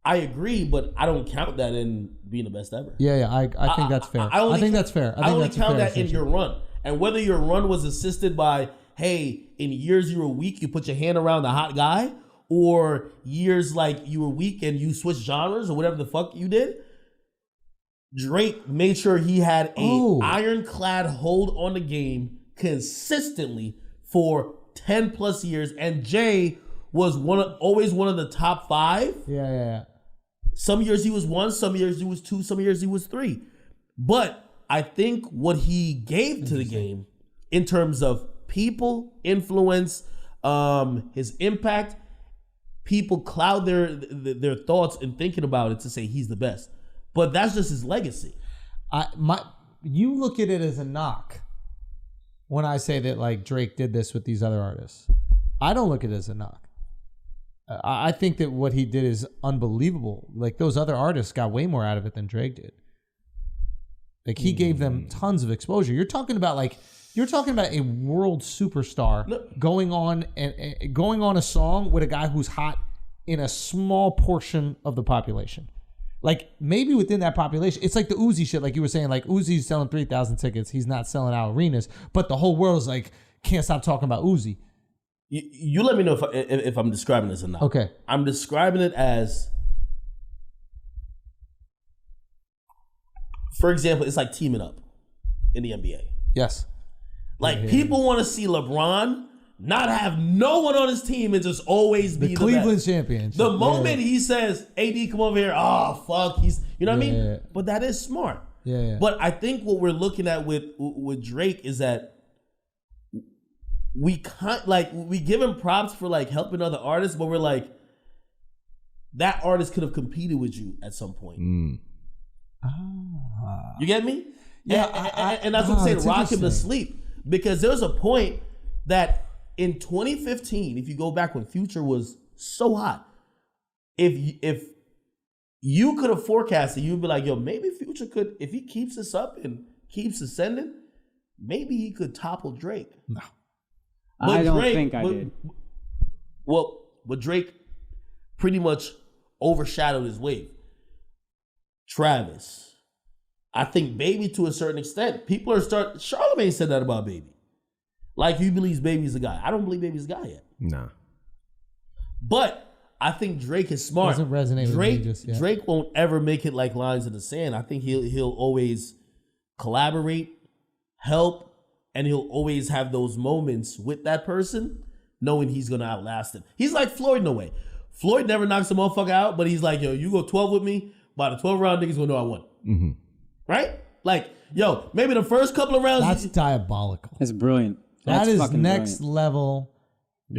I agree, but I don't count that in being the best ever. Yeah. I think that's fair. I think that's fair. I only count that in your run, and whether your run was assisted by, hey, in years you were weak, you put your hand around the hot guy, or years like you were weak and you switched genres or whatever the fuck you did. Drake made sure he had a ironclad hold on the game consistently for 10 plus years, and Jay was always one of the top 5. Yeah. Some years he was 1, some years he was 2, some years he was 3. But I think what he gave to the game in terms of people, influence, his impact, people cloud their thoughts and thinking about it to say he's the best. But that's just his legacy. You look at it as a knock when I say that like Drake did this with these other artists. I don't look at it as a knock. I think that what he did is unbelievable. Like those other artists got way more out of it than Drake did. Like he gave them tons of exposure. You're talking about a world superstar going on a song with a guy who's hot in a small portion of the population. Like maybe within that population, it's like the Uzi shit. Like you were saying, like Uzi's selling 3,000 tickets. He's not selling out arenas, but the whole world is like can't stop talking about Uzi. You let me know if I'm describing this or not. Okay. I'm describing it as, for example, it's like teaming up in the NBA. Yes. Like people want to see LeBron not have no one on his team and just always be the Cleveland best. champions. The moment he says, AD, come over here, oh, fuck, you know what I mean? Yeah. But that is smart. Yeah. But I think what we're looking at with Drake is that we give him props for like helping other artists, but we're like, that artist could have competed with you at some point. You get me? Yeah, and that's what I'm saying, rock him to sleep. Because there's a point that in 2015, if you go back when Future was so hot, if you could have forecasted, you'd be like, yo, maybe Future could, if he keeps this up and keeps ascending, maybe he could topple Drake. No. But I don't think I did. Well, but Drake pretty much overshadowed his wave. Travis. I think Baby to a certain extent. People are Charlamagne said that about Baby. Like he believes Baby's a guy. I don't believe Baby's a guy yet. Nah. But I think Drake is smart. Doesn't resonate with me just yet. Drake won't ever make it like lines in the sand. I think he'll always collaborate, help, and he'll always have those moments with that person, knowing he's gonna outlast him. He's like Floyd in a way. Floyd never knocks a motherfucker out, but he's like, yo, you go 12 with me, by the 12th round, niggas gonna know I won. Mm-hmm. Right? Like, yo, maybe the first couple of rounds. That's diabolical. That's brilliant. That That's is next brilliant. level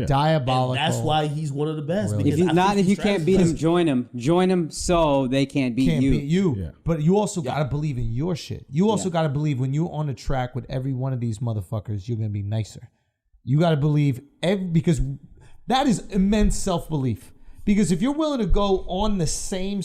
diabolical. And that's why he's one of the best. Really? If you can't beat him, join him so they can't beat you. Beat you. Yeah. But you also gotta believe in your shit. You also gotta believe when you're on the track with every one of these motherfuckers, you're gonna be nicer. You gotta believe because that is immense self-belief. Because if you're willing to go on the same